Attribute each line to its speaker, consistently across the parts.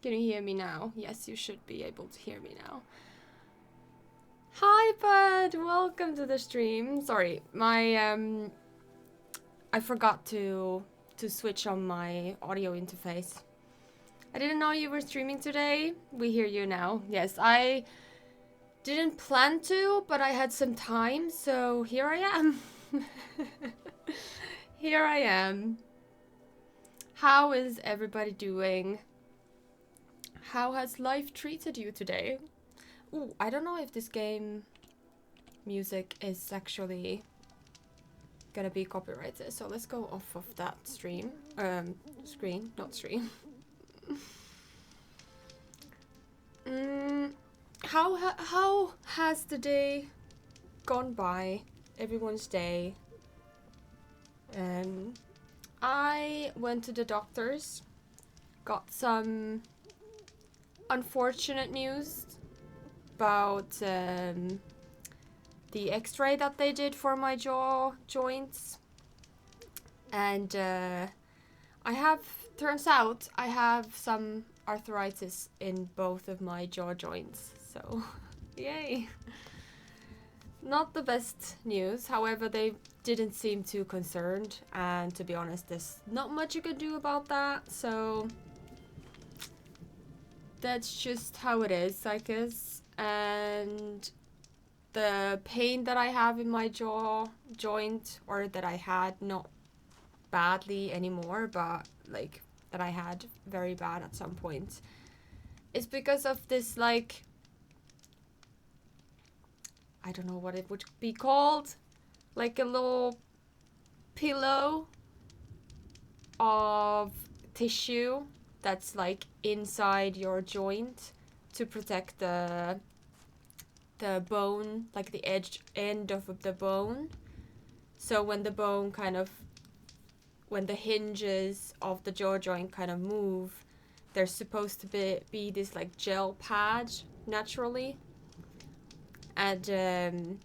Speaker 1: Can you hear me now? Yes, you should be able to hear me now. Hi, bud. Welcome to the stream. Sorry, I forgot to switch on my audio interface. I didn't know you were streaming today. We hear you now. Yes, I didn't plan to, but I had some time, so here I am. Here I am. How is everybody doing? How has life treated you today? Ooh, I don't know if this game music is actually gonna be copyrighted, so let's go off of that screen, not stream. How has the day gone by? Everyone's day. I went to the doctor's, got some unfortunate news about the x-ray that they did for my jaw joints, and turns out I have some arthritis in both of my jaw joints, so yay. Not the best news, however they didn't seem too concerned, and to be honest there's not much you can do about that, so that's just how it is, I guess. And the pain that I have in my jaw joint, or that I had, not badly anymore, but like that I had very bad at some point, is because of this, like, I don't know what it would be called, like a little pillow of tissue that's like inside your joint to protect the bone, like the end of the bone. So when the bone when the hinges of the jaw joint kind of move, there's supposed to be this like gel pad naturally, and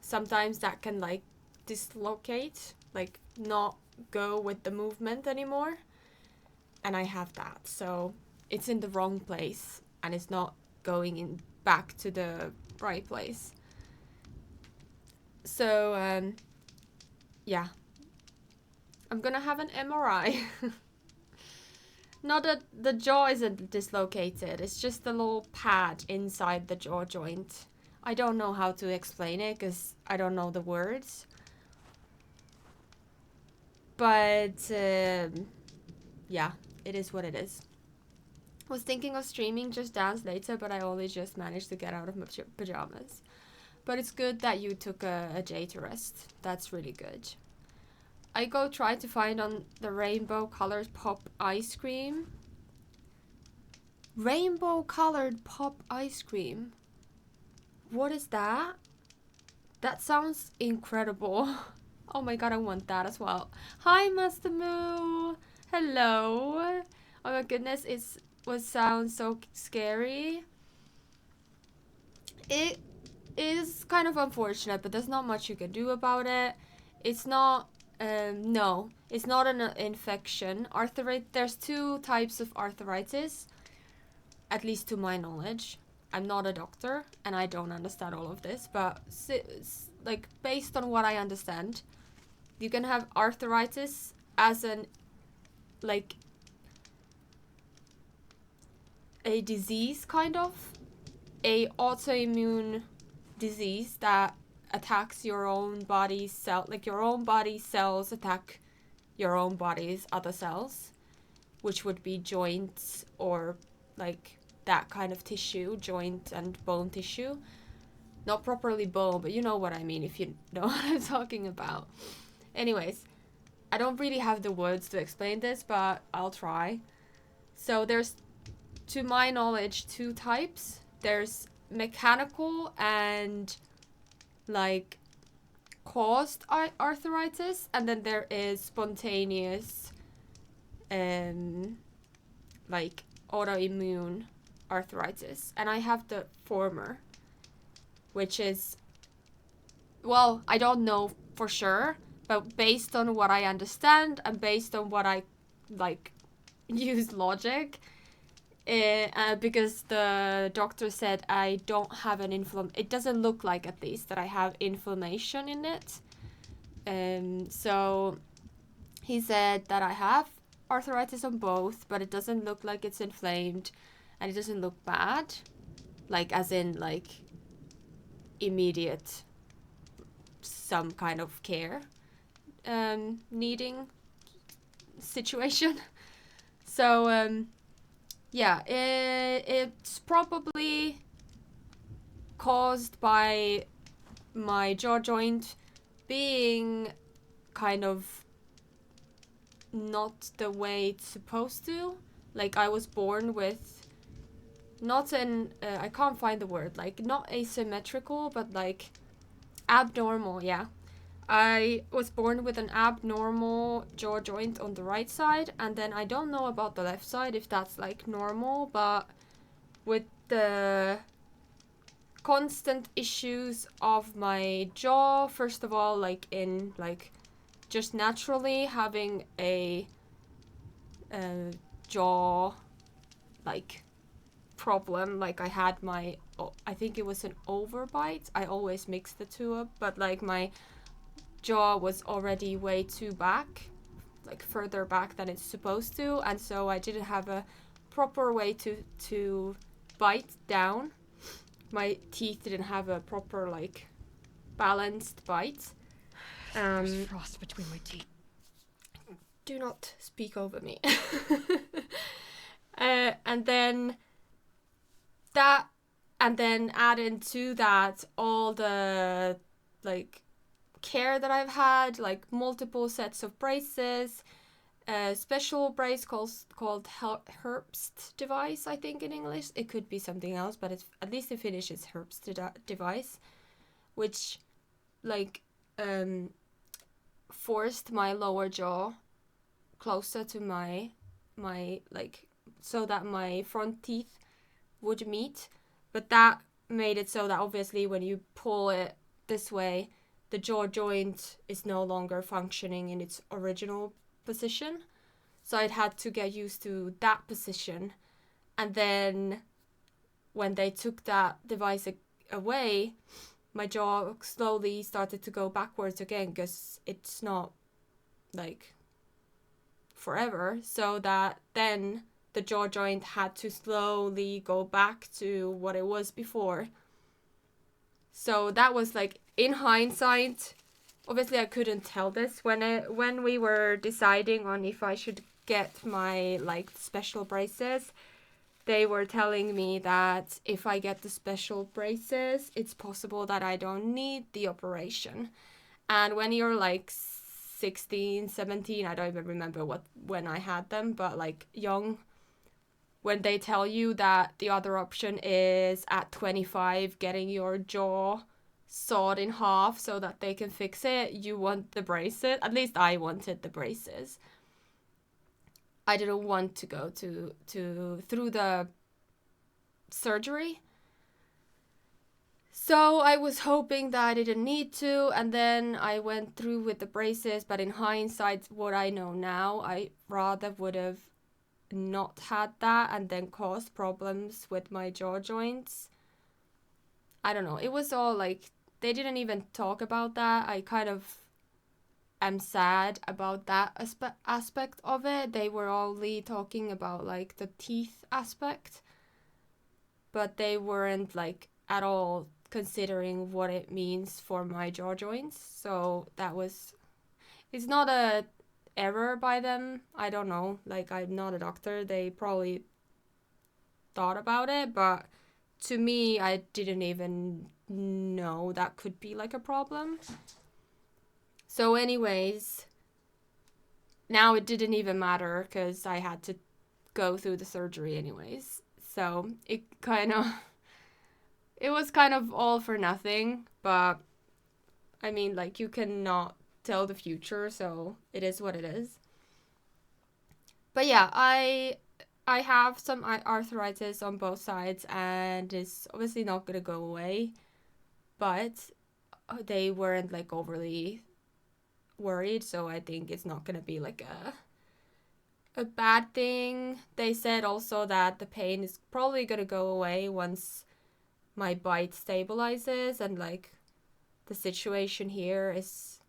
Speaker 1: sometimes that can like dislocate, like not go with the movement anymore, and I have that, so it's in the wrong place and it's not going in back to the right place. So yeah, I'm gonna have an MRI. Not that the jaw isn't dislocated, it's just a little pad inside the jaw joint. I don't know how to explain it because I don't know the words. But yeah, it is what it is. Was thinking of streaming Just Dance later, but I only just managed to get out of my pajamas. But it's good that you took a day to rest. That's really good. I go try to find on the rainbow colored pop ice cream. Rainbow colored pop ice cream. What is that? That sounds incredible. Oh my god, I want that as well. Hi, Master Moo. Hello. Oh my goodness, it sounds so scary. It is kind of unfortunate, but there's not much you can do about it. It's not, no, it's not an infection. There's two types of arthritis, at least to my knowledge. I'm not a doctor, and I don't understand all of this, but like based on what I understand, you can have arthritis as like a disease, kind of a autoimmune disease that attacks your own body's cell, like your own body cells attack your own body's other cells, which would be joints or like that kind of tissue, joint and bone tissue. Not properly bone, but you know what I mean if you know what I'm talking about. Anyways, I don't really have the words to explain this, but I'll try. So there's, to my knowledge, two types. There's mechanical and like caused arthritis, and then there is spontaneous like autoimmune arthritis, and I have the former, which is, well, I don't know for sure, but based on what I understand and based on what I like use logic, because the doctor said I don't have an it doesn't look like, at least, that I have inflammation in it. So he said that I have arthritis on both, but it doesn't look like it's inflamed, and it doesn't look bad, like as in like immediate some kind of care needing situation. So yeah, it's probably caused by my jaw joint being kind of not the way it's supposed to. Like, I was born with not an I can't find the word, like not asymmetrical, but like abnormal. Yeah, I was born with an abnormal jaw joint on the right side, and then I don't know about the left side if that's like normal, but with the constant issues of my jaw, first of all, like in like just naturally having a jaw like problem, like I had my, I think it was an overbite. I always mix the two up, but like my jaw was already way too back, like further back than it's supposed to, and so I didn't have a proper way to bite down. My teeth didn't have a proper like balanced bite.
Speaker 2: There's frost between my teeth.
Speaker 1: Do not speak over me. And then that, and then add into that all the like care that I've had, like multiple sets of braces, a special brace called Herbst device, I think in English. It could be something else, but it's at least in Finnish it's Herbst device, which like forced my lower jaw closer to my like, so that my front teeth would meet. But that made it so that obviously when you pull it this way, the jaw joint is no longer functioning in its original position. So I'd had to get used to that position. And then when they took that device away, my jaw slowly started to go backwards again, because it's not like forever. So that then the jaw joint had to slowly go back to what it was before. So that was like, in hindsight, obviously I couldn't tell this when we were deciding on if I should get my like special braces. They were telling me that if I get the special braces, it's possible that I don't need the operation. And when you're like 16, 17, I don't even remember when I had them, but like young, when they tell you that the other option is at 25 getting your jaw sawed in half so that they can fix it, you want the braces. At least I wanted the braces. I didn't want to go through the surgery. So I was hoping that I didn't need to, and then I went through with the braces, but in hindsight, what I know now, I rather would have not had that and then caused problems with my jaw joints. I don't know. It was all like, they didn't even talk about that. I kind of am sad about that aspect of it. They were only talking about like the teeth aspect, but they weren't like at all considering what it means for my jaw joints. So that was, it's not a error by them. I don't know, like I'm not a doctor. They probably thought about it, but to me, I didn't even know that could be like a problem. So anyways, now it didn't even matter because I had to go through the surgery anyways. So it was kind of all for nothing, but I mean, like, you cannot tell the future, so it is what it is. But yeah, I have some arthritis on both sides, and it's obviously not gonna go away, but they weren't like overly worried, so I think it's not gonna be like a bad thing. They said also that the pain is probably gonna go away once my bite stabilizes and like the situation here is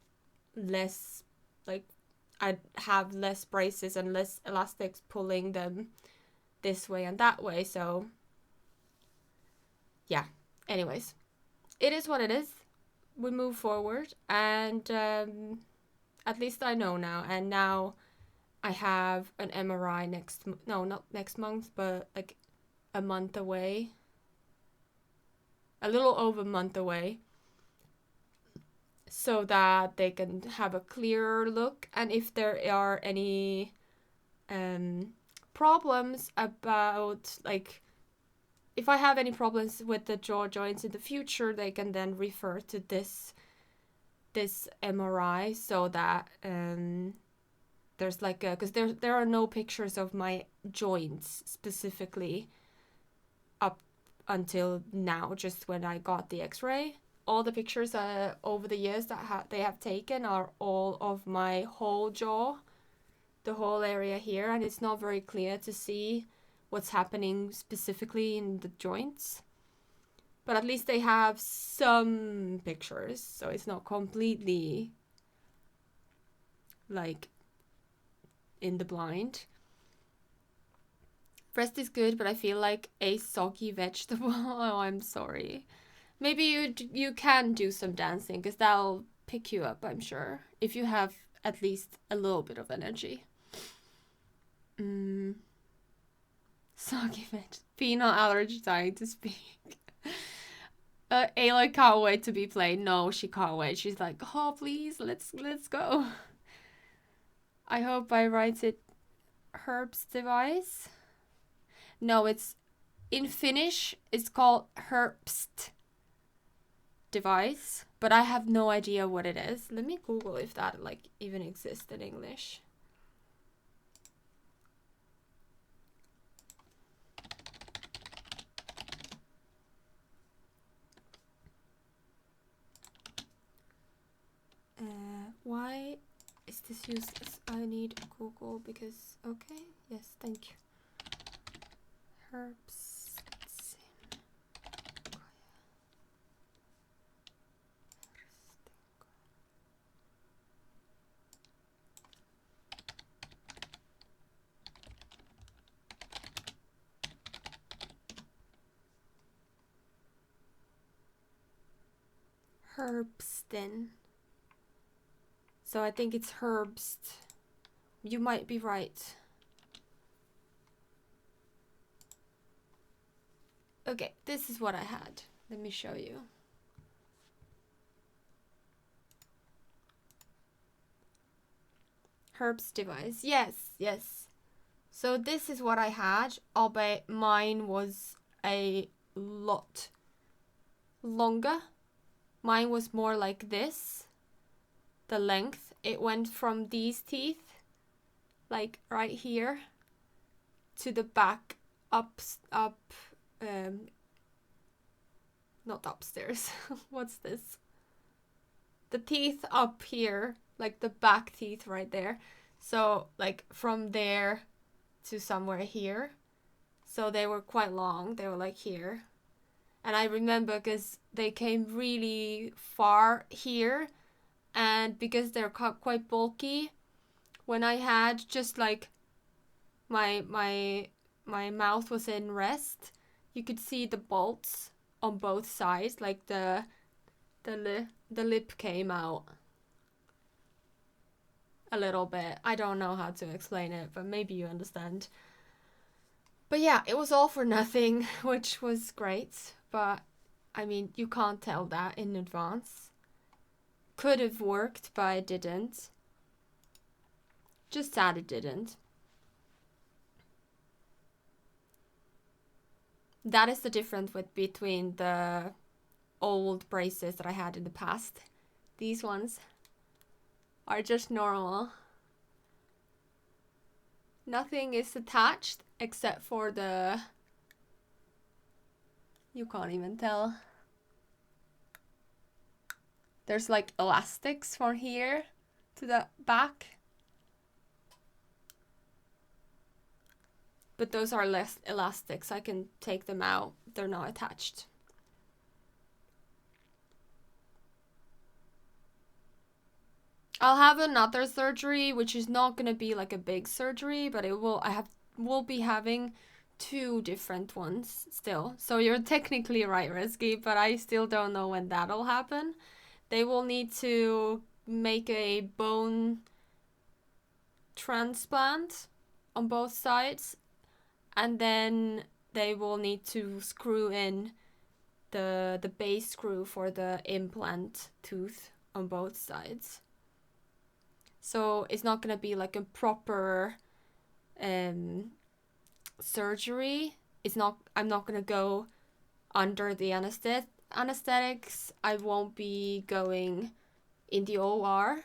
Speaker 1: less, like I have less braces and less elastics pulling them this way and that way. So yeah, anyways, it is what it is. We move forward, and at least I know now. And now I have an MRI no, not next month, but like a month away, a little over a month away, so that they can have a clearer look. And if there are any problems about, like, if I have any problems with the jaw joints in the future, they can then refer to this MRI, so that there's like a, because there are no pictures of my joints specifically up until now, just when I got the x-ray. All the pictures over the years that they have taken are all of my whole jaw, the whole area here, and it's not very clear to see what's happening specifically in the joints. But at least they have some pictures, so it's not completely like in the blind. Breast is good, but I feel like a soggy vegetable. Oh, I'm sorry. Maybe you can do some dancing, because that'll pick you up, I'm sure, if you have at least a little bit of energy. Soggy veg. Peanut allergy dying to speak. Ayla can't wait to be played. No, she can't wait. She's like, oh, please, let's go. I hope I write it Herb's device. No, it's in Finnish. It's called Herbst device, but I have no idea what it is. Let me Google if that like even exists in English. Why is this useless? I need Google because, okay, yes, thank you. Herbs. Herbsten. So I think it's Herbst. You might be right. Okay, this is what I had. Let me show you. Herbst device. Yes, yes. So this is what I had, albeit mine was a lot longer. Mine was more like this. The length, it went from these teeth, like right here, to the back, not upstairs. What's this? The teeth up here, like the back teeth right there. So like from there to somewhere here. So they were quite long. They were like here. And I remember because they came really far here, and because they're quite bulky, when I had just like my mouth was in rest, you could see the bolts on both sides, like the lip came out a little bit. I don't know how to explain it, but maybe you understand. But yeah, it was all for nothing, which was great. But I mean, you can't tell that in advance. Could have worked, but it didn't. Just sad it didn't. That is the difference between the old braces that I had in the past. These ones are just normal. Nothing is attached except for the... You can't even tell. There's like elastics from here to the back. But those are less elastic, so I can take them out. They're not attached. I'll have another surgery, which is not gonna be like a big surgery, but will be having 2 different ones still. So you're technically right, Risky, but I still don't know when that'll happen. They will need to make a bone transplant on both sides, and then they will need to screw in the base screw for the implant tooth on both sides. So it's not gonna be like a proper surgery. I'm not gonna go under the anesthetics. I won't be going in the OR.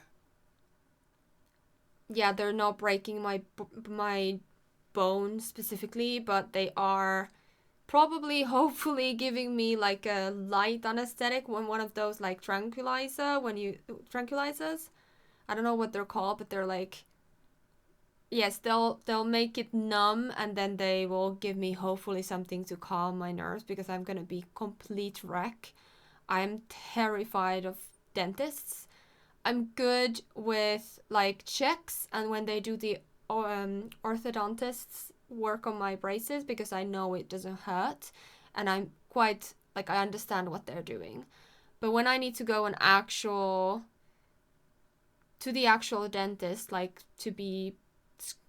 Speaker 1: Yeah, they're not breaking my bone specifically, but they are probably, hopefully, giving me like a light anesthetic, one of those like tranquilizers. I don't know what they're called, but they're like, yes, they'll make it numb, and then they will give me hopefully something to calm my nerves, because I'm gonna be complete wreck. I'm terrified of dentists. I'm good with like checks, and when they do the orthodontists work on my braces, because I know it doesn't hurt, and I'm quite like, I understand what they're doing. But when I need to go to the actual dentist, like to be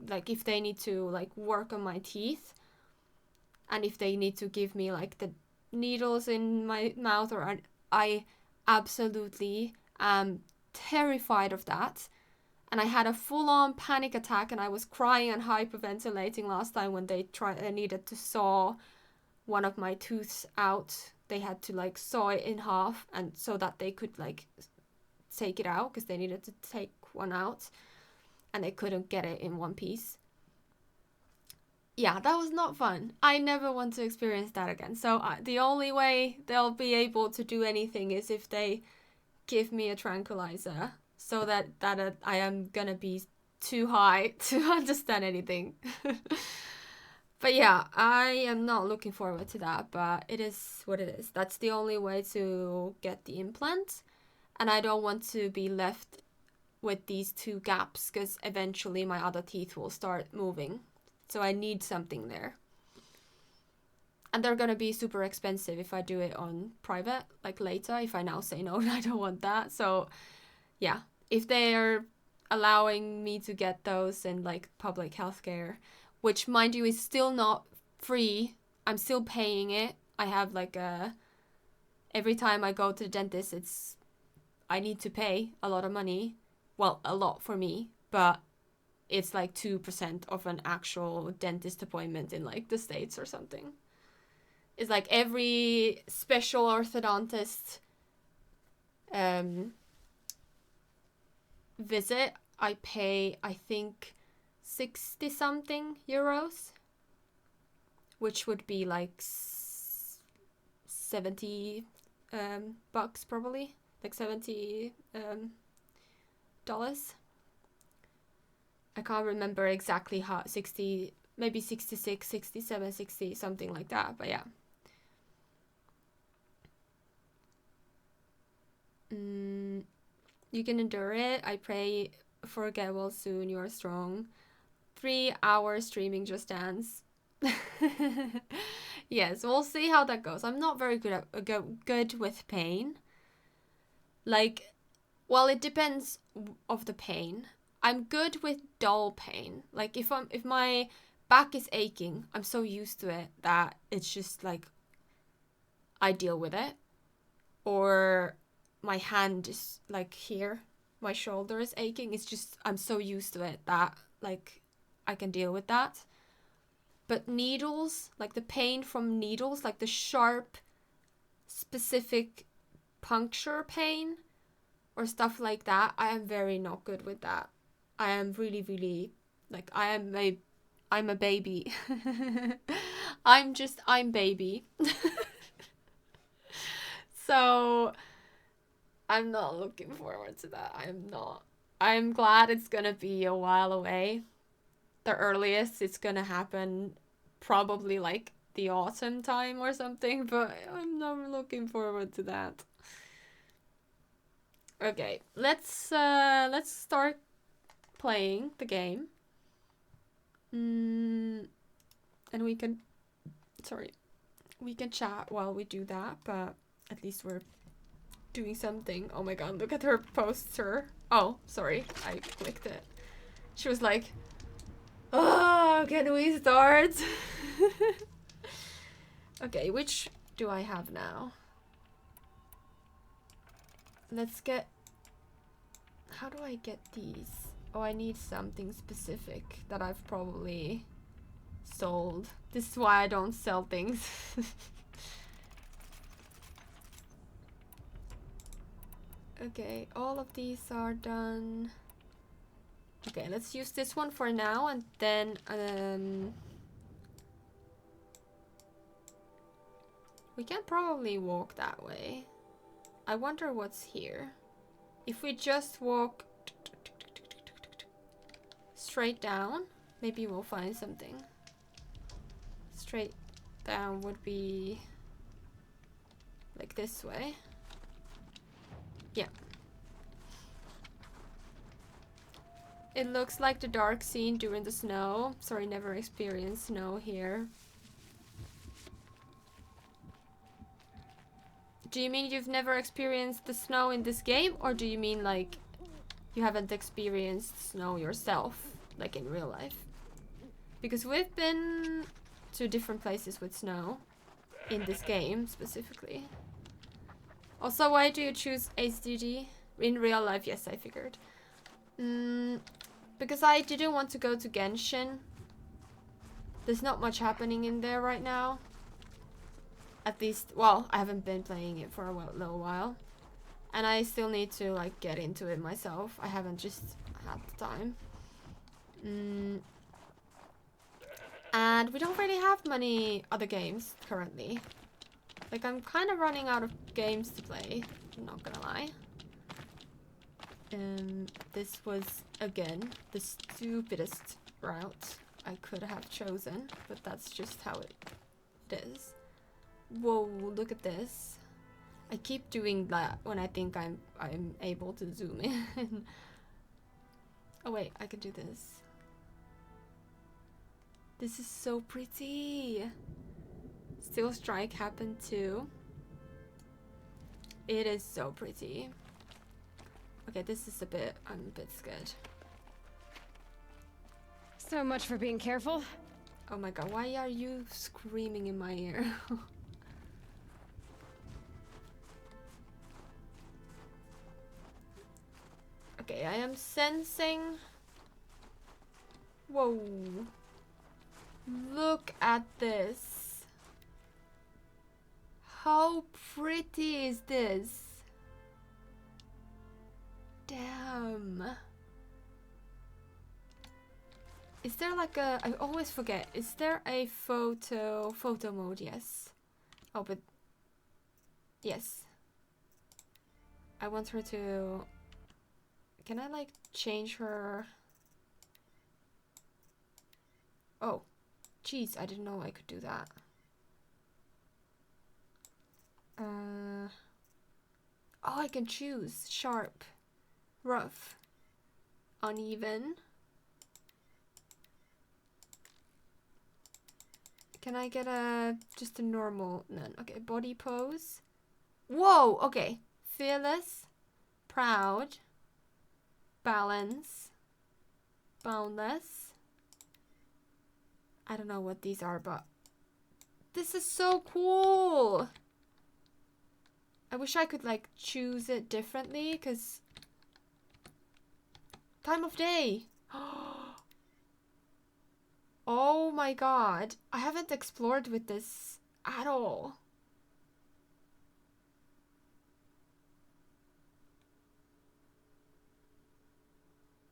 Speaker 1: like, if they need to like work on my teeth, and if they need to give me like the needles in my mouth, or I absolutely am terrified of that. And I had a full-on panic attack, and I was crying and hyperventilating last time when they needed to saw one of my tooths out. They had to like saw it in half, and so that they could like take it out, because they needed to take one out, and they couldn't get it in one piece. Yeah, that was not fun. I never want to experience that again. So the only way they'll be able to do anything is if they give me a tranquilizer, so that I am gonna be too high to understand anything. But yeah, I am not looking forward to that, but it is what it is. That's the only way to get the implant, and I don't want to be left with these 2 gaps, because eventually my other teeth will start moving. So I need something there. And they're gonna be super expensive if I do it on private, like later, if I now say no, I don't want that. So yeah, if they're allowing me to get those in like public healthcare, which mind you is still not free, I'm still paying it. I have like every time I go to the dentist, I need to pay a lot of money. Well, a lot for me, but it's like 2% of an actual dentist appointment in like the States or something. It's like every special orthodontist visit, I pay, I think, 60 something euros, which would be like 70 bucks probably, like 70 dollars. I can't remember exactly how, 60, maybe 66, 67, 60, something like that, but yeah. You can endure it. I pray for get well soon. You are strong. 3 hours streaming Just Dance. Yes, we'll see how that goes. I'm not very good with pain. Like, well, it depends of the pain. I'm good with dull pain. Like if my back is aching, I'm so used to it that it's just like I deal with it. Or my hand is like here, my shoulder is aching. It's just, I'm so used to it that like I can deal with that. But needles, like the pain from needles, like the sharp, specific puncture pain or stuff like that, I am very not good with that. I am really, really, like, I'm a baby. I'm baby. So I'm not looking forward to that. I'm not. I'm glad it's gonna be a while away. The earliest it's gonna happen probably like the autumn time or something, but I'm not looking forward to that. Okay, let's start playing the game. And we can chat while we do that, but at least we're doing something. Oh my god, look at her poster. Oh, sorry, I clicked it. She was like, oh, can we start? Okay, which do I have now? Let's get... How do I get these? Oh, I need something specific that I've probably sold. This is why I don't sell things. Okay, all of these are done. Okay, let's use this one for now, and then we can probably walk that way. I wonder what's here. If we just walk straight down, maybe we'll find something. Straight down would be like this way. Yeah. It looks like the dark scene during the snow. Sorry, never experienced snow here. Do you mean you've never experienced the snow in this game? Or do you mean like you haven't experienced snow yourself, like in real life? Because we've been to different places with snow in this game specifically. Also, why do you choose HDD? In real life, yes, I figured. Because I didn't want to go to Genshin. There's not much happening in there right now. At least, well, I haven't been playing it for a little while. And I still need to, like, get into it myself. I haven't just had the time. And we don't really have many other games currently. Like, I'm kind of running out of games to play. I'm not gonna lie. This was, again, the stupidest route I could have chosen. But that's just how it is. Whoa, look at this. I keep doing that when I think I'm able to zoom in. Oh wait, I can do this. This is so pretty. Still Strike happened too. It is so pretty. Okay, this is I'm a bit scared.
Speaker 2: So much for being careful.
Speaker 1: Oh my god, why are you screaming in my ear? Okay, I am sensing... Whoa. Look at this. How pretty is this? Damn. Is there like a... I always forget. Is there a photo mode? Yes. Oh, but... Yes. I want her to... Can I like change her? Oh, jeez, I didn't know I could do that. Oh, I can choose sharp, rough, uneven. Can I get just a normal? None. Okay, body pose. Whoa, okay. Fearless, proud, balance, boundless. I don't know what these are, but this is so cool. I wish I could like choose it differently, because time of day. Oh my god. I haven't explored with this at all.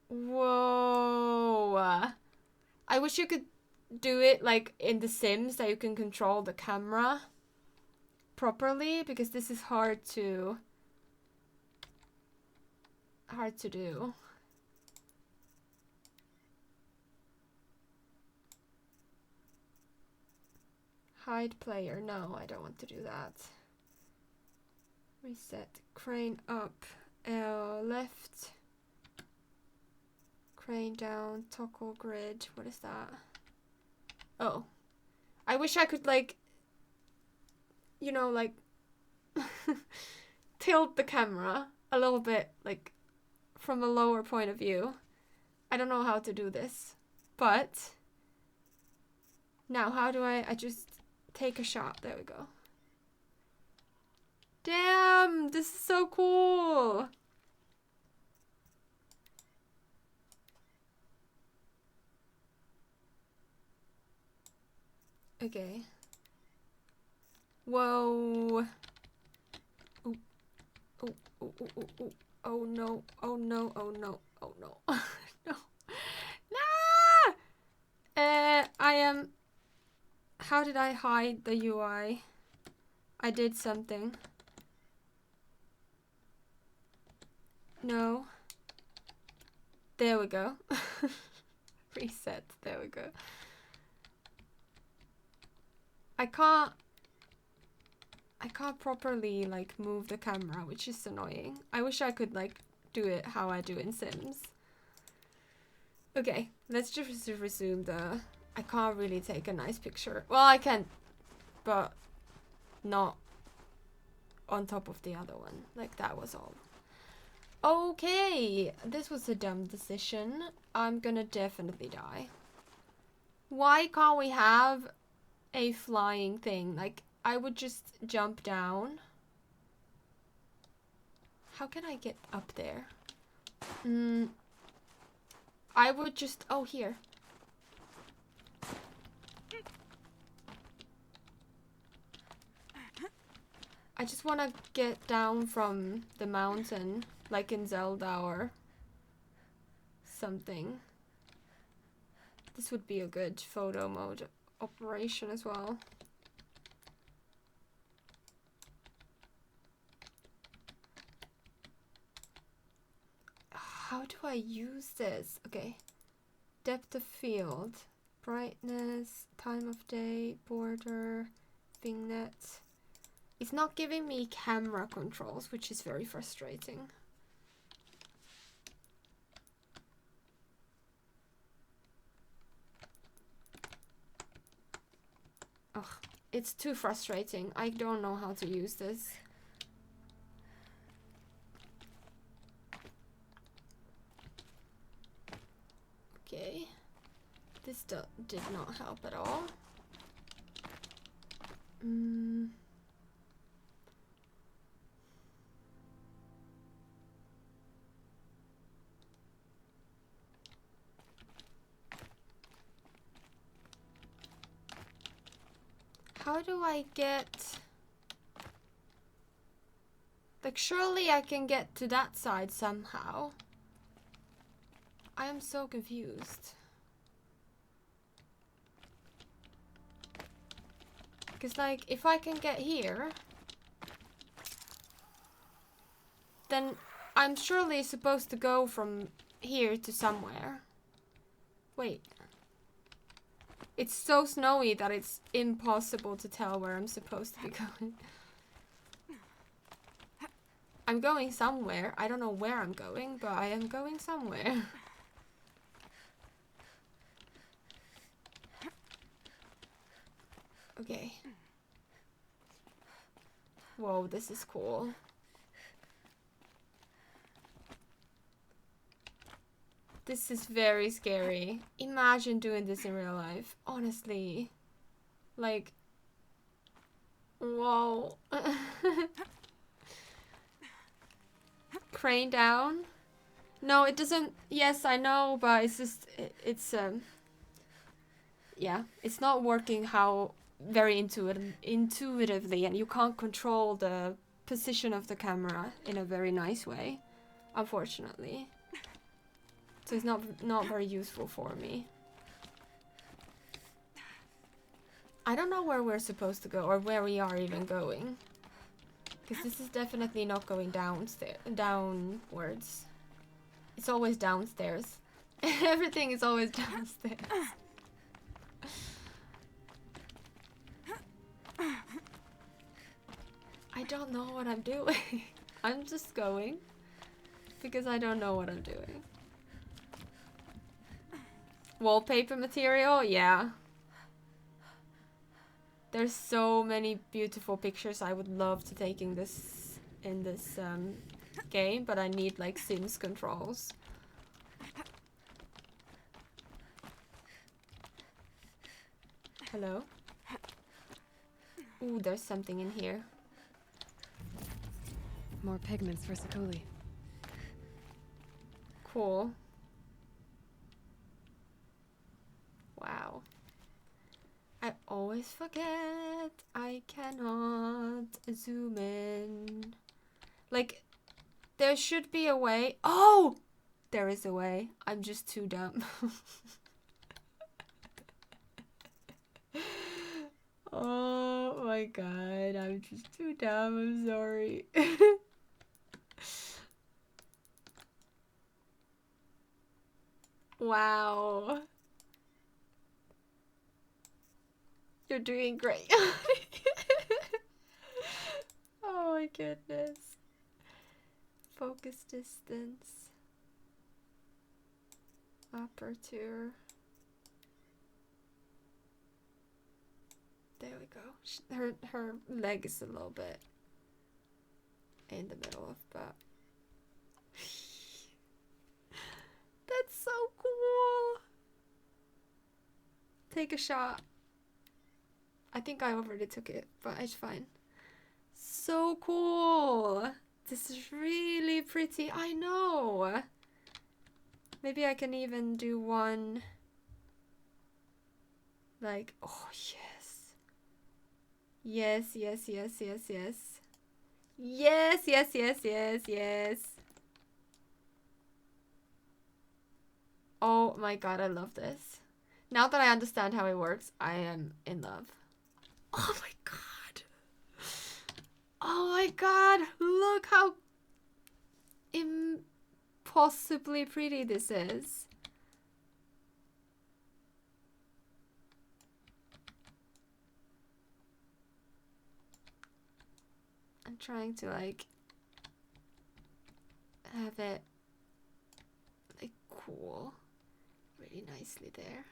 Speaker 1: Whoa. I wish you could do it like in The Sims, that you can control the camera properly, because this is hard to do. Hide player. No, I don't want to do that. Reset. Crane up. Left. Crane down. Toggle grid. What is that? Oh. I wish I could, like, you know, like, tilt the camera a little bit, like, from a lower point of view. I don't know how to do this. But now, how do I just take a shot? There we go. Damn, this is so cool. Okay. Whoa. Ooh. Ooh, ooh, ooh, ooh, ooh. Oh no. Oh no. Oh no. Oh no. No. Nah! I am... How did I hide the UI? I did something. No. There we go. Reset. There we go. I can't properly, like, move the camera, which is annoying. I wish I could, like, do it how I do in Sims. Okay, let's just resume the... I can't really take a nice picture. Well, I can, but not on top of the other one. Like, that was all. Okay, this was a dumb decision. I'm gonna definitely die. Why can't we have a flying thing? Like, I would just jump down. How can I get up there? I would just... Oh, here. I just want to get down from the mountain, like in Zelda or something. This would be a good photo mode operation as well. How do I use this? Okay. Depth of field. Brightness. Time of day. Border. Vignette. It's not giving me camera controls, which is very frustrating. Ugh, it's too frustrating. I don't know how to use this. Okay. This did not help at all. How do I get... Like, surely I can get to that side somehow. I am so confused. Because, like, if I can get here, then I'm surely supposed to go from here to somewhere. Wait. It's so snowy that it's impossible to tell where I'm supposed to be going. I'm going somewhere. I don't know where I'm going, but I am going somewhere. Okay. Whoa, this is cool. This is very scary. Imagine doing this in real life. Honestly. Like... Whoa. Crane down? No, it doesn't... Yes, I know, but it's just... It's, yeah, it's not working how... Very intuitively, and you can't control the position of the camera in a very nice way, unfortunately. So it's not very useful for me. I don't know where we're supposed to go, or where we are even going. Because this is definitely not going downwards. It's always downstairs. Everything is always downstairs. don't know what I'm doing. I'm just going because I don't know what I'm doing. Wallpaper material, yeah. There's so many beautiful pictures I would love to take in this game, but I need like Sims controls. Hello? Ooh, there's something in here.
Speaker 2: More pigments for Sakuli.
Speaker 1: Cool. Wow. I always forget I cannot zoom in. Like, there should be a way. Oh! There is a way. I'm just too dumb. Oh my god, I'm just too dumb. I'm sorry. Wow. You're doing great. Oh my goodness. Focus distance. Aperture. There we go. Her leg is a little bit in the middle of that. That's so cool. Take a shot. I think I already took it, but it's fine. So cool. This is really pretty. I know. Maybe I can even do one like, oh yes. Yes, yes, yes, yes, yes. Yes, yes, yes, yes, yes. Oh my god, I love this. Now that I understand how it works, I am in love. Oh my god. Oh my god, look how impossibly pretty this is. I'm trying to like have it like cool really nicely there.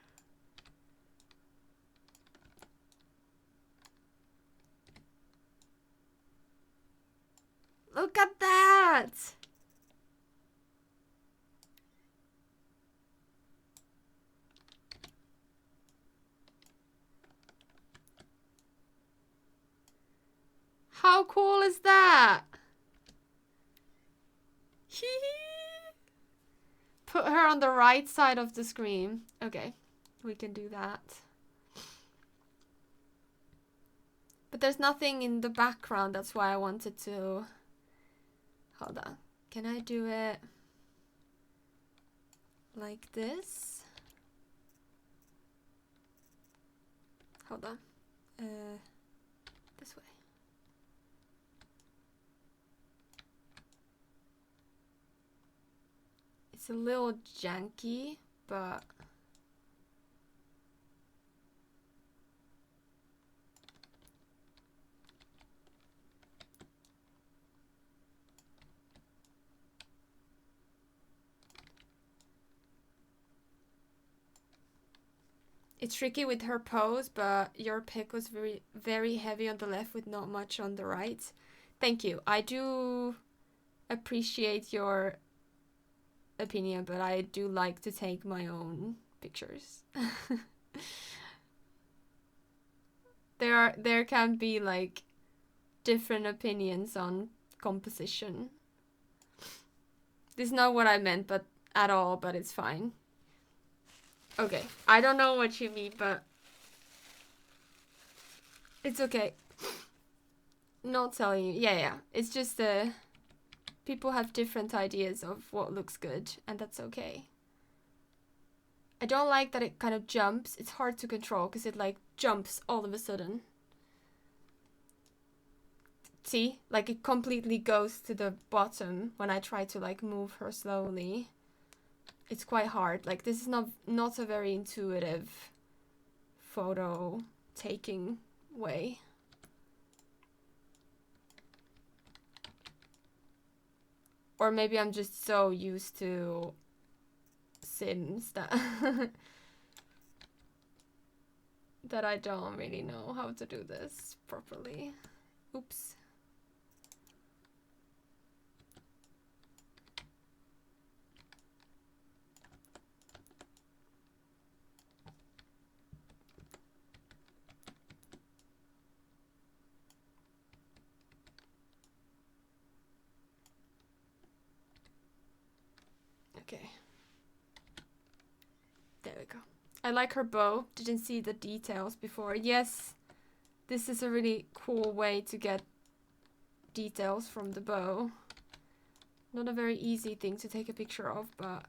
Speaker 1: Look at that! How cool is that? Put her on the right side of the screen. Okay, we can do that. But there's nothing in the background, that's why I wanted to... Hold on. Can I do it like this? Hold on. This way. It's a little janky, but... It's tricky with her pose, but your pick was very, very heavy on the left with not much on the right. Thank you. I do appreciate your opinion, but I do like to take my own pictures. There can be like different opinions on composition. This is not what I meant, but at all, but it's fine. Okay, I don't know what you mean, but it's okay. Not telling you. Yeah. It's just people have different ideas of what looks good, and that's okay. I don't like that it kind of jumps. It's hard to control because it like jumps all of a sudden. See? Like it completely goes to the bottom when I try to like move her slowly. It's quite hard. Like this is not a very intuitive photo taking way. Or maybe I'm just so used to Sims that that I don't really know how to do this properly. Oops. Okay. There we go. I like her bow. Didn't see the details before. Yes, this is a really cool way to get details from the bow. Not a very easy thing to take a picture of, but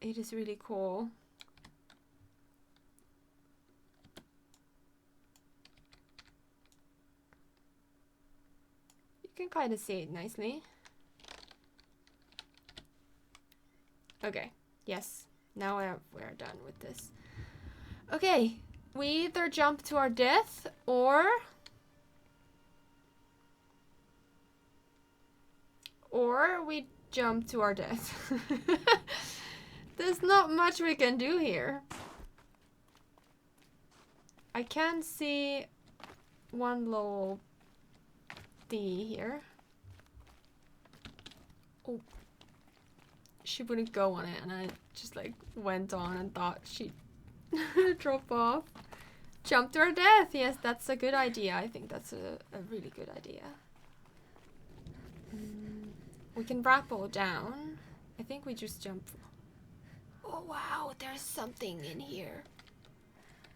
Speaker 1: it is really cool. You can kind of see it nicely. Okay, yes. Now we're done with this. Okay, we either jump to our death or we jump to our death. There's not much we can do here. I can see one little D here. Oh. She wouldn't go on it, and I just like went on and thought she'd drop off. Jump to her death. Yes, that's a good idea. I think that's a really good idea. We can rappel down. I think we just jump. Oh wow, there's something in here.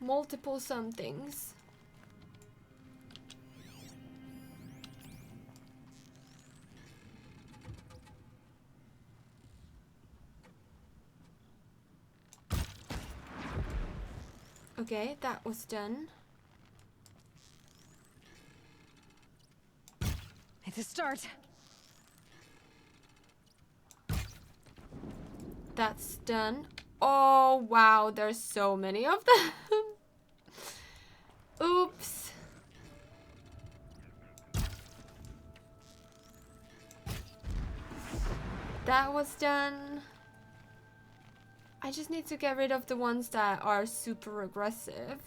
Speaker 1: Multiple somethings. Okay, that was done.
Speaker 2: It's a start.
Speaker 1: That's done. Oh wow, there's so many of them. Oops. That was done. I just need to get rid of the ones that are super aggressive.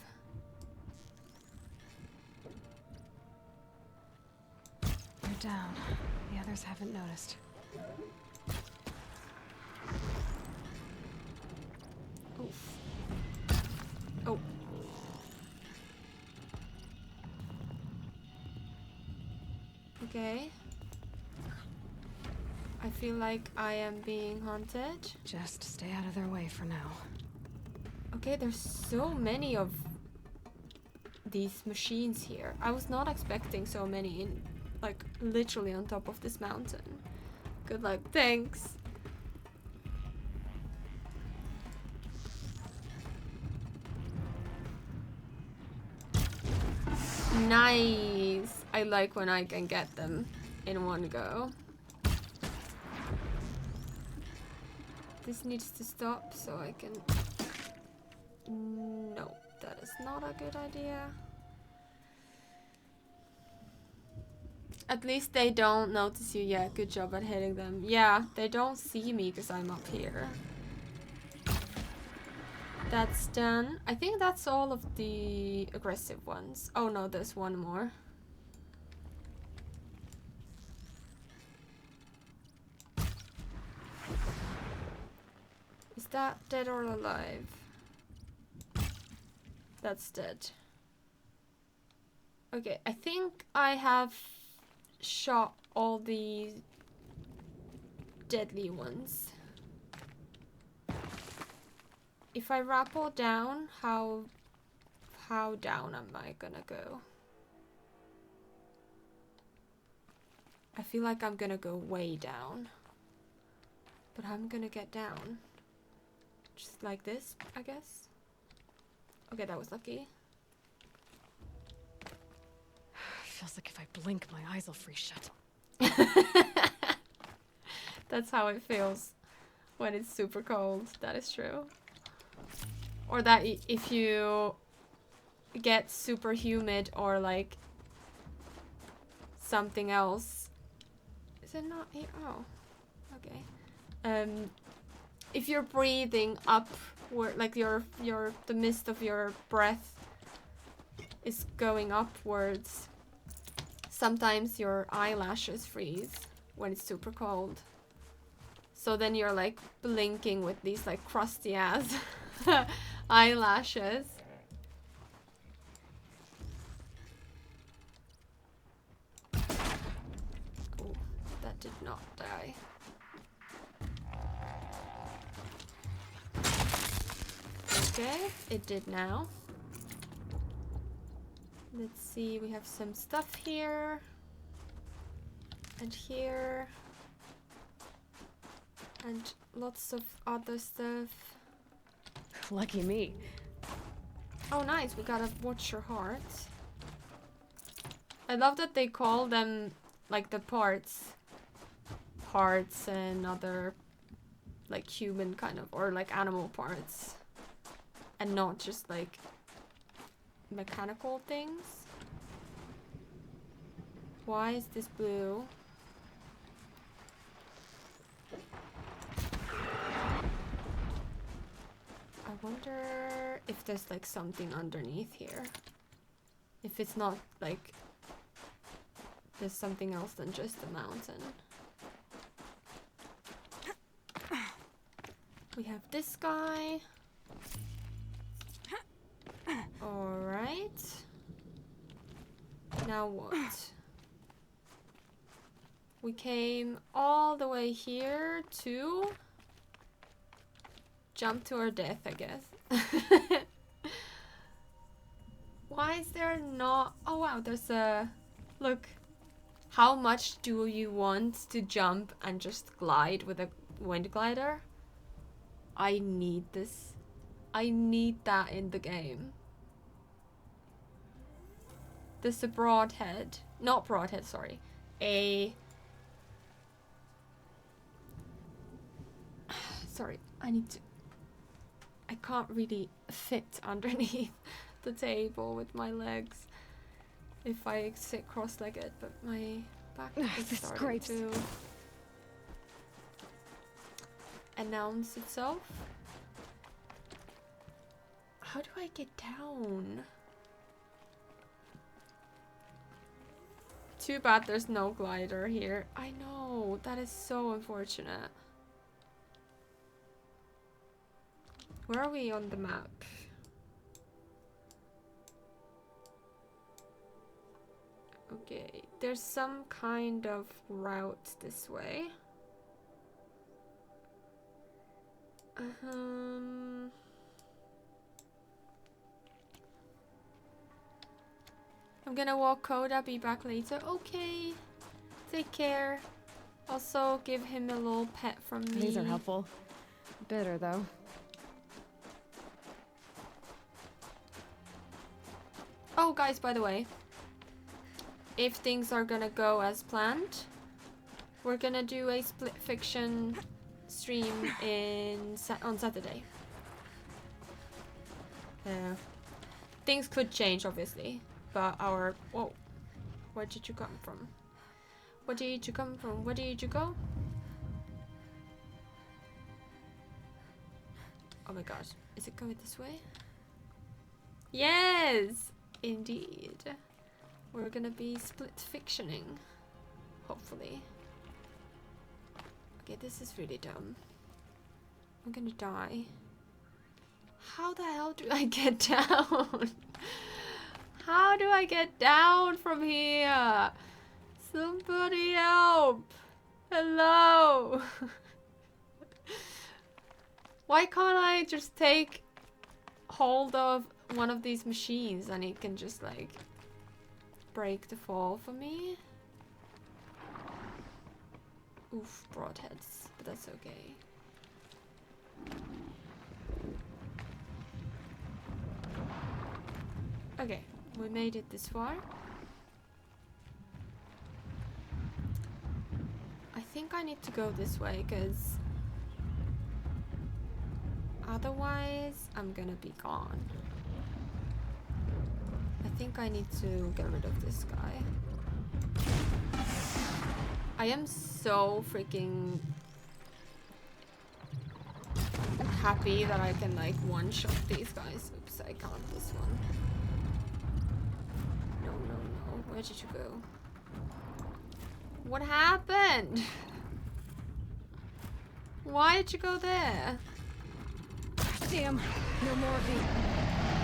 Speaker 2: You're down. The others haven't noticed.
Speaker 1: Oof. Oh. Okay. I feel like I am being haunted.
Speaker 2: Just stay out of their way for now.
Speaker 1: Okay, there's so many of these machines here. I was not expecting so many in, like, literally on top of this mountain. Good luck. Thanks. Nice. I like when I can get them in one go. This needs to stop so I can... No, that is not a good idea. At least they don't notice you yet. Good job at hitting them. Yeah, they don't see me because I'm up here. That's done. I think that's all of the aggressive ones. Oh no, there's one more. Is that dead or alive? That's dead. Okay, I think I have shot all the deadly ones. If I rappel down, how down am I gonna go? I feel like I'm gonna go way down. But I'm gonna get down. Just like this, I guess. Okay, that was lucky.
Speaker 2: Feels like if I blink, my eyes will freeze shut.
Speaker 1: That's how it feels when it's super cold. That is true. Or that if you get super humid or like something else. Is it not here? Oh, okay. If you're breathing upward, like the mist of your breath is going upwards, sometimes your eyelashes freeze when it's super cold. So then you're like blinking with these like crusty ass eyelashes. Oh, that did not die. Okay, it did now. Let's see, we have some stuff here. And here. And lots of other stuff.
Speaker 2: Lucky me.
Speaker 1: Oh nice, we got a Watcher heart. I love that they call them like the parts and other like human kind of, or like animal parts. And not just like mechanical things. Why is this blue? I wonder if there's like something underneath here. If it's not like there's something else than just a mountain. We have this guy. Alright. Now what? We came all the way here to jump to our death, I guess. Why is there not... Oh wow, there's a... Look. How much do you want to jump and just glide with a wind glider? I need this. I need that in the game. There's a broadhead. Not broadhead, sorry. A... Sorry, I need to... I can't really fit underneath the table with my legs if I sit cross-legged, but my back is starting to announce itself. How do I get down? Too bad there's no glider here. I know, that is so unfortunate. Where are we on the map? Okay, there's some kind of route this way. I'm gonna walk Coda, be back later. Okay, take care. Also, give him a little pet from me.
Speaker 2: These are helpful. Bitter, though.
Speaker 1: Oh, guys, by the way, if things are gonna go as planned, we're gonna do a split fiction stream on Saturday. Things could change, obviously, but our... Whoa. Where did you come from? Where did you come from? Where did you go? Oh my gosh. Is it going this way? Yes! Indeed. We're gonna be split fictioning. Hopefully. Okay, this is really dumb. I'm gonna die. How the hell do I get down? How do I get down from here? Somebody help! Hello! Why can't I just take hold of one of these machines and it can just like break the fall for me? Oof, broadheads, but that's okay. Okay, we made it this far. I think I need to go this way because Otherwise, I'm gonna be gone. I think I need to get rid of this guy. I am so freaking happy that I can like one-shot these guys. Oops, I can't this one. No, no, no. Where did you go? What happened? Why did you go there?
Speaker 2: Damn, no more of these.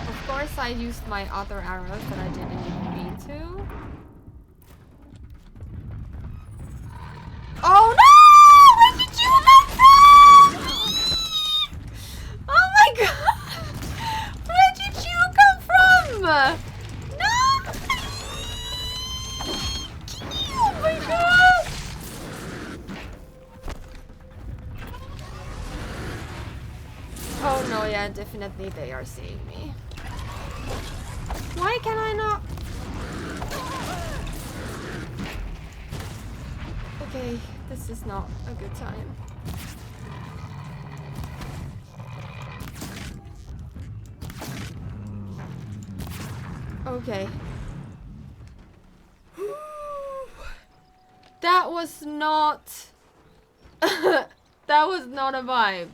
Speaker 1: Of course I used my other arrows that I didn't even mean to. Oh no! Where did you come from? Oh my god! Where did you come from? No! Oh my god! Oh no, yeah, definitely they are seeing me. Why can I not? Okay, this is not a good time. Okay. That was not... that was not a vibe.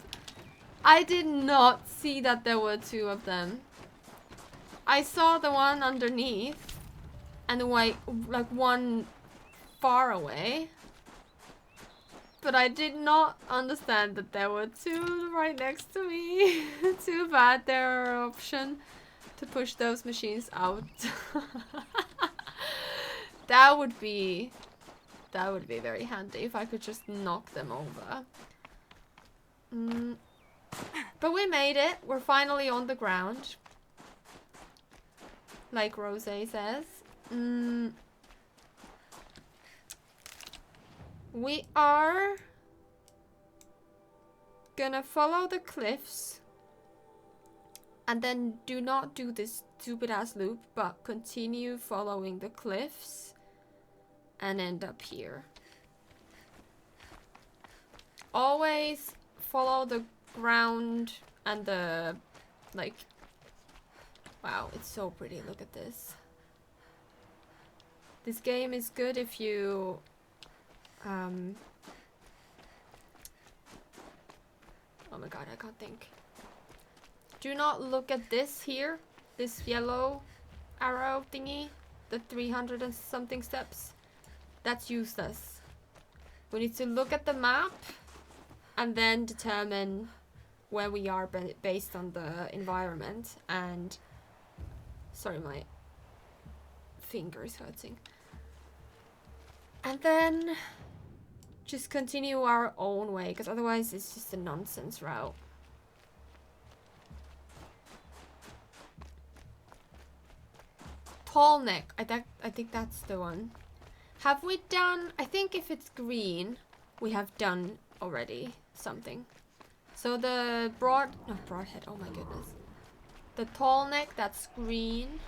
Speaker 1: I did not see that there were two of them. I saw the one underneath and the white, like one far away. But I did not understand that there were two right next to me. Too bad there are option to push those machines out. That would be very handy if I could just knock them over. But we made it. We're finally on the ground. Like Rose says. We are gonna follow the cliffs. And then do not do this stupid ass loop, but continue following the cliffs. And end up here. Always follow the ground and the, like, wow, it's so pretty, look at this. This game is good if you, oh my god, I can't think. Do not look at this here, this yellow arrow thingy, the 300 and something steps. That's useless. We need to look at the map and then determine where we are based on the environment. And sorry, my finger's hurting. And then just continue our own way, because otherwise it's just a nonsense route. Tall neck. I think that's the one. Have we done... I think if it's green, we have done already something. So the broadhead, oh my goodness. The tall neck, that's green.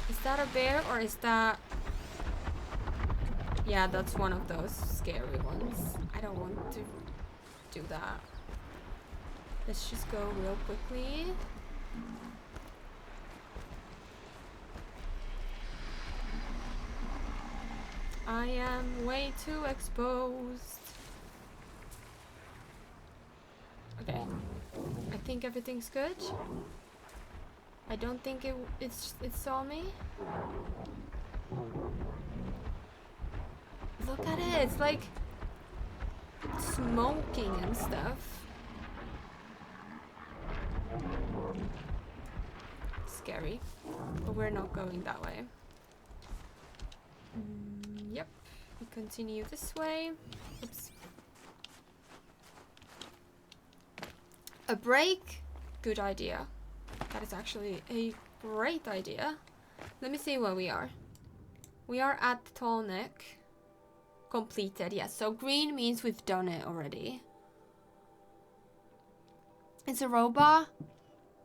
Speaker 1: Is that a bear or is that... Yeah, that's one of those scary ones. I don't want to do that. Let's just go real quickly. I am way too exposed. Okay. I think everything's good. I don't think it saw me. Look at it. It's like smoking and stuff. Scary, but we're not going that way. Yep, we continue this way. Oops. A break? Good idea. That is actually a great idea. Let me see where we are. We are at the tall neck. Completed, yes. So green means we've done it already. It's a robot,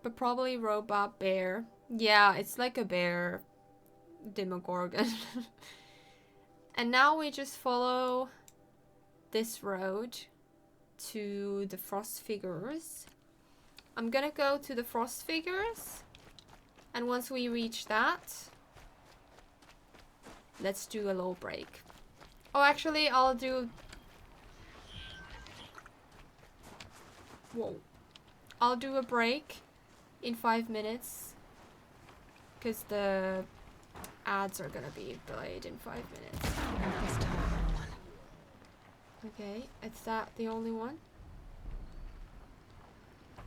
Speaker 1: but probably robot bear. Yeah, it's like a bear Demogorgon. And now we just follow this road to the frost figures. I'm gonna go to the frost figures, and once we reach that, let's do a little break. Oh, actually, I'll do... Whoa. I'll do a break in 5 minutes, because the ads are gonna be delayed in 5 minutes.
Speaker 2: Not this time, no one.
Speaker 1: Okay, is that the only one?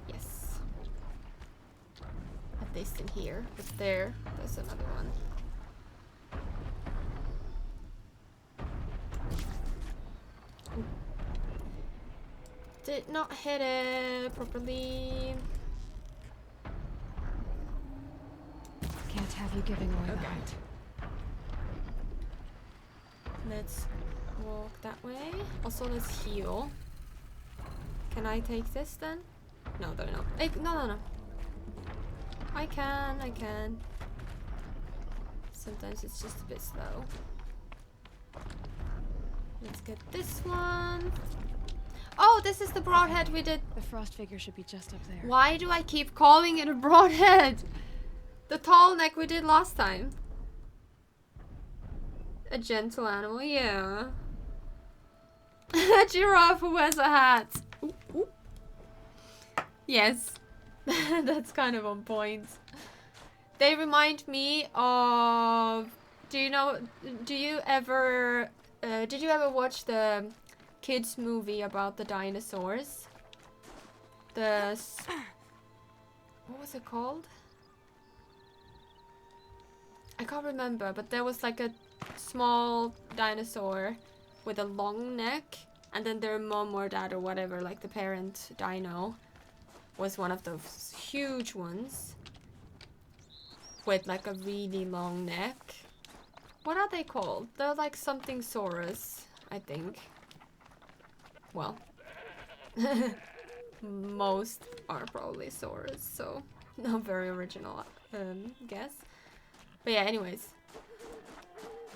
Speaker 1: Yes. At least in here. But there's another one. Ooh. Did not hit it properly.
Speaker 2: Can't have you giving away the
Speaker 1: Okay.
Speaker 2: hunt.
Speaker 1: Let's walk that way. Also, let's heal. Can I take this then? No, no. Hey, no. I can. Sometimes it's just a bit slow. Let's get this one. Oh, this is the broadhead we did.
Speaker 2: The frost figure should be just up there.
Speaker 1: Why do I keep calling it a broadhead? The tall neck we did last time. A gentle animal, yeah. A giraffe who wears a hat. Ooh, ooh. Yes. That's kind of on point. They remind me of... did you ever watch the kids movie about the dinosaurs? What was it called? I can't remember, but there was like a small dinosaur with a long neck, and then their mom or dad or whatever, like the parent dino, was one of those huge ones with like a really long neck. What are they called? They're like something saurus, I think. Well, most are probably saurus, so not very original guess. But yeah, anyways,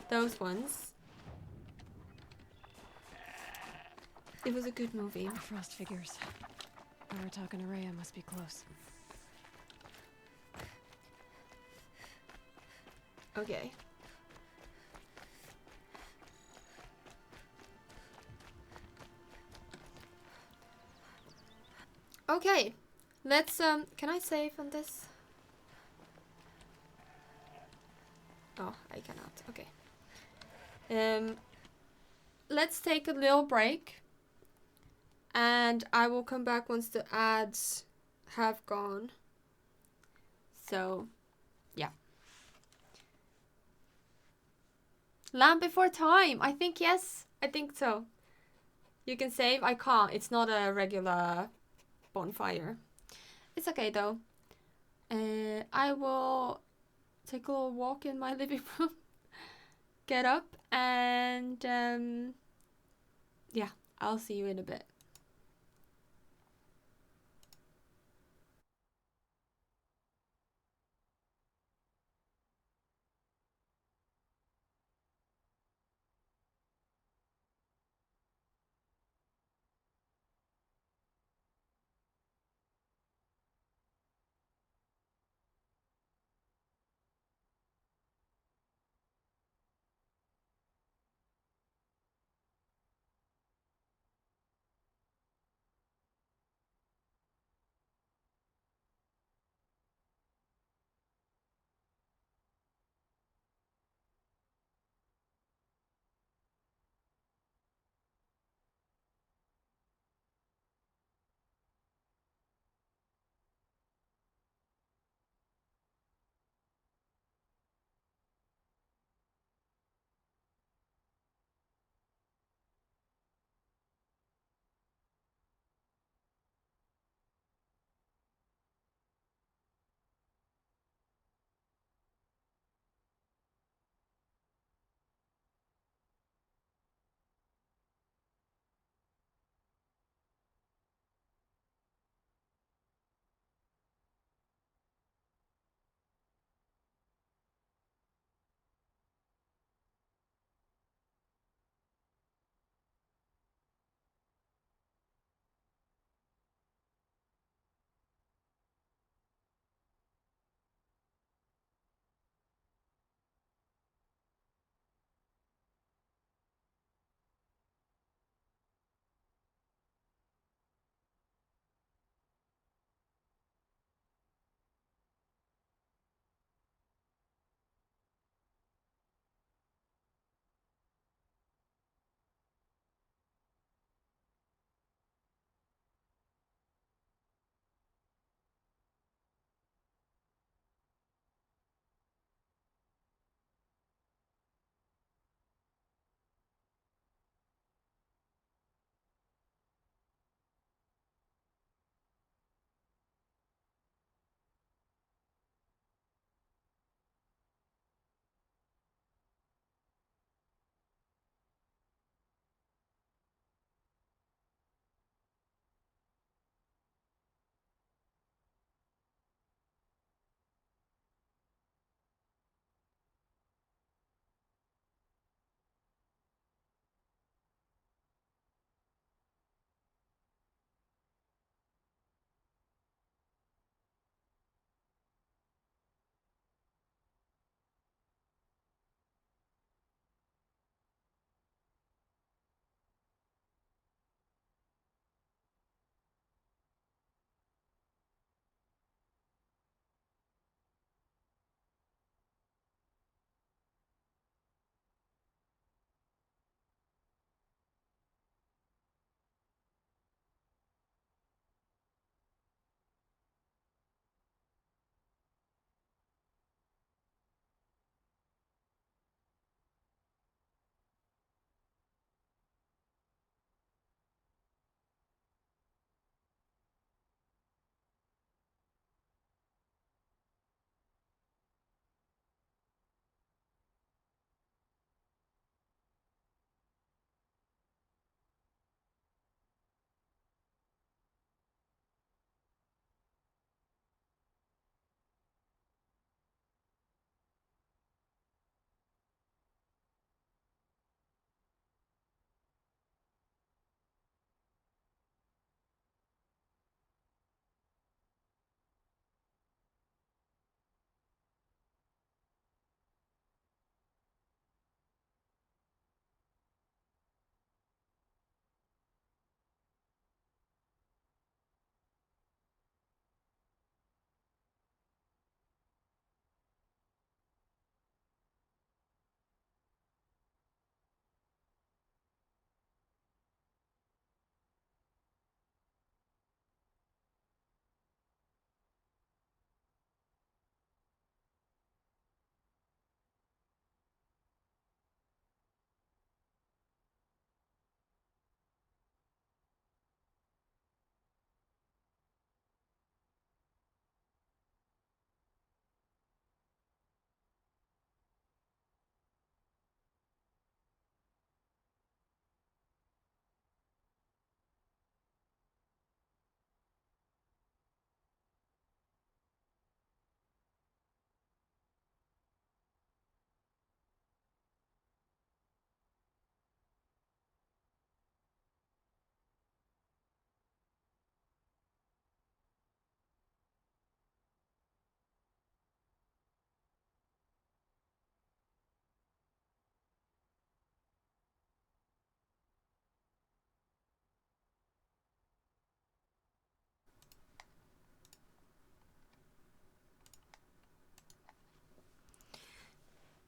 Speaker 1: those ones. It was a good movie.
Speaker 2: The frost figures. Aratak and Araya must be close.
Speaker 1: Okay. Okay. Let's can I save on this? Oh, I cannot. Okay. Let's take a little break. And I will come back once the ads have gone. So, yeah. Land Before Time. I think yes. I think so. You can save. I can't. It's not a regular bonfire. It's okay though. I will take a little walk in my living room. Get up and yeah, I'll see you in a bit.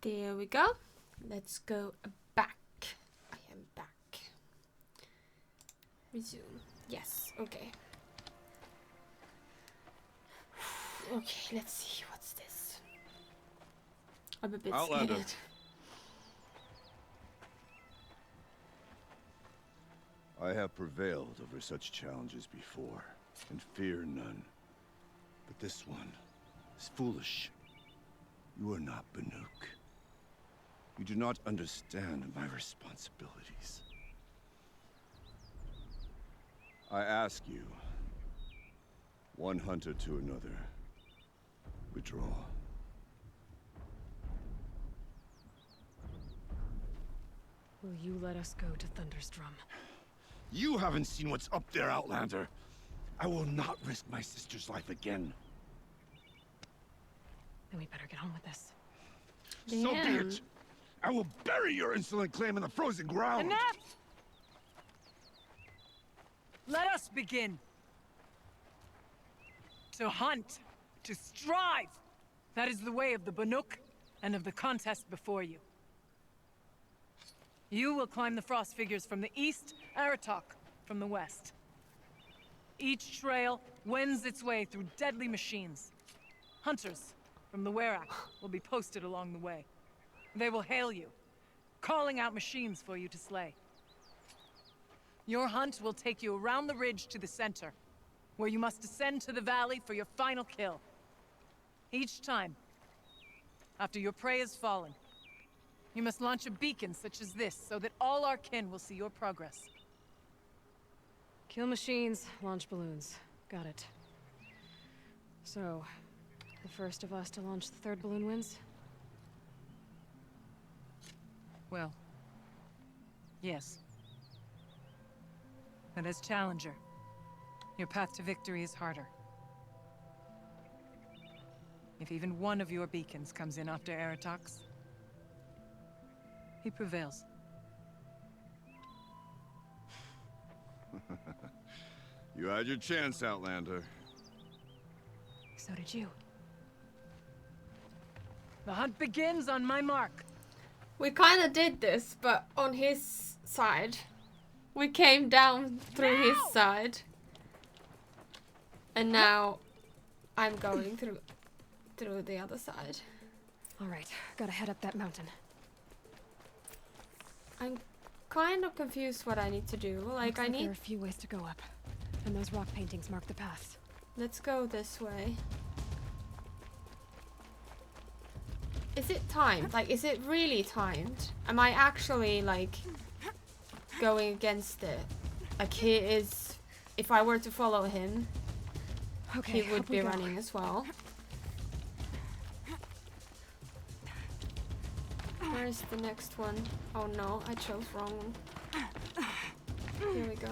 Speaker 1: There we go. Let's go back. I am back. Resume. Yes, okay. Okay, let's see. What's this? I'm a bit
Speaker 3: Outlander.
Speaker 1: scared.
Speaker 3: I have prevailed over such challenges before, and fear none. But this one is foolish. You are not Banuk. You do not understand my responsibilities. I ask you, one hunter to another, withdraw.
Speaker 2: Will you let us go to Thunderstrom?
Speaker 3: You haven't seen what's up there, Outlander. I will not risk my sister's life again.
Speaker 2: Then we better get on with this.
Speaker 3: So be
Speaker 1: Damn.
Speaker 3: it. I will bury your insolent claim in the frozen ground.
Speaker 4: Enough! Let us begin. To hunt, to strive. That is the way of the Banuk and of the contest before you. You will climb the frost figures from the east, Aratak from the west. Each trail wends its way through deadly machines. Hunters from the Warak will be posted along the way. They will hail you, calling out machines for you to slay. Your hunt will take you around the ridge to the center, where you must descend to the valley for your final kill. Each time, after your prey has fallen, you must launch a beacon such as this, so that all our kin will see your progress.
Speaker 2: Kill machines, launch balloons. Got it. So, the first of us to launch the third balloon wins?
Speaker 4: Well, yes. But as challenger, your path to victory is harder. If even one of your beacons comes in after Aratak's, he prevails.
Speaker 3: You had your chance, Outlander.
Speaker 2: So did you.
Speaker 4: The hunt begins on my mark.
Speaker 1: We kind of did this, but on his side. We came down through his side. And now I'm going through the other side.
Speaker 2: Alright, gotta head up that mountain.
Speaker 1: I'm kind of confused what I need to do. Like,
Speaker 2: Looks
Speaker 1: I
Speaker 2: there
Speaker 1: need...
Speaker 2: are a few ways to go up. And those rock paintings mark the paths.
Speaker 1: Let's go this way. Is it timed? Like, is it really timed? Am I actually, like, going against it? Like, he is... If I were to follow him,
Speaker 2: Okay,
Speaker 1: he would
Speaker 2: up we
Speaker 1: be
Speaker 2: go.
Speaker 1: running as well. Where is the next one? Oh no, I chose wrong one. Here we go.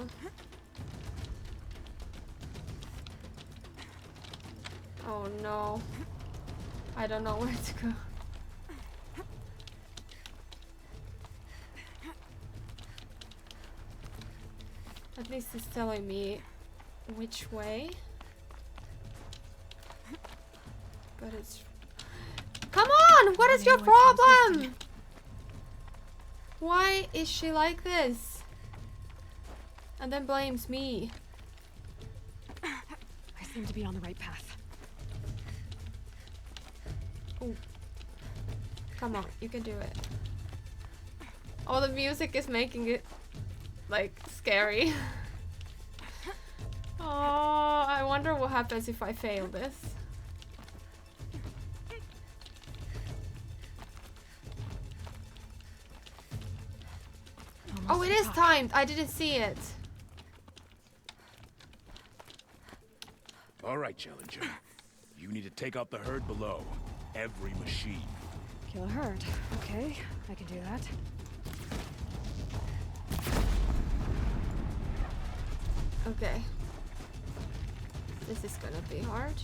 Speaker 1: Oh no. I don't know where to go. At least it's telling me which way. But it's... Come on! What is your problem? Why is she like this? And then blames me.
Speaker 2: I seem to be on the right path.
Speaker 1: Ooh. Come on, you can do it. Oh, the music is making it, like, scary. Oh, I wonder what happens if I fail this.
Speaker 2: Almost
Speaker 1: Oh, it
Speaker 2: to the
Speaker 1: is
Speaker 2: top.
Speaker 1: timed. I didn't see it.
Speaker 5: All right, Challenger. You need to take out the herd below. Every machine.
Speaker 2: Kill a herd. Okay, I can do that.
Speaker 1: Okay. This is gonna be hard.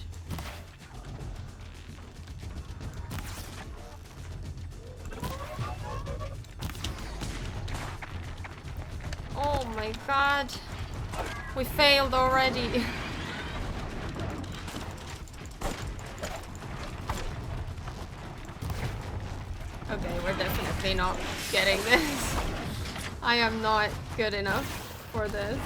Speaker 1: Oh my god. We failed already. Okay, we're definitely not getting this. I am not good enough for this.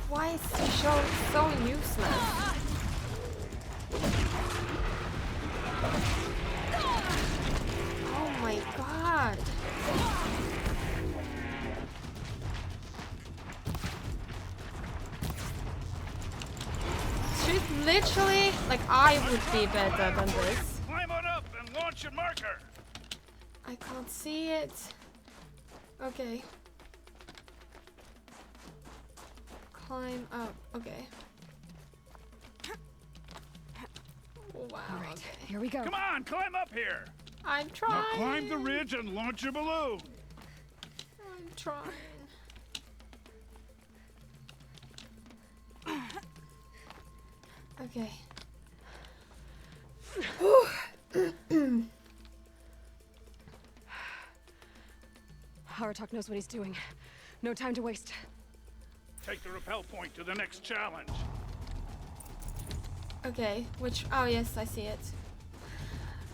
Speaker 1: Why is the show so useless? Oh my god. She's literally like, I would be better than this.
Speaker 5: Climb on up and launch your marker.
Speaker 1: I can't see it. Okay. Climb up. Okay. Oh, wow.
Speaker 2: All right,
Speaker 1: Okay.
Speaker 2: here we go.
Speaker 5: Come on, climb up here.
Speaker 1: I'm trying.
Speaker 5: Now climb the ridge and launch your balloon.
Speaker 1: I'm trying. Okay.
Speaker 2: Aratak knows what he's doing. No time to waste.
Speaker 5: Take the rappel point to the next challenge.
Speaker 1: Okay, which... Oh, yes, I see it.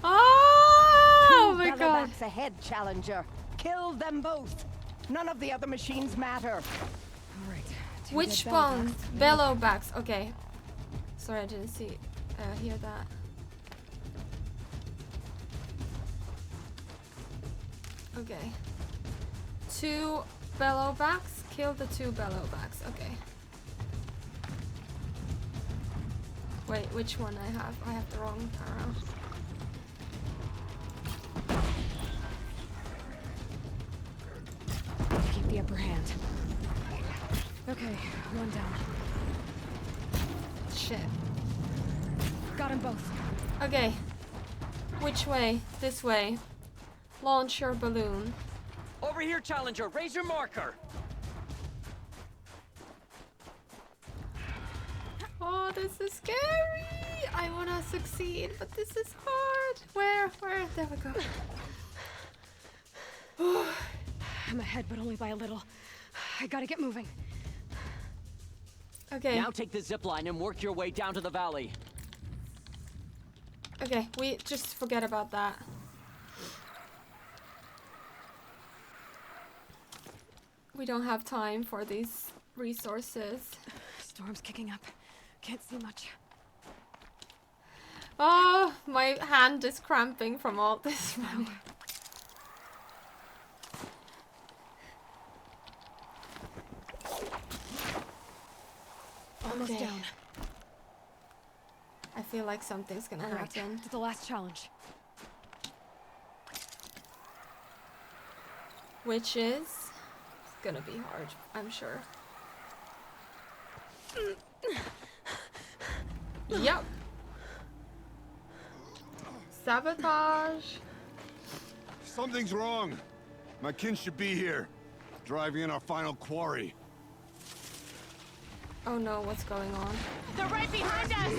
Speaker 1: Oh my god.
Speaker 6: Bellowbacks ahead, Challenger. Kill them both. None of the other machines matter.
Speaker 2: All right. two
Speaker 1: Which
Speaker 2: dead
Speaker 1: one?
Speaker 2: bellowbacks.
Speaker 1: Bellowbacks. Okay. Sorry, I didn't see... hear that. Okay. 2 bellowbacks. Kill the 2 bellowbacks. Okay. Wait, which one I have? I have the wrong arrow.
Speaker 2: Keep the upper hand. Okay, one down.
Speaker 1: Shit.
Speaker 2: Got them both.
Speaker 1: Okay. Which way? This way. Launch your balloon.
Speaker 7: Over here, Challenger. Raise your marker.
Speaker 1: Oh, this is scary. I wanna succeed, but this is hard. Where? There we go.
Speaker 2: I'm ahead, but only by a little. I gotta get moving.
Speaker 1: Okay.
Speaker 7: Now take the zip line and work your way down to the valley.
Speaker 1: Okay, we just forget about that. We don't have time for these resources.
Speaker 2: Storm's kicking up. Can't see much.
Speaker 1: Oh, my hand is cramping from all this.
Speaker 2: Almost
Speaker 1: Okay.
Speaker 2: down.
Speaker 1: I feel like something's gonna
Speaker 2: All right,
Speaker 1: happen.
Speaker 2: to the last challenge.
Speaker 1: Which is gonna be hard, I'm sure. Yep. Sabotage.
Speaker 3: Something's wrong. My kin should be here, driving in our final quarry.
Speaker 1: Oh no, what's going on?
Speaker 4: They're right behind us!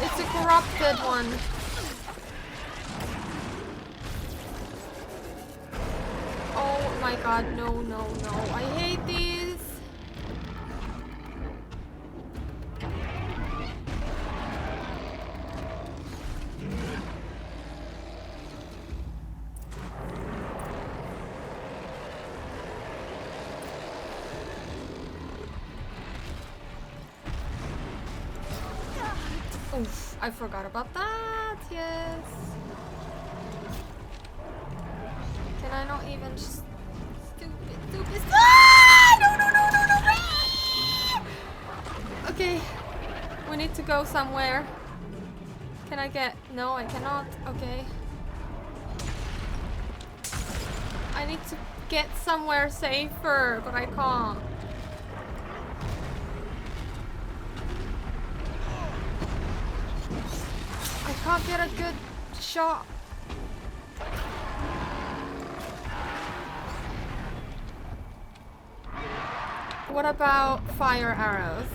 Speaker 1: It's a corrupted one. Oh my god, no. I hate these. Oof, I forgot about that, yes. Can I not even just... Stupid... Ah! No! Okay. We need to go somewhere. Can I get... No, I cannot. Okay. I need to get somewhere safer, but I can't. I can't get a good shot. What about fire arrows?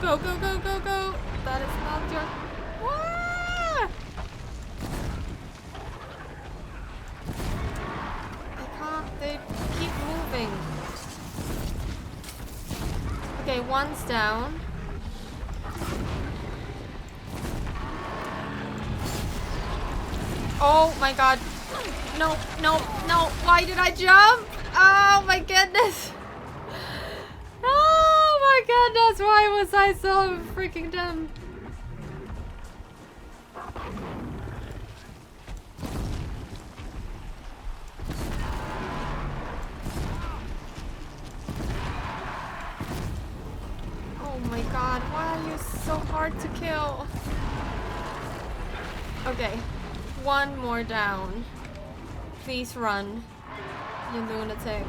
Speaker 1: Go, go, go, go, go! That is not your... Ah! I can't... They keep moving. Okay, one's down. Oh my god. No, no, no. Why did I jump? Oh my goodness. Oh my goodness. Why was I so freaking dumb? Oh my god. Why are you so hard to kill? Okay. One more down. Please run, you lunatic.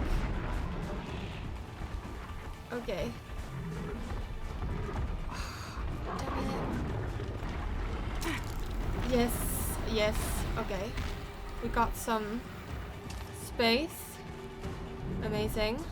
Speaker 1: Okay. Damn it. Yes, yes, okay. We got some space. Amazing.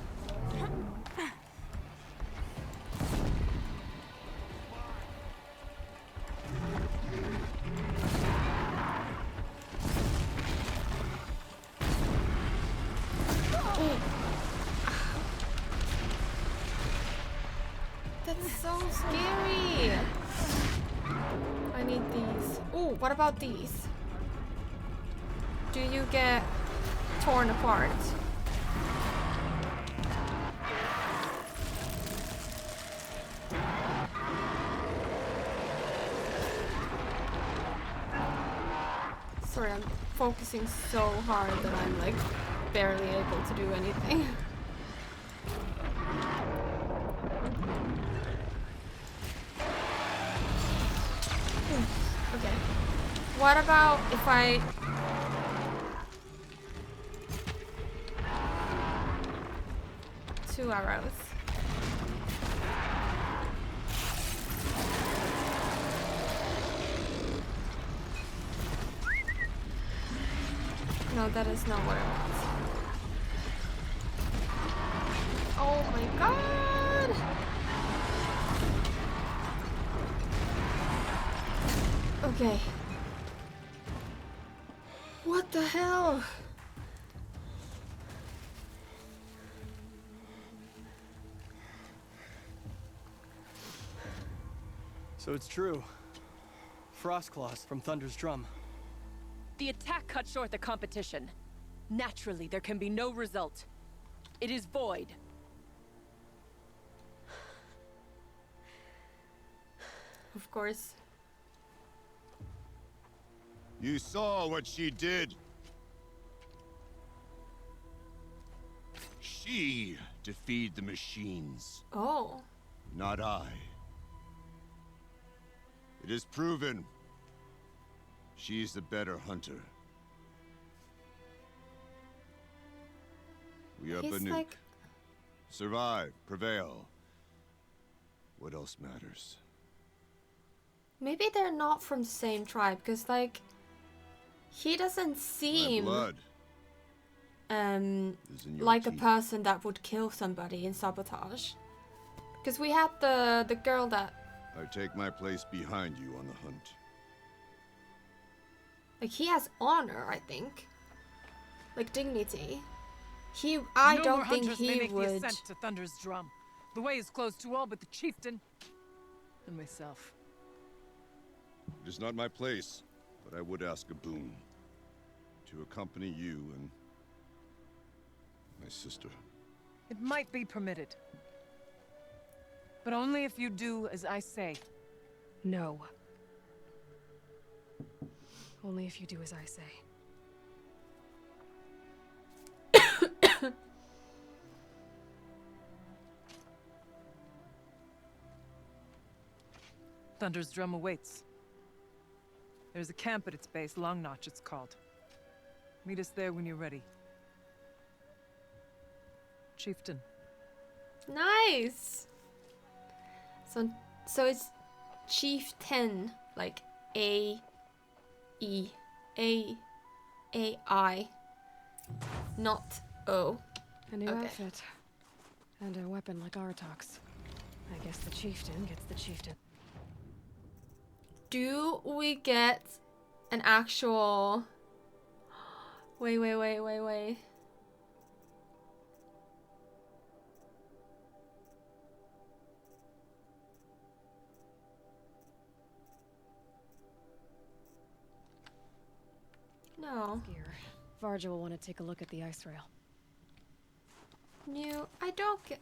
Speaker 1: That's so scary. I need these. Oh, what about these? Do you get torn apart? Sorry, I'm focusing so hard that I'm like barely able to do anything. Okay. What about if I... Two arrows. No, that is not what I want. Oh my god! Okay. What the hell?
Speaker 8: So it's true. Frost claws from Thunder's drum.
Speaker 9: The attack cut short the competition. Naturally, there can be no result. It is void.
Speaker 1: Of course.
Speaker 3: You saw what she did. She defeated the machines,
Speaker 1: Oh.
Speaker 3: not I. It is proven. She's the better hunter. We are
Speaker 1: He's
Speaker 3: Banuk.
Speaker 1: like...
Speaker 3: Survive, prevail. What else matters?
Speaker 1: Maybe they're not from the same tribe, because like... He doesn't
Speaker 3: My
Speaker 1: seem...
Speaker 3: blood is in your
Speaker 1: like a
Speaker 3: teeth.
Speaker 1: person that would kill somebody in sabotage. Because we had the girl that...
Speaker 3: I take my place behind you on the hunt.
Speaker 1: Like, he has honor, I think. Like, dignity. I
Speaker 4: No
Speaker 1: don't
Speaker 4: more
Speaker 1: think
Speaker 4: hunters may
Speaker 1: he
Speaker 4: make
Speaker 1: would...
Speaker 4: the ascent to Thunder's drum. The way is closed to all but the chieftain and myself.
Speaker 3: It is not my place, but I would ask a boon. To accompany you and my sister.
Speaker 4: It might be permitted. But only if you do as I say.
Speaker 2: No. Only if you do as I say.
Speaker 4: Thunder's drum awaits. There's a camp at its base, Long Notch it's called. Meet us there when you're ready. Chieftain.
Speaker 1: Nice! So it's chieftain, like A-I, not O.
Speaker 2: A new
Speaker 1: Okay.
Speaker 2: outfit. And a weapon like Aratak's. I guess the chieftain gets the chieftain.
Speaker 1: Do we get an actual... Wait. No.
Speaker 2: Gear. Varja will want to take a look at the ice rail.
Speaker 1: New... I don't get...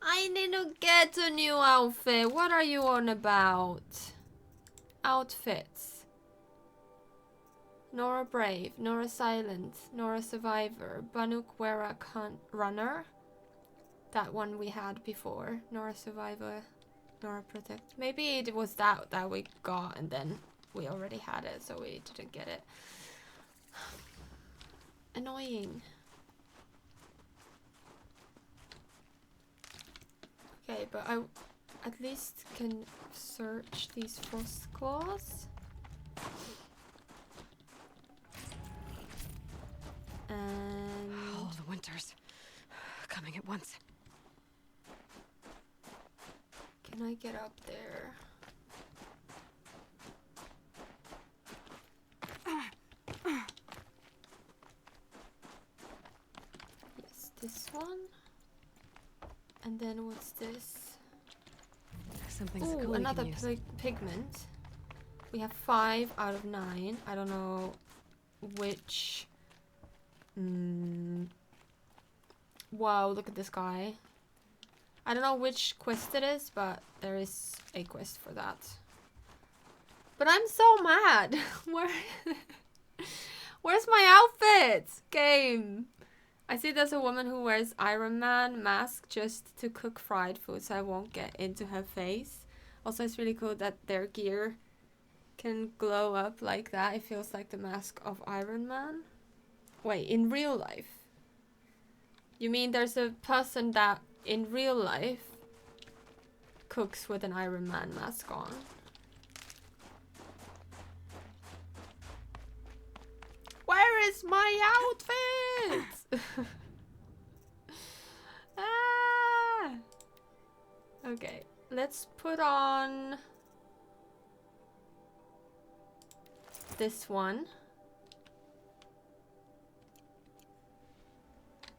Speaker 1: I didn't get a new outfit. What are you on about? Outfits. Nor a brave, nor a silent, nor a survivor. Banuk Werak runner. That one we had before. Nor a survivor, nor a protect. Maybe it was that we got and then we already had it, so we didn't get it. Annoying. Okay, but I at least can search these frost claws. And
Speaker 2: Oh, the winters. Coming at once.
Speaker 1: can I get up there? Yes, this one. And then what's this?
Speaker 2: Something
Speaker 1: Ooh,
Speaker 2: Sakuli
Speaker 1: another
Speaker 2: can use.
Speaker 1: pigment. We have 5 out of 9. I don't know which... Wow, look at this guy. I don't know which quest it is, but there is a quest for that. But I'm so mad. Where's my outfit? Game. I see there's a woman who wears Iron Man mask just to cook fried food so I won't get into her face. Also, it's really cool that their gear can glow up like that. It feels like the mask of Iron Man. Wait, in real life? You mean there's a person that in real life cooks with an Iron Man mask on? Where is my outfit? Ah! Okay, let's put on this one.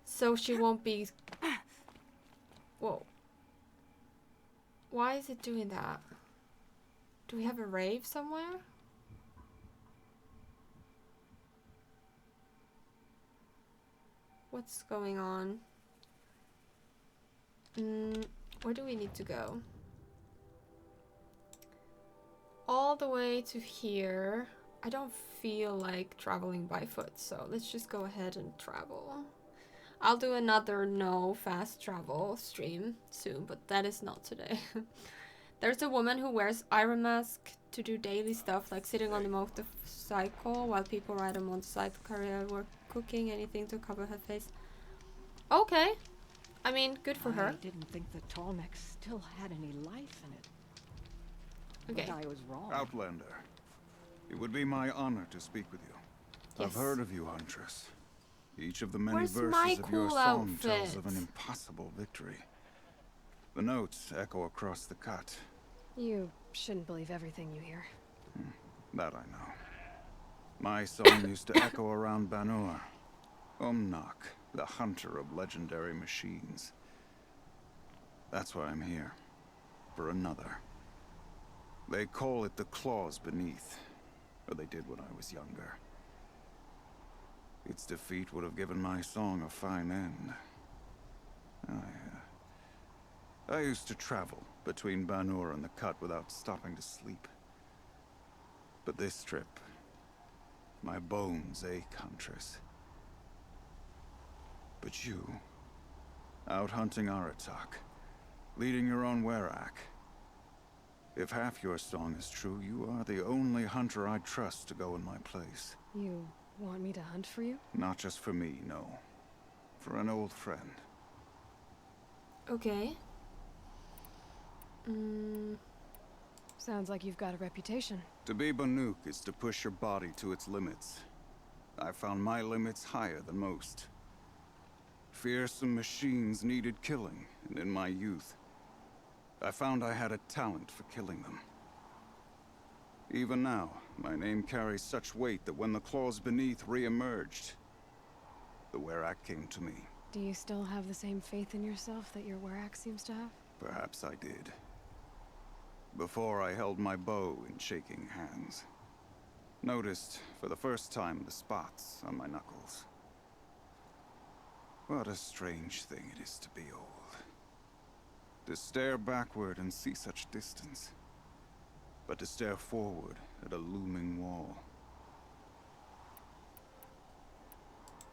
Speaker 1: So she won't be... Whoa. Why is it doing that? Do we have a rave somewhere? What's going on? Where do we need to go? All the way to here. I don't feel like traveling by foot, so let's just go ahead and travel. I'll do another no fast travel stream soon, but that is not today. There's a woman who wears Iron Mask to do daily stuff like sitting on the motorcycle while people ride a motorcycle, career work, cooking, anything to cover her face. Okay. I mean, good for her.
Speaker 6: I didn't think the tall neck still had any life in it.
Speaker 1: Okay.
Speaker 6: But I was wrong.
Speaker 3: Outlander, it would be my honor to speak with you.
Speaker 1: Yes.
Speaker 3: I've heard of you, Huntress. Each of the many
Speaker 1: Where's
Speaker 3: verses
Speaker 1: my
Speaker 3: of your
Speaker 1: cool
Speaker 3: song tells
Speaker 1: outfit?
Speaker 3: of an impossible victory. The notes echo across the cut.
Speaker 2: You shouldn't believe everything you hear.
Speaker 3: That I know. My song used to echo around Banur. Umnak, the hunter of legendary machines. That's why I'm here. For another. They call it the claws beneath. Or they did when I was younger. Its defeat would have given my song a fine end. I used to travel between Banur and the cut without stopping to sleep. But this trip, my bones ache, Huntress. But you, out hunting Aratak, leading your own Werak. If half your song is true, you are the only hunter I trust to go in my place.
Speaker 2: You want me to hunt for you?
Speaker 3: Not just for me, no. For an old friend.
Speaker 1: Okay.
Speaker 2: Sounds like you've got a reputation.
Speaker 3: To be Banuk is to push your body to its limits. I found my limits higher than most. Fearsome machines needed killing, and in my youth,
Speaker 10: I found I had a talent for killing them. Even now, my name carries such weight that when the claws beneath re-emerged, the Werak came to me.
Speaker 2: Do you still have the same faith in yourself that your Werak seems to have?
Speaker 10: Perhaps I did. Before I held my bow in shaking hands. Noticed, for the first time, the spots on my knuckles. What a strange thing it is to be old. To stare backward and see such distance. But to stare forward at a looming wall.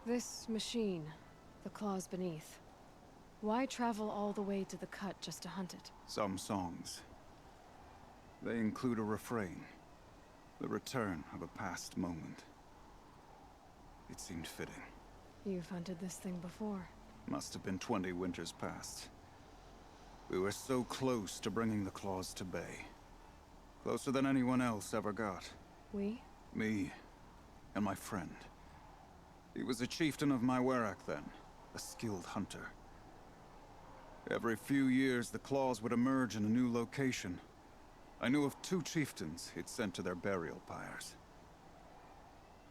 Speaker 2: This machine, the claws beneath. Why travel all the way to the cut just to hunt it?
Speaker 10: Some songs. They include a refrain. The return of a past moment. It seemed fitting.
Speaker 2: You've hunted this thing before.
Speaker 10: Must have been 20 winters past. We were so close to bringing the claws to bay. Closer than anyone else ever got.
Speaker 2: We?
Speaker 10: Me and my friend. He was a chieftain of my Werak then, a skilled hunter. Every few years, the claws would emerge in a new location. I knew of 2 chieftains he'd sent to their burial pyres.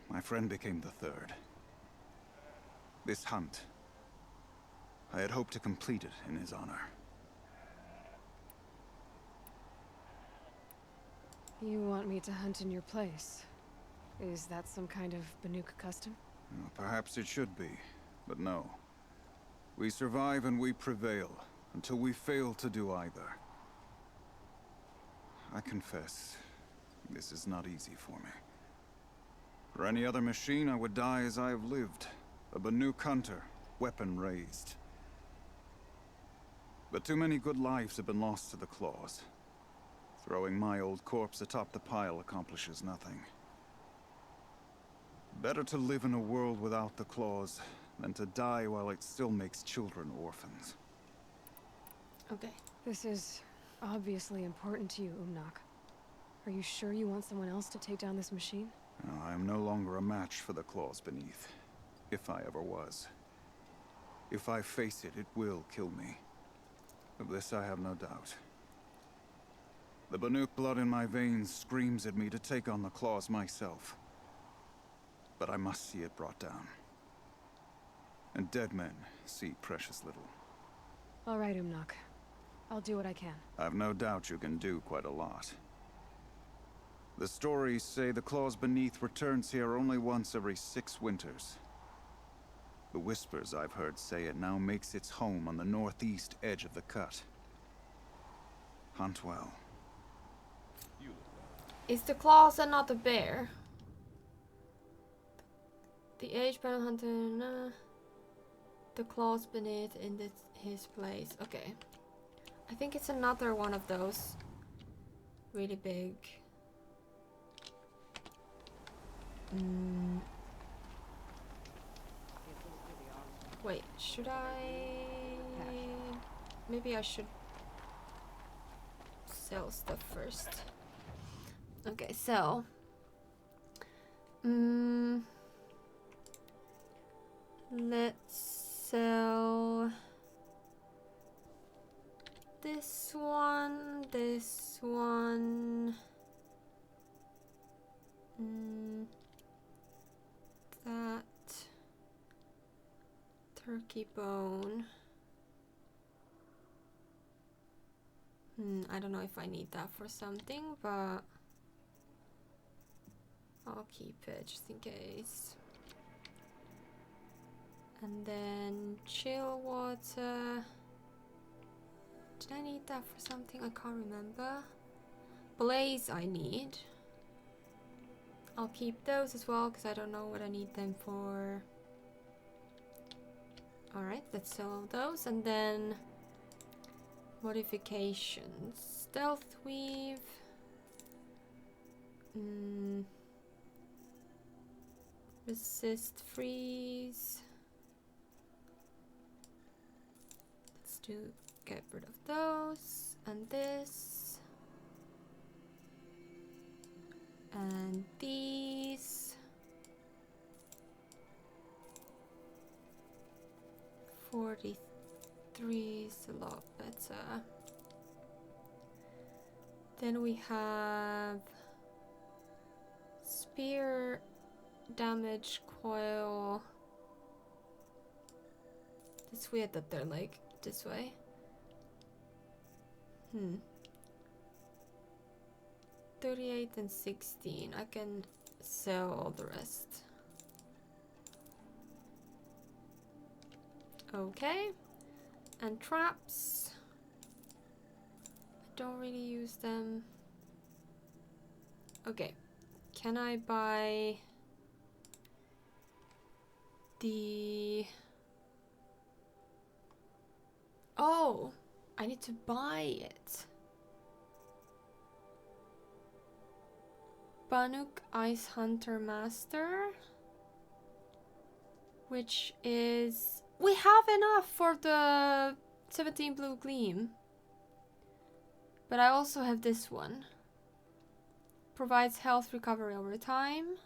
Speaker 10: My friend became the 3rd. This hunt, I had hoped to complete it in his honor.
Speaker 2: You want me to hunt in your place? Is that some kind of Banuk custom?
Speaker 10: Well, perhaps it should be, but no. We survive and we prevail, until we fail to do either. I confess, this is not easy for me. For any other machine, I would die as I have lived. A Banuk hunter, weapon raised. But too many good lives have been lost to the claws. Throwing my old corpse atop the pile accomplishes nothing. Better to live in a world without the claws than to die while it still makes children orphans.
Speaker 1: Okay.
Speaker 2: This is obviously important to you, Umnak. Are you sure you want someone else to take down this machine?
Speaker 10: No, I am no longer a match for the claws beneath. If I ever was. If I face it, it will kill me. Of this I have no doubt. The Banuk blood in my veins screams at me to take on the claws myself. But I must see it brought down. And dead men see precious little.
Speaker 2: All right, Umnak. I'll do what I can.
Speaker 10: I've no doubt you can do quite a lot. The stories say the claws beneath returns here only once every 6 winters. The whispers I've heard say it now makes its home on the northeast edge of the cut. Hunt well.
Speaker 1: Is the claws not a bear? The age-bound hunter, nah. The claws beneath in his place. Okay. I think it's another one of those really big. Wait, should I? Maybe I should sell stuff first. Okay, so let's sell this one, that turkey bone. I don't know if I need that for something, but I'll keep it just in case. And then chill water. Did I need that for something? I can't remember. Blaze I need. I'll keep those as well because I don't know what I need them for. Alright, let's sell those. And then modifications. Stealth weave. Resist freeze. Let's get rid of those. And this. And these. 43 is a lot better. Then we have spear damage coil. It's weird that they're like this way. 38 and 16. I can sell all the rest. Okay. And traps. I don't really use them. Okay. Can I buy the... Oh! I need to buy it. Banuk Ice Hunter Master. Which is... We have enough for the 17 Blue Gleam. But I also have this one. Provides health recovery over time.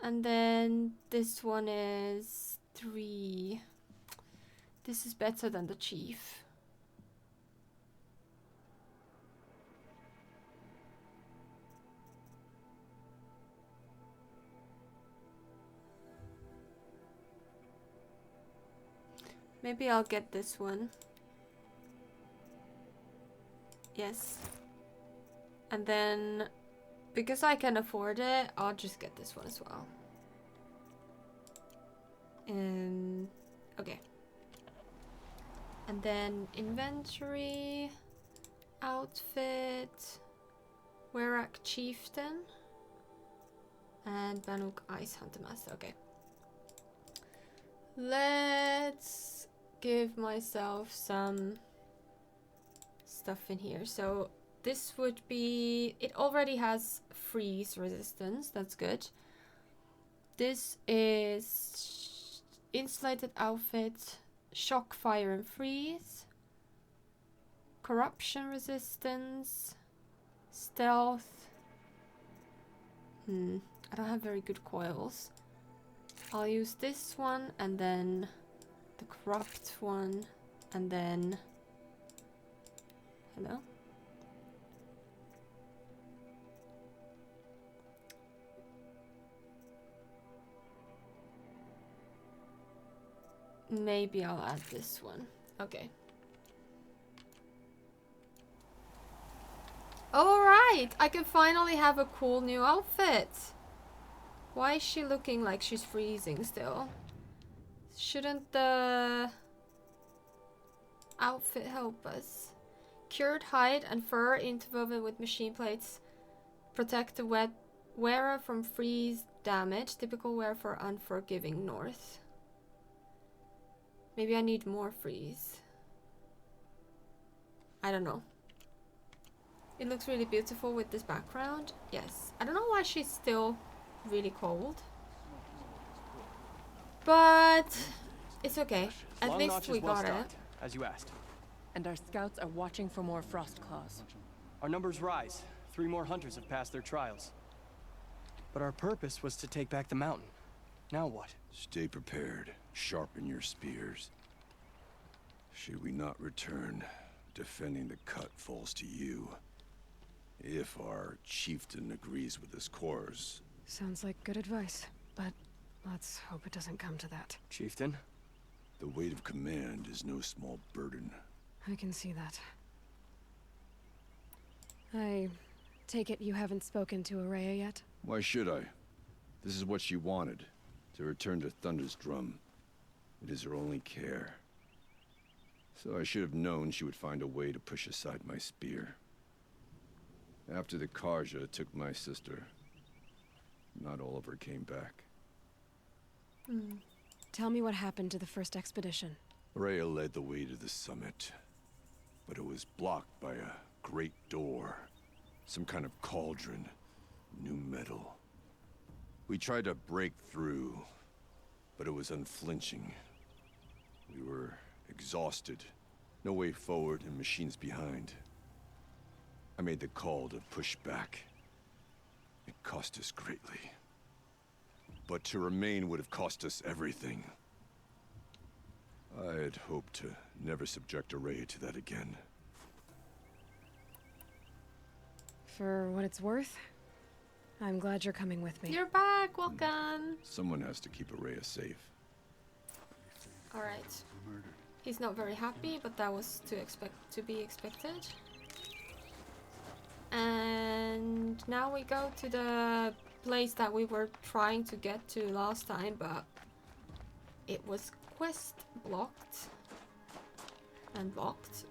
Speaker 1: And then this one is 3. This is better than the chief. Maybe I'll get this one. Yes. And then, because I can afford it, I'll just get this one as well. Okay. And then inventory, outfit, Werak Chieftain, and Banuk Ice Hunter Master. Okay. Let's give myself some stuff in here. So this would be, it already has freeze resistance, that's good. This is insulated outfit, shock, fire and freeze, corruption resistance, stealth. I don't have very good coils. I'll use this one and then the corrupt one and then... Hello? Maybe I'll add this one. Okay. Alright! I can finally have a cool new outfit! Why is she looking like she's freezing still? Shouldn't the outfit help us? Cured hide and fur interwoven with machine plates protect the wearer from freeze damage. Typical wear for unforgiving north. Maybe I need more freeze. I don't know. It looks really beautiful with this background. Yes. I don't know why she's still really cold. But it's okay. At least we got it.
Speaker 8: As you asked.
Speaker 9: And our scouts are watching for more frost claws.
Speaker 8: Our numbers rise. 3 more hunters have passed their trials. But our purpose was to take back the mountain. Now what?
Speaker 3: Stay prepared. Sharpen your spears. Should we not return, defending the cut falls to you. If our chieftain agrees with his course.
Speaker 2: Sounds like good advice, but let's hope it doesn't come to that.
Speaker 8: Chieftain?
Speaker 3: The weight of command is no small burden.
Speaker 2: I can see that. I take it you haven't spoken to Araya yet?
Speaker 3: Why should I? This is what she wanted. To return to Thunder's drum. It is her only care. So I should have known she would find a way to push aside my spear. After the Karja took my sister, not all of her came back.
Speaker 2: Tell me what happened to the first expedition.
Speaker 3: Rhea led the way to the summit, but it was blocked by a great door. Some kind of cauldron, new metal. We tried to break through, but it was unflinching. We were exhausted, no way forward and machines behind. I made the call to push back. It cost us greatly. But to remain would have cost us everything. I had hoped to never subject Araya to that again.
Speaker 2: For what it's worth, I'm glad you're coming with me.
Speaker 1: You're back, welcome.
Speaker 3: Someone has to keep Araya safe.
Speaker 1: Alright. He's not very happy, but that was to be expected. And now we go to the place that we were trying to get to last time, but it was quest blocked and blocked.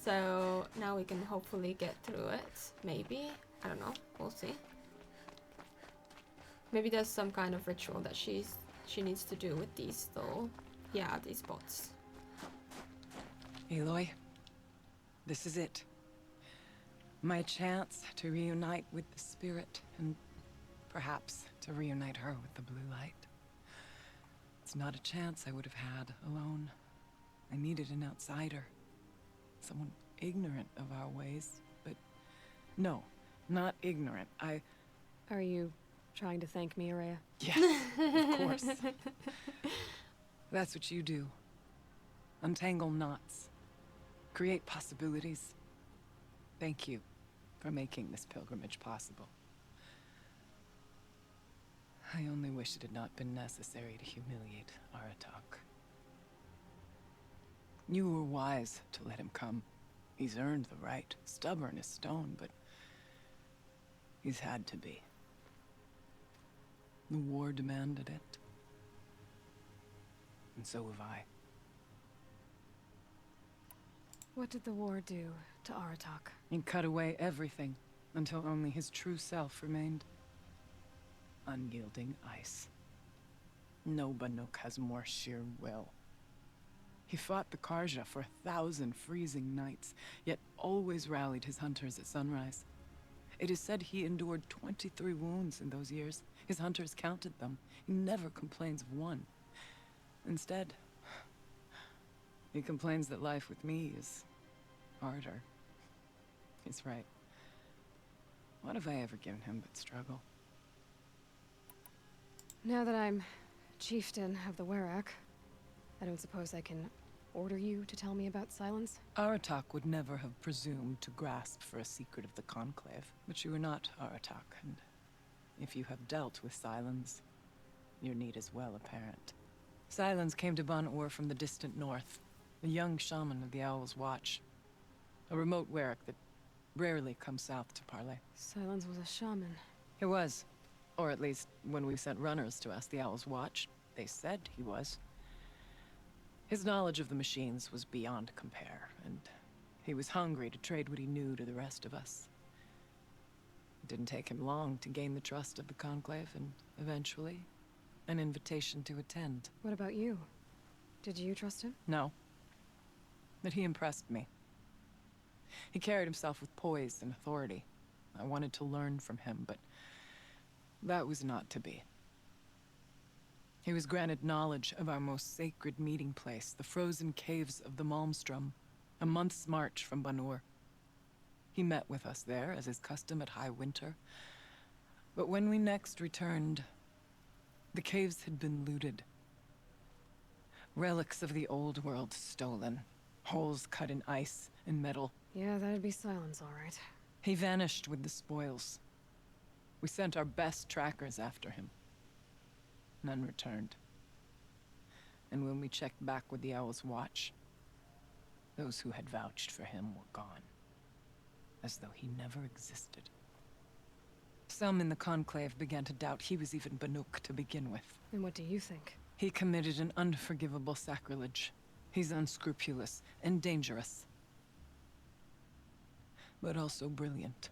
Speaker 1: So now we can hopefully get through it. Maybe. I don't know. We'll see. Maybe there's some kind of ritual that she needs to do with these though. Yeah, these bots.
Speaker 6: Aloy, this is it. My chance to reunite with the spirit, and perhaps to reunite her with the blue light. It's not a chance I would have had alone. I needed an outsider. Someone ignorant of our ways, but no, not ignorant.
Speaker 2: Are you trying to thank me, Araya?
Speaker 6: Yes, of course. That's what you do. Untangle knots. Create possibilities. Thank you for making this pilgrimage possible. I only wish it had not been necessary to humiliate Aratak. You were wise to let him come. He's earned the right. Stubborn as stone, but he's had to be. The war demanded it. And so have I.
Speaker 2: What did the war do to Aratak?
Speaker 6: It cut away everything until only his true self remained. Unyielding ice. No Banuk has more sheer will. He fought the Karja for 1,000 freezing nights, yet always rallied his hunters at sunrise. It is said he endured 23 wounds in those years. His hunters counted them. He never complains of one. Instead, he complains that life with me is harder. He's right. What have I ever given him but struggle?
Speaker 2: Now that I'm chieftain of the Werak, I don't suppose I can order you to tell me about Silence?
Speaker 6: Aratak would never have presumed to grasp for a secret of the Conclave. But you are not Aratak, and if you have dealt with Silence, your need is well apparent. Silence came to Ban-Ur from the distant north, a young shaman of the Owl's Watch. A remote Werak that rarely comes south to parley.
Speaker 2: Silence was a shaman.
Speaker 6: He was. Or at least, when we sent runners to ask the Owl's Watch, they said he was. His knowledge of the machines was beyond compare, and he was hungry to trade what he knew to the rest of us. It didn't take him long to gain the trust of the Conclave, and eventually, an invitation to attend.
Speaker 2: What about you? Did you trust him?
Speaker 6: No. But he impressed me. He carried himself with poise and authority. I wanted to learn from him, but that was not to be. He was granted knowledge of our most sacred meeting place, the frozen caves of the Malmstrom, a month's march from Ban-Ur. He met with us there, as is custom at high winter. But when we next returned, the caves had been looted. Relics of the old world stolen. Holes cut in ice and metal.
Speaker 2: Yeah, that'd be Silence, all right.
Speaker 6: He vanished with the spoils. We sent our best trackers after him. None returned. And when we checked back with the Owl's Watch, those who had vouched for him were gone. As though he never existed. Some in the Conclave began to doubt he was even Banuk to begin with.
Speaker 2: And what do you think?
Speaker 6: He committed an unforgivable sacrilege. He's unscrupulous and dangerous. But also brilliant,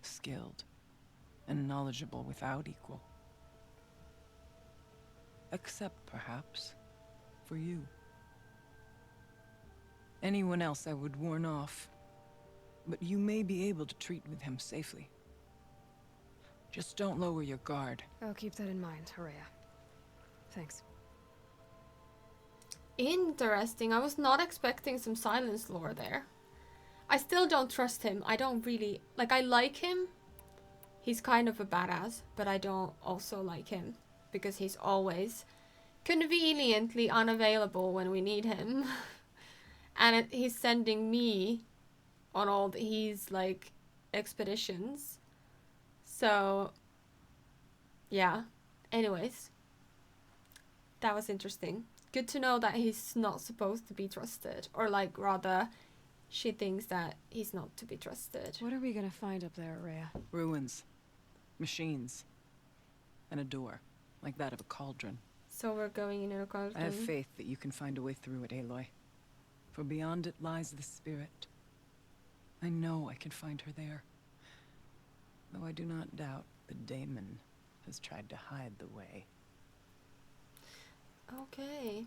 Speaker 6: skilled, and knowledgeable without equal. Except, perhaps, for you. Anyone else I would warn off, but you may be able to treat with him safely. Just don't lower your guard.
Speaker 2: I'll keep that in mind, Araya. Thanks.
Speaker 1: Interesting. I was not expecting some Silence lore there. I still don't trust him. I don't really... Like, I like him. He's kind of a badass, but I don't also like him. Because he's always conveniently unavailable when we need him. And he's sending me on all his like expeditions. So yeah. Anyways, that was interesting. Good to know that he's not supposed to be trusted, or like rather, she thinks that he's not to be trusted.
Speaker 2: What are we gonna find up there, Rhea?
Speaker 6: Ruins. Machines. And a door, like that of a cauldron.
Speaker 1: So we're going in a cauldron.
Speaker 6: I have faith that you can find a way through it, Aloy. For beyond it lies the spirit. I know I can find her there. Though I do not doubt the daemon has tried to hide the way.
Speaker 1: Okay.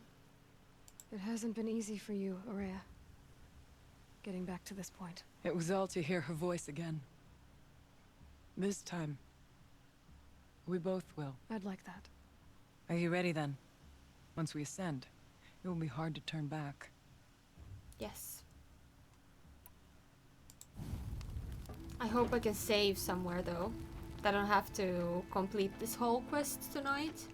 Speaker 2: It hasn't been easy for you, Rhea. Getting back to this point.
Speaker 6: It was all to hear her voice again. This time, we both will.
Speaker 2: I'd like that.
Speaker 6: Are you ready then? Once we ascend, it will be hard to turn back.
Speaker 1: Yes. I hope I can save somewhere though. That I don't have to complete this whole quest tonight.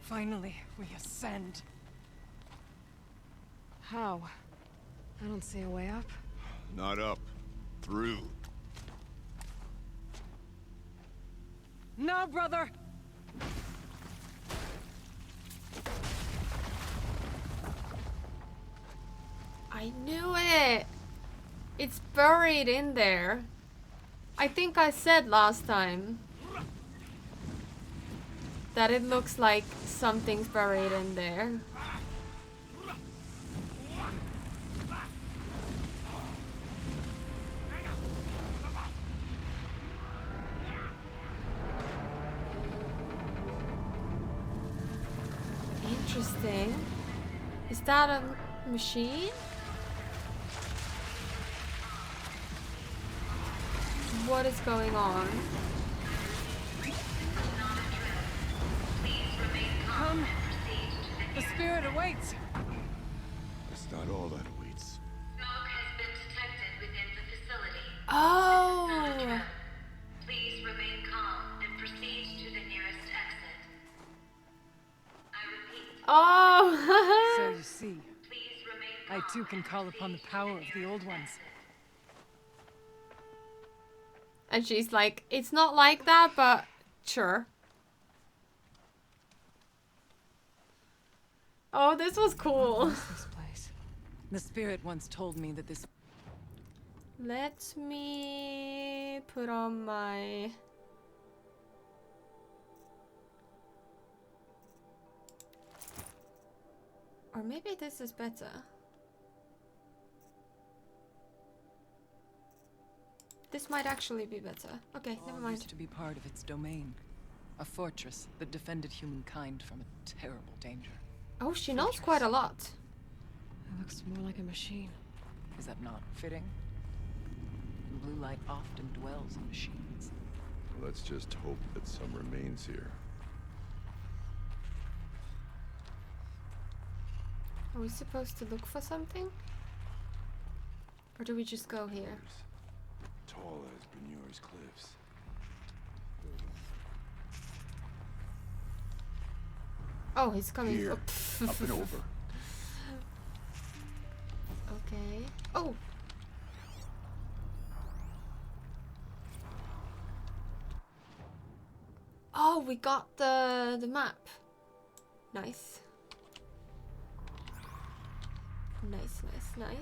Speaker 6: Finally, we ascend.
Speaker 2: How? I don't see a way up.
Speaker 3: Not up. Through.
Speaker 6: No, brother!
Speaker 1: I knew it! It's buried in there. I think I said last time that it looks like something's buried in there. Interesting. Is that a machine? What is going on?
Speaker 6: Come! The spirit awaits!
Speaker 3: That's not all that awaits.
Speaker 11: Smoke has been detected within the facility.
Speaker 1: Oh!
Speaker 11: Please remain calm and proceed to the nearest exit. I repeat.
Speaker 1: Oh!
Speaker 6: So you see,
Speaker 11: Please remain
Speaker 6: I
Speaker 11: calm
Speaker 6: too can
Speaker 11: and
Speaker 6: call upon the
Speaker 11: proceed
Speaker 6: power
Speaker 11: to
Speaker 6: of the
Speaker 11: nearest
Speaker 6: old ones.
Speaker 11: exit.
Speaker 1: And she's like, it's not like that, but sure. Oh, this was cool.
Speaker 6: What's this place? The spirit once told me that this...
Speaker 1: Let me put on my... Or maybe this is better. This might actually be better. Okay, never
Speaker 6: all
Speaker 1: mind.
Speaker 6: used to be part of its domain. A fortress that defended humankind from a terrible danger.
Speaker 1: Oh, she knows quite a lot.
Speaker 2: It looks more like a machine.
Speaker 6: Is that not fitting? Blue light often dwells in machines.
Speaker 3: Let's just hope that some remains here.
Speaker 1: Are we supposed to look for something? Or do we just go here?
Speaker 3: Tall as Bernier's cliffs.
Speaker 1: Oh, he's coming.
Speaker 3: Here.
Speaker 1: Oh,
Speaker 3: Up and over.
Speaker 1: Okay. Oh! Oh, we got the map. Nice. Nice, nice, nice.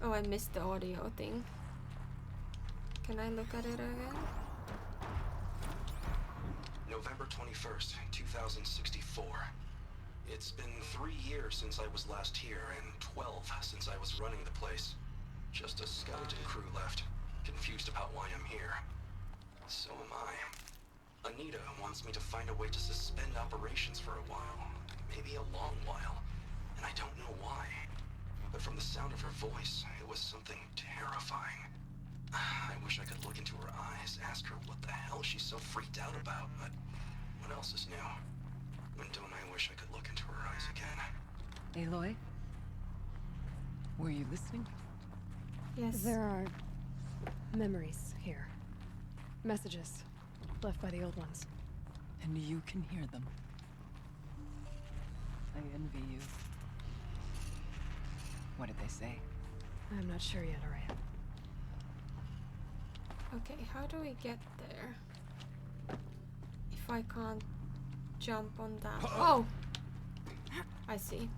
Speaker 1: Oh, I missed the audio thing. Can I look at it again?
Speaker 12: November 21st, 2064. It's been 3 years since I was last here, and 12 since I was running the place. Just a skeleton crew left, confused about why I'm here. So am I. Anita wants me to find a way to suspend operations for a while. Maybe a long while. And I don't know why. But from the sound of her voice, it was something terrifying. I wish I could look into her eyes, ask her what the hell she's so freaked out about, but what else is new? When don't I wish I could look into her eyes again?
Speaker 6: Aloy, Were you listening?
Speaker 1: Yes.
Speaker 2: There are memories here. Messages left by the old ones.
Speaker 6: And you can hear them. I envy you. What did they say?
Speaker 2: I'm not sure yet, Araya.
Speaker 1: Okay, how do we get there? If I can't jump on that. Oh! I see.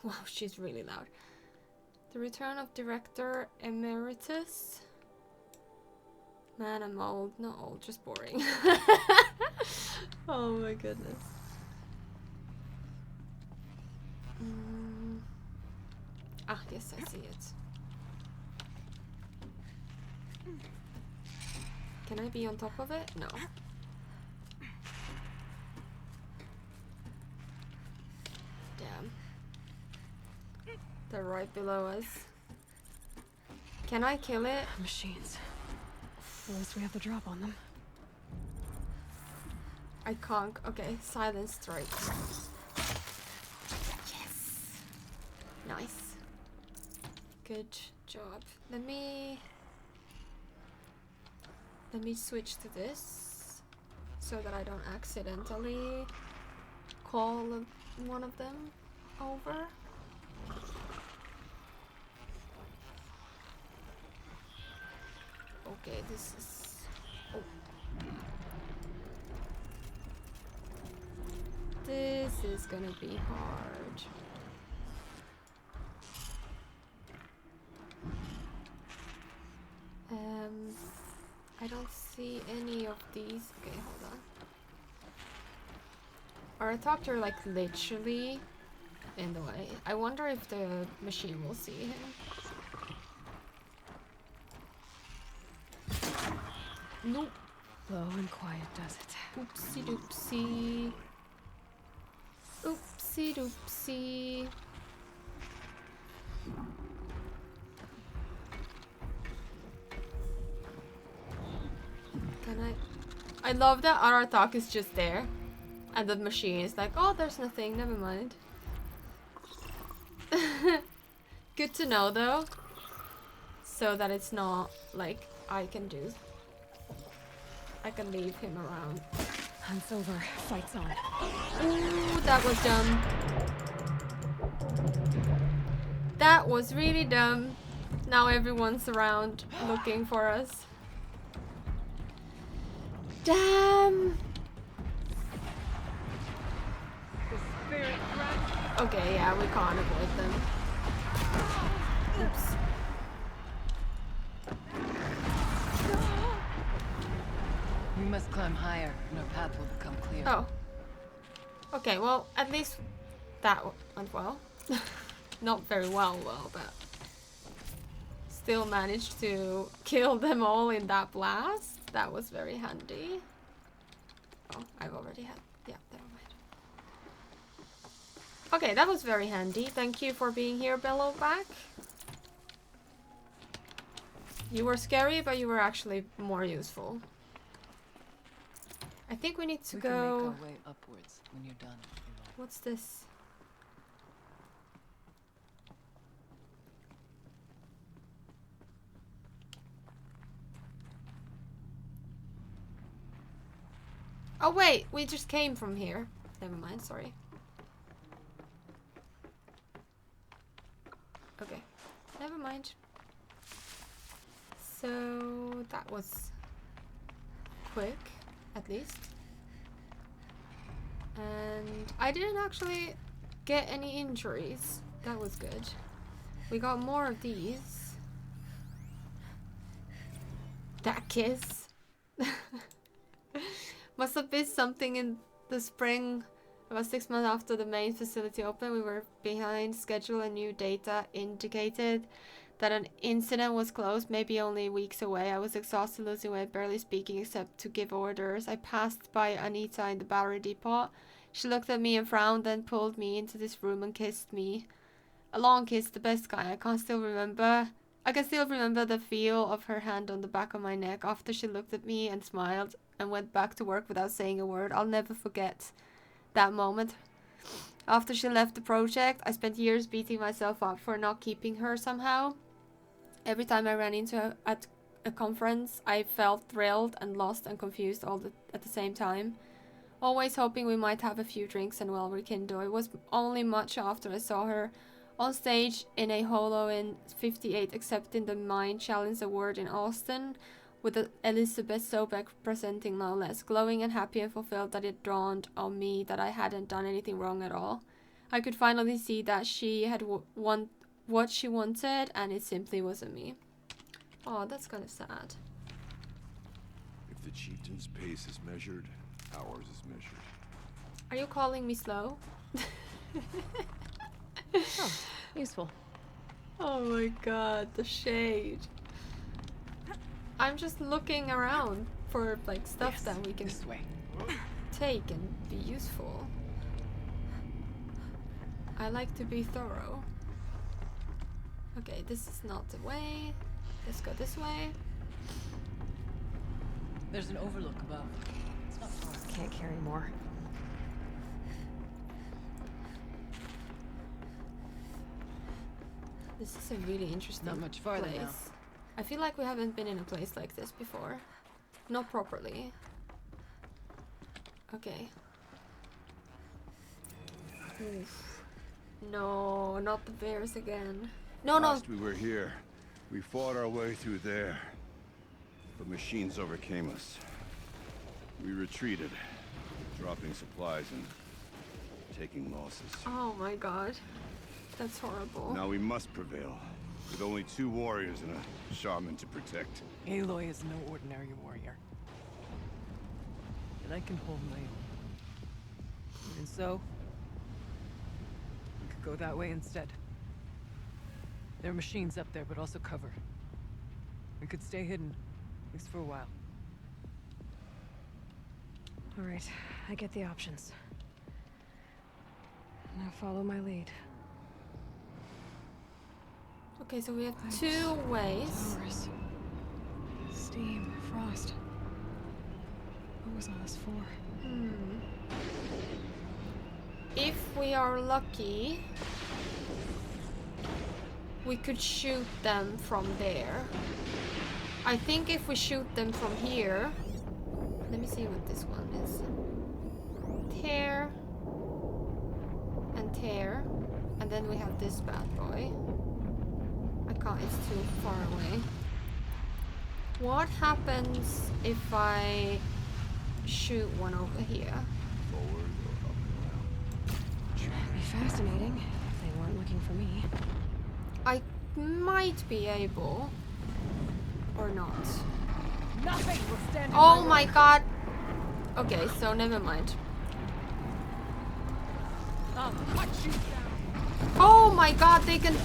Speaker 1: Wow, she's really loud. The return of Director Emeritus. Man, I'm old. Not old, just boring. Oh my goodness. Ah, yes, I see it. Can I be on top of it? No. Damn. They're right below us. Can I kill it?
Speaker 2: Machines. At least we have the drop on them.
Speaker 1: I can't. Okay, silence strike. Yes. Nice. Good job. Let me switch to this so that I don't accidentally call one of them over. Okay, this is... Oh. This is gonna be hard. I don't see any of these. Okay, hold on. Aratak are like literally in the way. I wonder if the machine will see him. Nope.
Speaker 2: Low and quiet does it.
Speaker 1: Oopsie doopsie. Oopsie doopsie. Can I love that Aratak is just there. And the machine is like, oh, there's nothing, never mind. Good to know though. So that it's not like I can leave him around.
Speaker 2: Hunt's over. Fight's on.
Speaker 1: Ooh, that was dumb. That was really dumb. Now everyone's around looking for us. Damn. Okay, yeah, we can't avoid them. Oops.
Speaker 6: We must climb higher, and our path will become clear.
Speaker 1: Oh. Okay, well, at least that went well. Not very well, but still managed to kill them all in that blast. That was very handy. Oh, I've already had... Yeah, never mind. Okay, that was very handy. Thank you for being here, Bellowback. You were scary, but you were actually more useful. I think we need to go...
Speaker 6: We can make our way upwards when you're done.
Speaker 1: What's this? Oh wait, we just came from here. Never mind, sorry. Okay, never mind. So that was quick, at least. And I didn't actually get any injuries. That was good. We got more of these. That kiss. Must have been something in the spring. About 6 months after the main facility opened, we were behind schedule and new data indicated that an incident was close, maybe only weeks away. I was exhausted, losing weight, barely speaking except to give orders. I passed by Anita in the battery depot. She looked at me and frowned, then pulled me into this room and kissed me. A long kiss, the best kind. I can't still remember I can still remember the feel of her hand on the back of my neck after she looked at me and smiled and went back to work without saying a word. I'll never forget that moment. After she left the project, I spent years beating myself up for not keeping her somehow. Every time I ran into her at a conference, I felt thrilled and lost and confused at the same time. Always hoping we might have a few drinks and well rekindle. It was only much after I saw her on stage in a Holo in 58 accepting the Mind Challenge Award in Austin, with Elizabeth Sobeck presenting no less, glowing and happy and fulfilled that it dawned on me that I hadn't done anything wrong at all. I could finally see that she had won what she wanted and it simply wasn't me. Oh, that's kind of sad.
Speaker 3: If the chieftain's pace is measured, ours is measured.
Speaker 1: Are you calling me slow?
Speaker 2: Oh, useful.
Speaker 1: Oh my god, the shade. I'm just looking around for like stuff that we can take and be useful. I like to be thorough. Okay, this is not the way. Let's go this way.
Speaker 2: There's an overlook above. It's not far. Can't carry more.
Speaker 1: This is a really interesting
Speaker 2: Not much farther
Speaker 1: place.
Speaker 2: now.
Speaker 1: I feel like we haven't been in a place like this before. Not properly. Okay. Oof. No, not the bears again. No,
Speaker 3: Last we were here, we fought our way through there. The machines overcame us. We retreated, dropping supplies and taking losses.
Speaker 1: Oh my god. That's horrible.
Speaker 3: Now we must prevail, with only 2 warriors and a shaman to protect.
Speaker 6: Aloy is no ordinary warrior. And I can hold my own. Even so, we could go that way instead. There are machines up there, but also cover. We could stay hidden, at least for a while.
Speaker 2: All right, I get the options. Now follow my lead.
Speaker 1: Okay, so we have 2 ways.
Speaker 2: Flowers. Steam, frost. What was all this for?
Speaker 1: If we are lucky, we could shoot them from there. I think if we shoot them from here, let me see what this one is. Tear and tear, and then we have this bad boy. I can't, it's too far away. What happens if I shoot one over here?
Speaker 3: Forward or up and around?
Speaker 2: That'd be fascinating if they weren't looking for me.
Speaker 1: I might be able, or not.
Speaker 4: Nothing will stand in
Speaker 1: Oh
Speaker 4: my
Speaker 1: my god! Okay, so never mind.
Speaker 4: I'll cut you down.
Speaker 1: Oh my god, they can...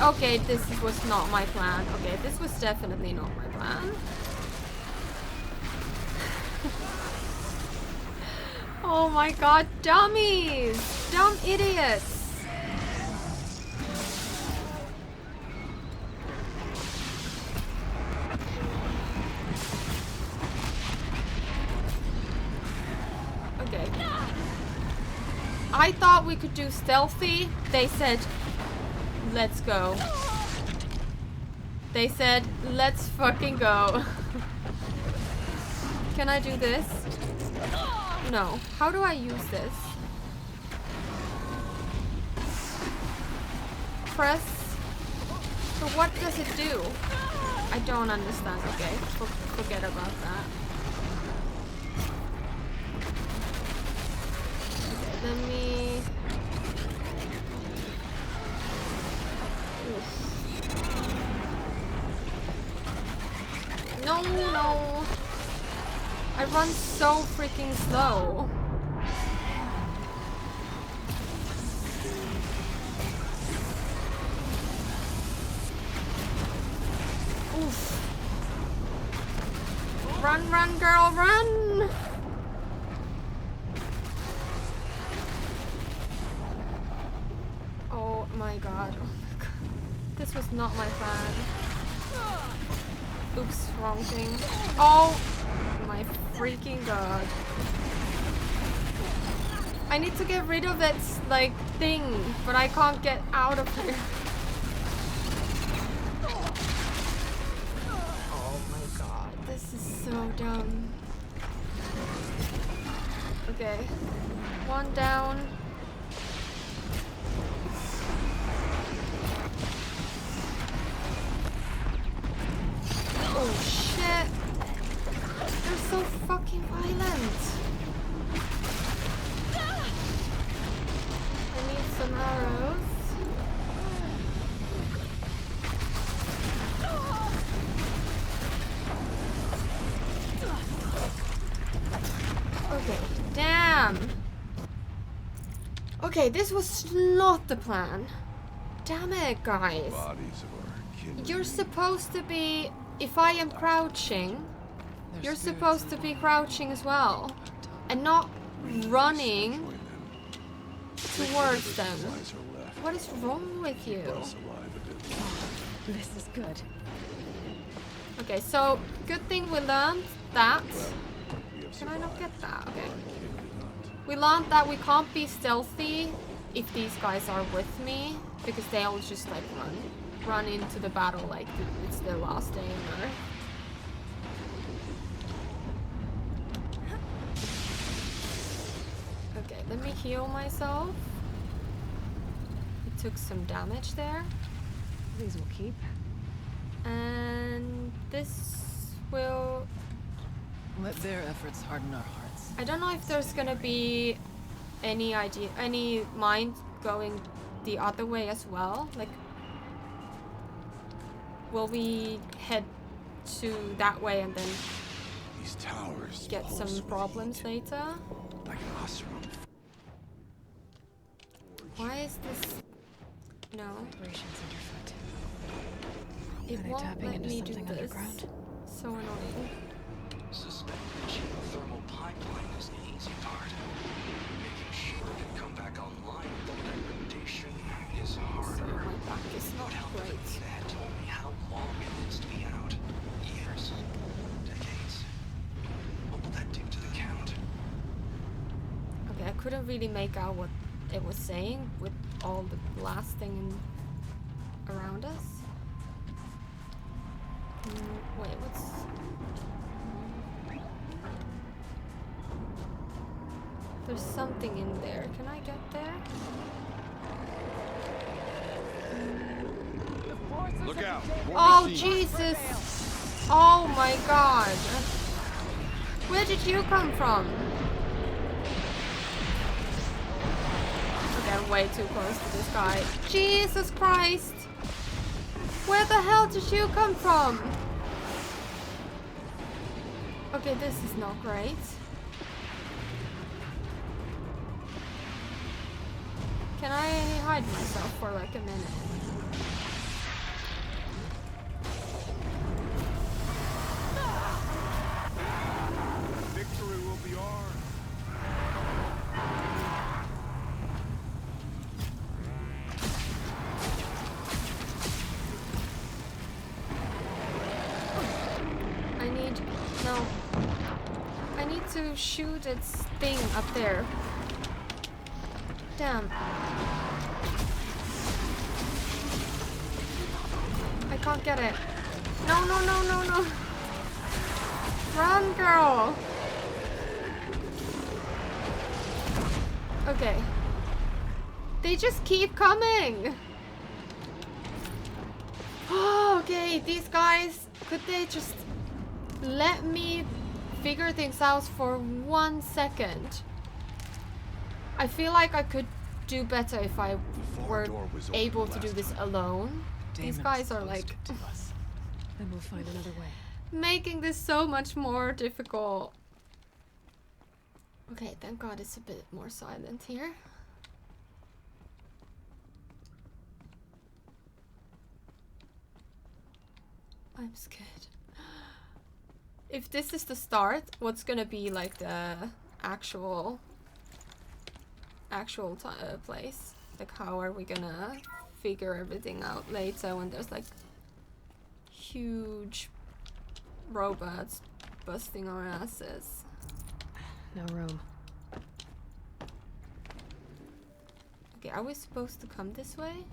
Speaker 1: Okay, this was not my plan. Okay, this was definitely not my plan. Oh my god, dummies! Dumb idiots! Okay. I thought we could do stealthy. They said, let's go. They said, let's fucking go. Can I do this? No. How do I use this? Press. So what does it do? I don't understand. Okay, forget about that. Okay, let me... No, no. I run so freaking slow. Oof. Run, run, girl, run! Oh my god. Oh my god. This was not my plan. Oops, wrong thing. Oh my freaking god. I need to get rid of that, like, thing, but I can't get out of here. Oh my god, this is so dumb. Okay, one down. Oh shit! They're so fucking violent. I need some arrows. Okay, damn. Okay, this was not the plan. Damn it, guys. You're supposed to be, if I am crouching, you're supposed to be crouching as well. And not running towards them. What is wrong with you?
Speaker 2: This is good.
Speaker 1: Okay, so good thing we learned that. Can I not get that? Okay. We learned that we can't be stealthy if these guys are with me, because they'll just like run into the battle like it's their last day on Earth. Okay, let me heal myself. It took some damage there.
Speaker 2: These will keep.
Speaker 1: And this will...
Speaker 6: Let their efforts harden our hearts.
Speaker 1: I don't know if there's gonna be any idea, any mind going the other way as well. Like, will we head to that way and then
Speaker 3: these towers
Speaker 1: get some problems later?
Speaker 3: Like an osram.
Speaker 1: Why is this? No.
Speaker 2: Vibrations underfoot.
Speaker 1: It
Speaker 2: Are they
Speaker 1: won't
Speaker 2: tapping
Speaker 1: let
Speaker 2: into
Speaker 1: me do
Speaker 2: something
Speaker 1: this.
Speaker 2: underground?
Speaker 1: So annoying.
Speaker 12: Suspended geothermal pipeline is the easy part. Making sure it can come back online without degradation is harder.
Speaker 1: So my back is not great.
Speaker 12: That told me how long it needs to be out. Years. Decades. What will that do to the count?
Speaker 1: Okay, I couldn't really make out what it was saying with all the blasting around us. Wait, what's... There's something in there. Can I get there?
Speaker 3: Look out!
Speaker 1: Oh, Jesus! Oh my god! Where did you come from? Okay, I'm way too close to this guy. Jesus Christ! Where the hell did you come from? Okay, this is not great. Can I hide myself for like a minute?
Speaker 3: Victory will be ours.
Speaker 1: I need to shoot its thing up there. Damn. I can't get it. No, no, no, no, no. Run, girl. Okay. They just keep coming. Oh, okay, these guys, could they just let me figure things out for 1 second? I feel like I could do better if I were able to do this alone. These guys are like
Speaker 2: Then we'll find another way.
Speaker 1: making this so much more difficult. Okay, thank God it's a bit more silent here. I'm scared. If this is the start, what's gonna be like the actual place? Like, how are we gonna figure everything out later when there's like huge robots busting our asses.
Speaker 2: No room.
Speaker 1: Okay, are we supposed to come this way?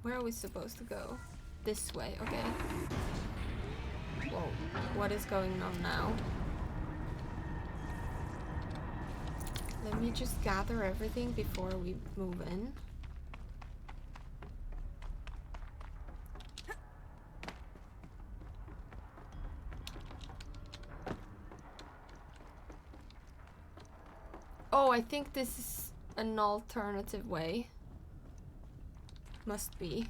Speaker 1: Where are we supposed to go? This way, okay. Whoa, what is going on now? Let me just gather everything before we move in. Oh, I think this is an alternative way. Must be.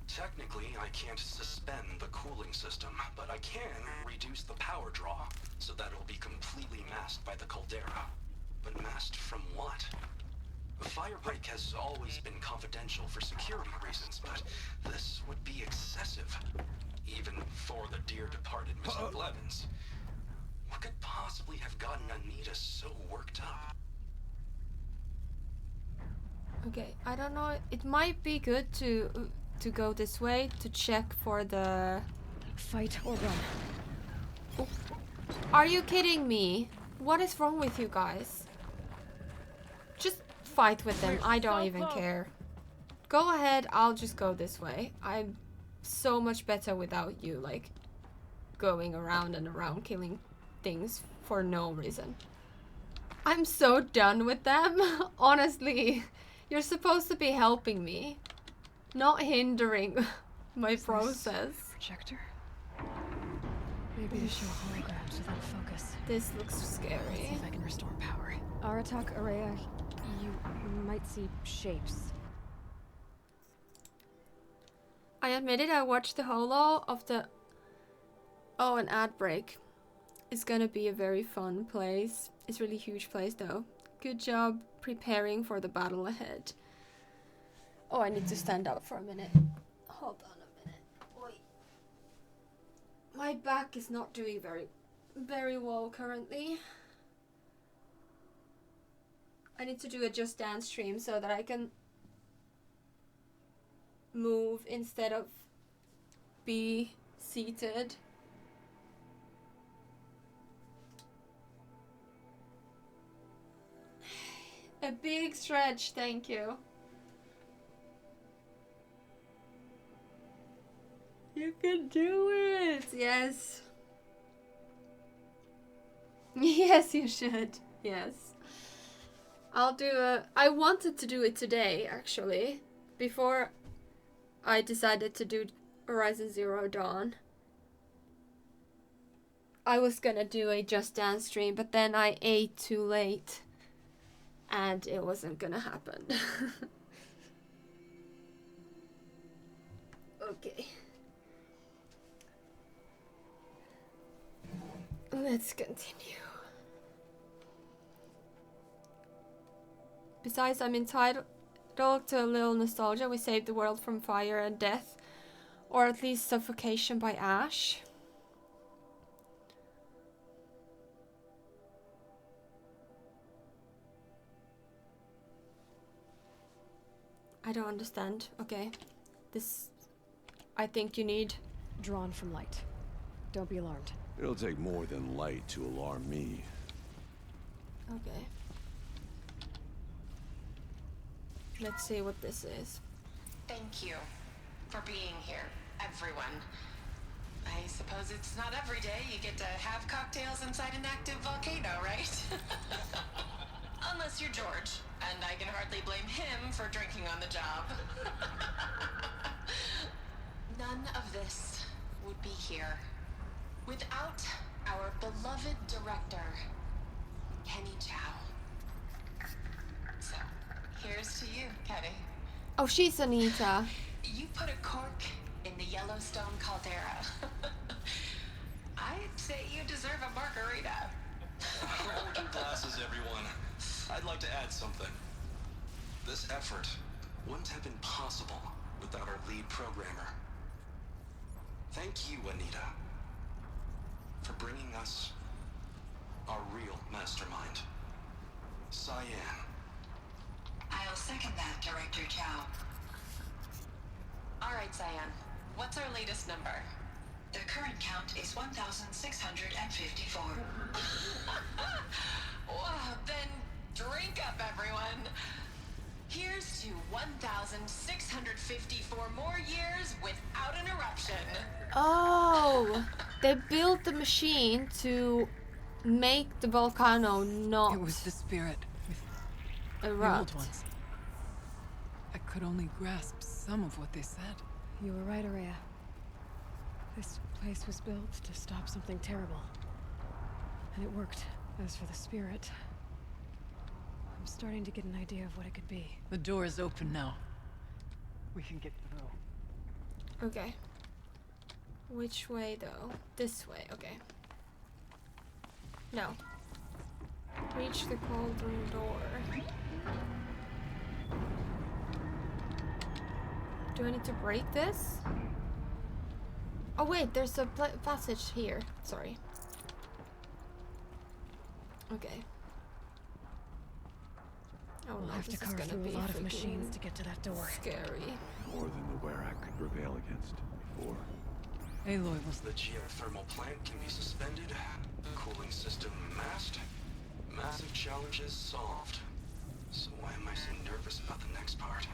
Speaker 12: Technically, I can't suspend the cooling system, but I can reduce the power draw so that it'll be completely masked by the caldera. But masked from what? The firebreak has always been confidential for security reasons, but this would be excessive. Even for the dear departed Mr. Blevins. What could possibly have gotten Anita so worked up?
Speaker 1: Okay, I don't know. It might be good to go this way to check for the
Speaker 2: fight or run.
Speaker 1: Oh. Are you kidding me? What is wrong with you guys? Just fight with them. I don't even care. Go ahead. I'll just go this way. I'm so much better without you, like, going around and around killing things for no reason. I'm so done with them. Honestly, you're supposed to be helping me, not hindering my process.
Speaker 2: Projector? Maybe to show holograms without focus.
Speaker 1: This looks scary.
Speaker 2: Let's see if I can restore power. Aratak, Araya, you might see shapes.
Speaker 1: I admitted I watched the holo of the... Oh, an ad break. It's gonna be a very fun place. It's a really huge place though. Good job preparing for the battle ahead. Oh, I need to stand up for a minute. Hold on a minute. Wait. My back is not doing very well currently. I need to do a Just Dance stream so that I can move instead of be seated. A big stretch, thank you. You can do it! Yes. Yes, you should. Yes. I'll do a... I wanted to do it today, actually. Before I decided to do Horizon Zero Dawn. I was gonna do a Just Dance stream, but then I ate too late. And it wasn't gonna happen. Okay. Let's continue. Besides, I'm entitled to a little nostalgia. We saved the world from fire and death. Or at least suffocation by ash. I don't understand. Okay. This... I think you need...
Speaker 2: Drawn from light. Don't be alarmed.
Speaker 3: It'll take more than light to alarm me.
Speaker 1: Okay. Let's see what this is.
Speaker 13: Thank you for being here, everyone. I suppose it's not every day you get to have cocktails inside an active volcano, right? Unless you're George, and I can hardly blame him for drinking on the job. None of this would be here without our beloved director, Kenny Chow. So, here's to you, Kenny.
Speaker 1: Oh, she's Anita.
Speaker 13: You put a cork in the Yellowstone caldera. I'd say you deserve a margarita.
Speaker 12: Hold your glasses, everyone. I'd like to add something. This effort wouldn't have been possible without our lead programmer. Thank you, Anita, for bringing us our real mastermind, CYAN.
Speaker 13: I I'll second that, Director Chow. All right, CYAN. What's our latest number? The current count is 1,654. Well, then drink up, everyone. Here's to 1,654 more years without interruption.
Speaker 1: Oh, they built the machine to make the volcano not
Speaker 6: It was the spirit with
Speaker 1: erupt.
Speaker 6: the old ones. I could only grasp some of what they said.
Speaker 2: You were right, Araya. This place was built to stop something terrible. And it worked. As for the spirit, I'm starting to get an idea of what it could be.
Speaker 6: The door is open now. We can get through.
Speaker 1: Okay. Which way though? This way, okay. No. Reach the cauldron door. Do I need to break this? Oh wait, there's a passage here. Sorry. Okay. Oh
Speaker 2: We'll
Speaker 1: no,
Speaker 2: have to
Speaker 1: this is
Speaker 2: carve
Speaker 1: gonna
Speaker 2: through
Speaker 1: be
Speaker 2: a lot of
Speaker 1: freaking
Speaker 2: machines to get to that door.
Speaker 1: Scary.
Speaker 3: More than the Warak could prevail against before.
Speaker 6: Aloy was
Speaker 12: The geothermal plant can be suspended. The cooling system masked. Massive challenges solved. So why am I so nervous about the next part?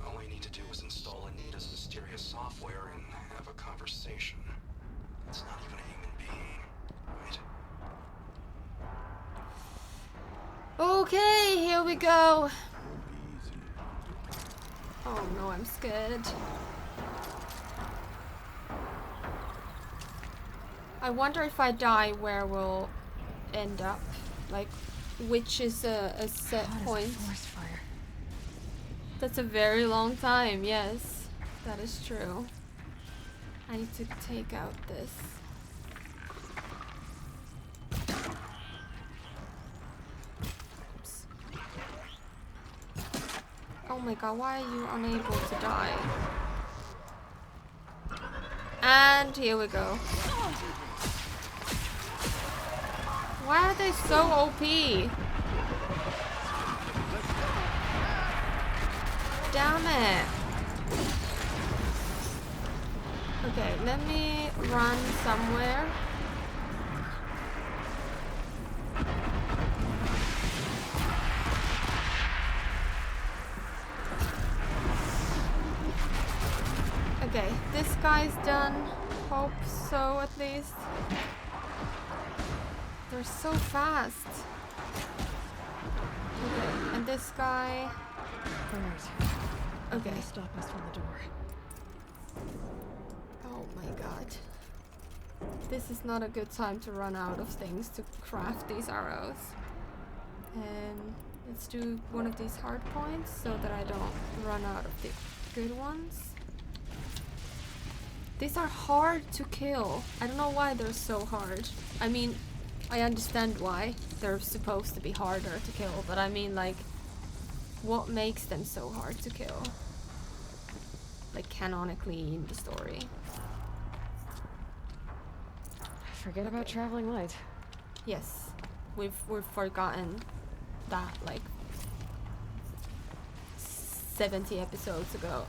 Speaker 12: All I need to do is install Anita's mysterious software and have a conversation. It's not even a human being, right?
Speaker 1: Okay, here we go. Oh no, I'm scared. I wonder if I die where we'll end up. Like, which is a set point.
Speaker 2: Forest fire.
Speaker 1: That's a very long time, yes. That is true. I need to take out this. Oops. Oh my god, why are you unable to die? And here we go. Why are they so OP? Damn it. Okay, let me run somewhere. Okay, this guy's done. Hope so, at least. They're so fast. Okay, and this guy.
Speaker 2: Alright.
Speaker 1: Okay.
Speaker 2: Stop us from the door.
Speaker 1: Oh my god. This is not a good time to run out of things to craft these arrows. And let's do one of these hard points so that I don't run out of the good ones. These are hard to kill. I don't know why they're so hard. I mean, I understand why they're supposed to be harder to kill, but I mean, like, what makes them so hard to kill? Like, canonically in the story.
Speaker 2: Forget about traveling light.
Speaker 1: Yes, we've forgotten that like 70 episodes ago.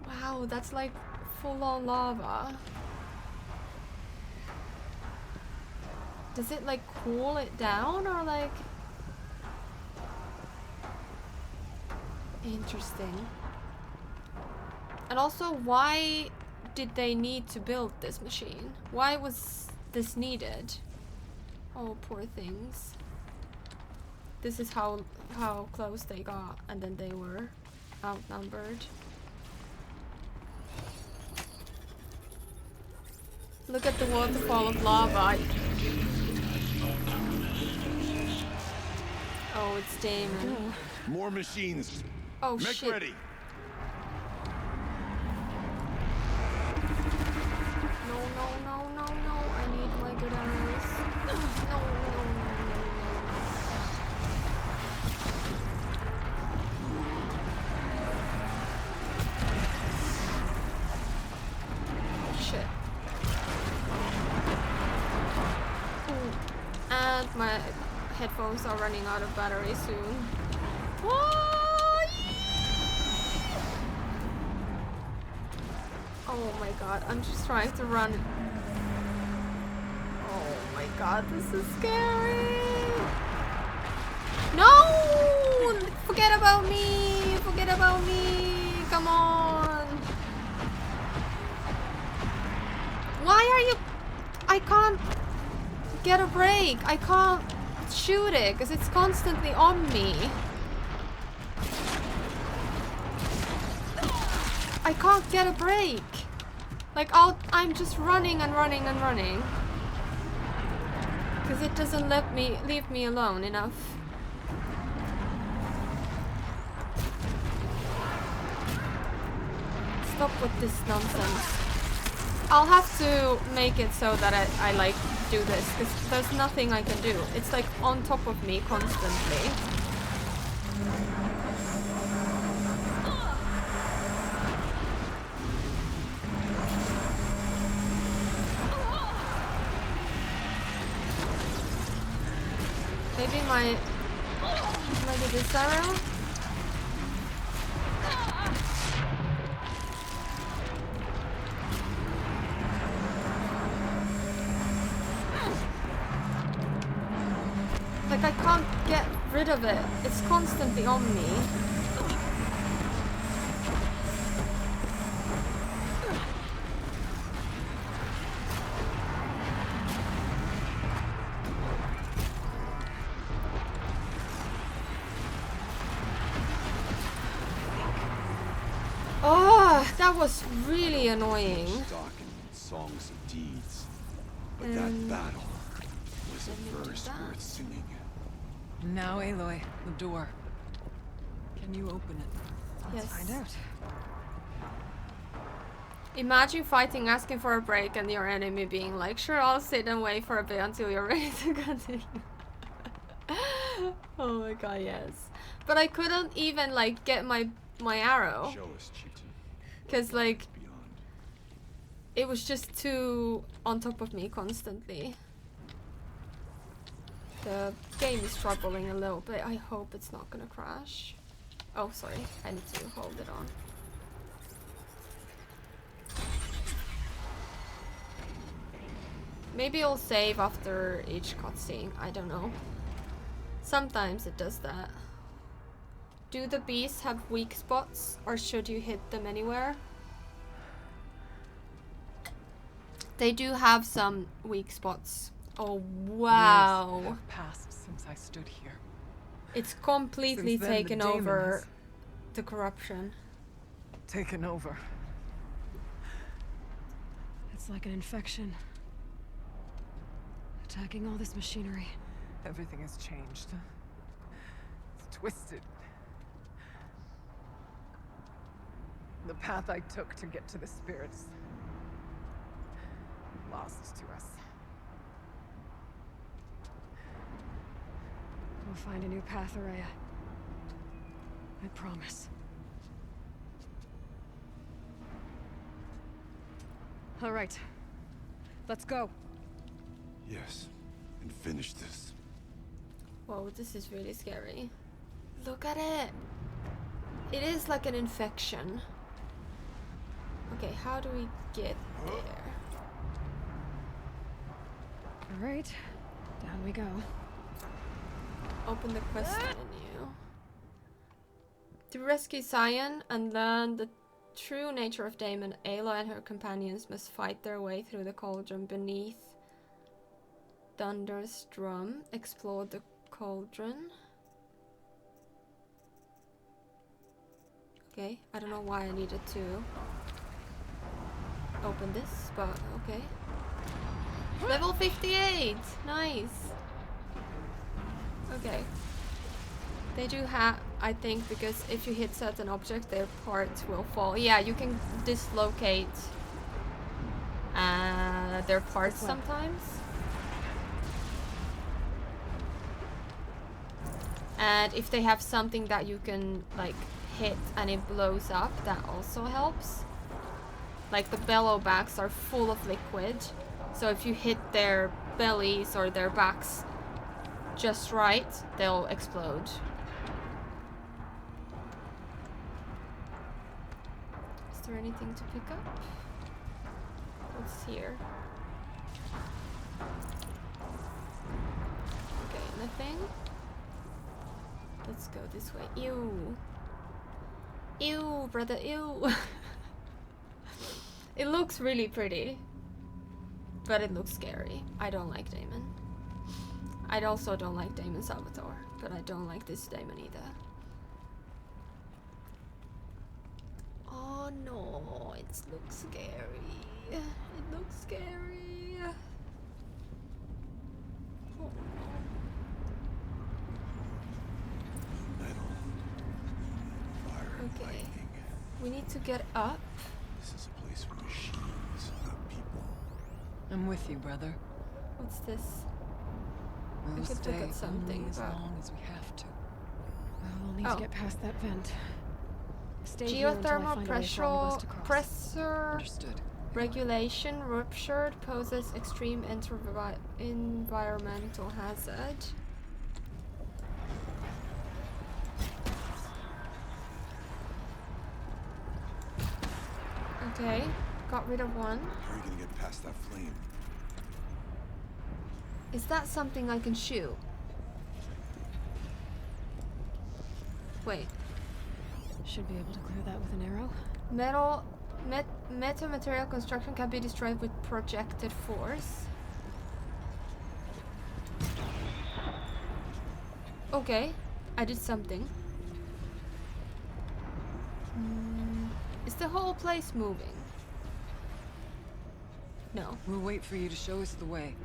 Speaker 1: Wow, that's like full-on lava. Does it like cool it down or like? Interesting. And also, why did they need to build this machine? Why was this needed? Oh, poor things. This is how close they got, and then they were outnumbered. Look at the waterfall of lava. Oh, it's Damon.
Speaker 3: More machines.
Speaker 1: Oh,
Speaker 3: Mech
Speaker 1: shit.
Speaker 3: ready.
Speaker 1: No, no, no, no, no. I need my good arrows. No, no, no, no, no, no. Shit. Ooh. And god, my headphones are running out of battery soon. Oh, oh my god, I'm just trying to run. Oh my god, this is scary. No! Forget about me! Forget about me! Come on! Why are you... I can't get a break. I can't shoot it because it's constantly on me. I can't get a break. Like I'm just running and running and running. Because it doesn't leave me alone enough. Stop with this nonsense. I'll have to make it so that I like do this, because there's nothing I can do. It's like on top of me constantly. Maybe maybe this arrow? Like I can't get rid of it. It's constantly on me. Oh, that was really annoying.
Speaker 3: Stock and songs of deeds, but that battle was a verse worth singing.
Speaker 6: Now, Aloy, the door. Can you open it?
Speaker 2: Let's find out.
Speaker 1: Imagine fighting, asking for a break, and your enemy being like, "Sure, I'll sit and wait for a bit until you're ready to continue." Oh my god, yes. But I couldn't even like get my arrow.
Speaker 3: Show us, chieftain.
Speaker 1: Because like it was just too on top of me constantly. The game is troubling a little bit. I hope it's not gonna crash. Oh, sorry. I need to hold it on. Maybe I'll save after each cutscene. I don't know. Sometimes it does that. Do the beasts have weak spots, or should you hit them anywhere? They do have some weak spots. Oh wow!
Speaker 6: Years have passed since I stood here.
Speaker 1: It's completely
Speaker 6: Since then, the
Speaker 1: taken
Speaker 6: demon
Speaker 1: over
Speaker 6: has
Speaker 1: the corruption.
Speaker 6: taken over.
Speaker 2: It's like an infection. Attacking all this machinery.
Speaker 6: Everything has changed. It's twisted. The path I took to get to the spirits, lost to us.
Speaker 2: We'll find a new path, Araya. I promise. All right. Let's go.
Speaker 3: Yes, and finish this.
Speaker 1: Whoa, this is really scary. Look at it. It is like an infection. Okay, how do we get there?
Speaker 2: All right. Down we go.
Speaker 1: Open the quest menu. To rescue CYAN and learn the true nature of Damon, Aloy and her companions must fight their way through the cauldron beneath Thunder's drum. Explore the cauldron. Okay, I don't know why I needed to open this, but okay. Level 58! Nice! Okay. They do have, I think, because if you hit certain objects, their parts will fall. Yeah, you can dislocate their parts sometimes. And if they have something that you can, like, hit and it blows up, that also helps. Like, the bellow backs are full of liquid. So if you hit their bellies or their backs, just right, they'll explode. Is there anything to pick up? What's here? Okay, nothing. Let's go this way. Ew. Ew, brother, ew. It looks really pretty. But it looks scary. I don't like Damon. I also don't like Damon Salvatore. But I don't like this Damon either. Oh no, it looks scary. It looks scary. Oh no. Okay. We need to get up.
Speaker 3: This is a place for machines, not people.
Speaker 6: I'm with you, brother.
Speaker 1: What's this?
Speaker 6: We'll
Speaker 1: I could
Speaker 6: stay
Speaker 1: look at something,
Speaker 6: only as
Speaker 1: but...
Speaker 6: long as we have to.
Speaker 2: Well, we'll need to get past that vent. Stay here until I
Speaker 1: Geothermal
Speaker 2: find a way for all of us to cross.
Speaker 1: pressure
Speaker 6: Understood.
Speaker 1: regulation ruptured poses extreme environmental hazard. Okay, got rid of one.
Speaker 3: How are you gonna get past that flame?
Speaker 1: Is that something I can shoot? Wait.
Speaker 2: Should be able to clear that with an arrow.
Speaker 1: Metamaterial construction can be destroyed with projected force. Okay, I did something. Is the whole place moving? No.
Speaker 6: We'll wait for you to show us the way.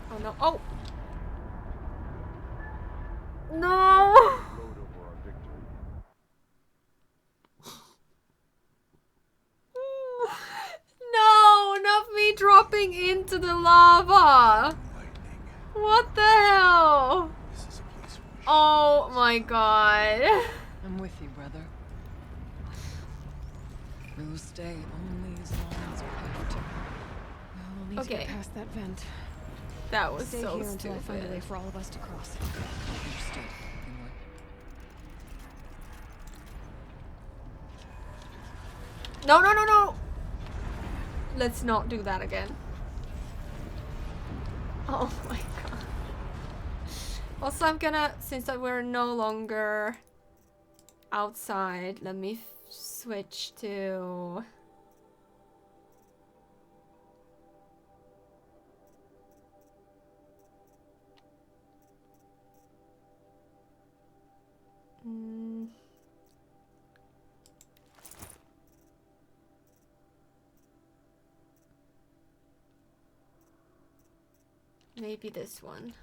Speaker 1: Oh no. Oh! No! No, not me dropping into the lava. What the hell? Oh my god.
Speaker 6: I'm with you, brother. We'll stay only as long as we have to.
Speaker 2: Well, we'll need to get past that vent.
Speaker 1: That was
Speaker 2: Stay
Speaker 1: so
Speaker 2: here until I find a way
Speaker 1: stupid.
Speaker 2: for all of us to cross.
Speaker 6: Understood.
Speaker 1: No, no, no, no! Let's not do that again. Oh my god. Also, I'm gonna, since that we're no longer outside, let me switch to... Maybe this one.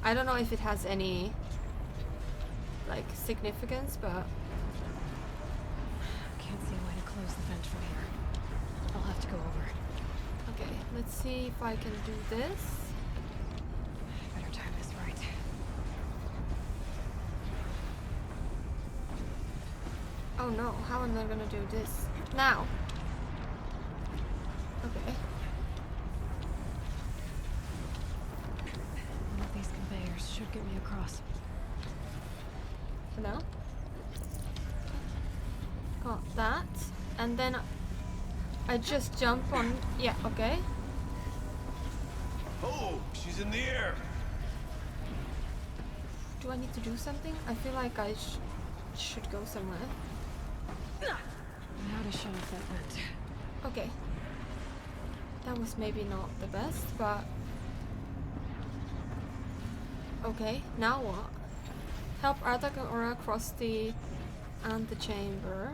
Speaker 1: I don't know if it has any like significance, but
Speaker 2: Can't see a way to close the vent from here. I'll have to go over.
Speaker 1: okay, let's see if I can do this.
Speaker 2: Better time this right.
Speaker 1: Oh no, how am I gonna do this? Now. Okay.
Speaker 2: One of these conveyors should get me across.
Speaker 1: No. Got that. And then I just jump on. Yeah, okay.
Speaker 3: Oh, she's in the air.
Speaker 1: Do I need to do something? I feel like I should go somewhere.
Speaker 2: Now to shut off that vent.
Speaker 1: Okay. That was maybe not the best, but... Okay, now what? Help Aratak and Aura cross the antechamber.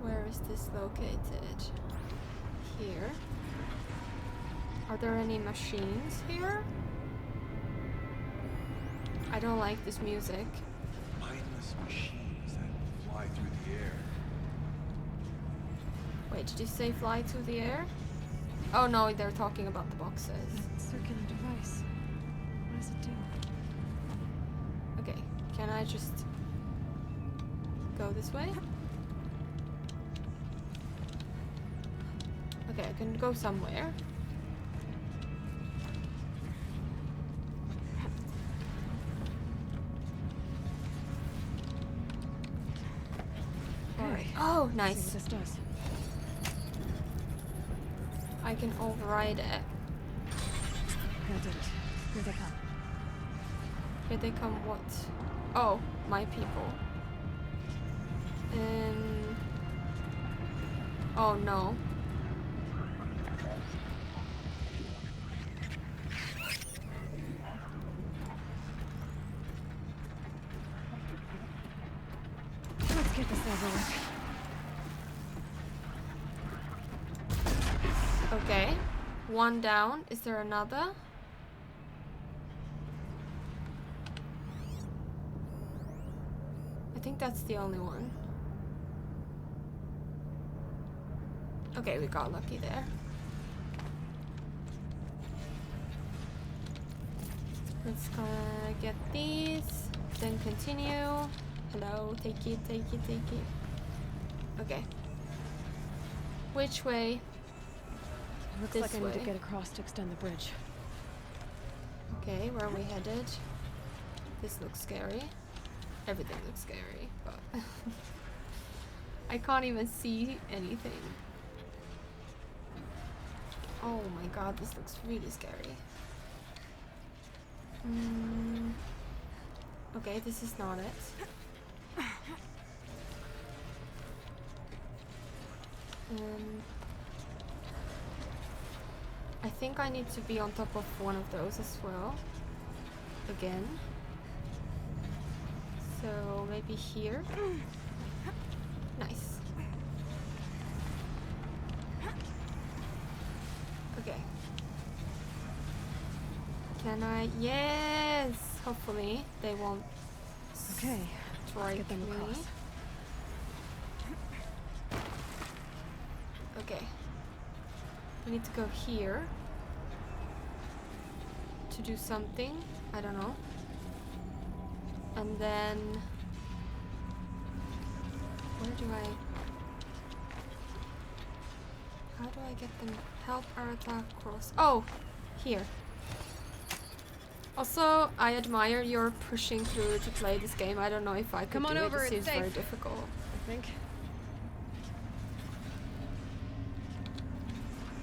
Speaker 1: Where is this located? Here. Are there any machines here? I don't like this music.
Speaker 3: Mindless machines that fly through the air.
Speaker 1: Wait, did you say fly through the air? Oh no, they're talking about the boxes.
Speaker 2: That circular device. What does it do?
Speaker 1: Okay, can I just go this way? Okay, I can go somewhere.
Speaker 2: Okay.
Speaker 1: Oh,
Speaker 2: See
Speaker 1: nice.
Speaker 2: what this does.
Speaker 1: I can override it.
Speaker 2: That did it. Here they come.
Speaker 1: Here they come what? Oh, my people. Oh no.
Speaker 2: Let's get this over with.
Speaker 1: Okay. One down. Is there another? I think that's the only one. Okay, we got lucky there. Let's gonna get these, then continue. Hello, take it, take it, take it. Okay. Which way?
Speaker 2: Looks
Speaker 1: This
Speaker 2: like I need to
Speaker 1: way.
Speaker 2: get across to extend the bridge.
Speaker 1: Okay, where are we headed? This looks scary. Everything looks scary, but I can't even see anything. Oh my god, this looks really scary. Okay, this is not it. I think I need to be on top of one of those as well. Again. So maybe here. Nice. Okay. Can I? Yes! Hopefully they won't
Speaker 2: Okay,
Speaker 1: strike
Speaker 2: get them
Speaker 1: me.
Speaker 2: across.
Speaker 1: Okay. We need to go here to do something. I don't know. And then where do I? How do I get them? Help Aratak cross. Oh, here. Also, I admire your pushing through to play this game. I don't know if I could
Speaker 2: Come on
Speaker 1: do
Speaker 2: over,
Speaker 1: it. It
Speaker 2: it's
Speaker 1: seems very
Speaker 2: safe.
Speaker 1: difficult.
Speaker 2: I think.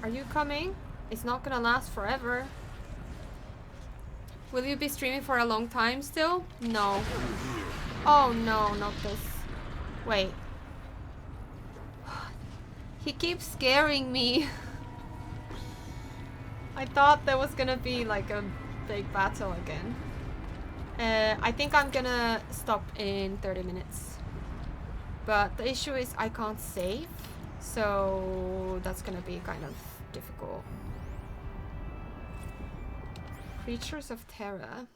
Speaker 1: Are you coming? It's not gonna last forever. Will you be streaming for a long time still? No. Oh no, not this. Wait. He keeps scaring me. I thought there was gonna be like a big battle again. I think I'm gonna stop in 30 minutes. But the issue is I can't save. So that's gonna be kind of difficult. Creatures of terror.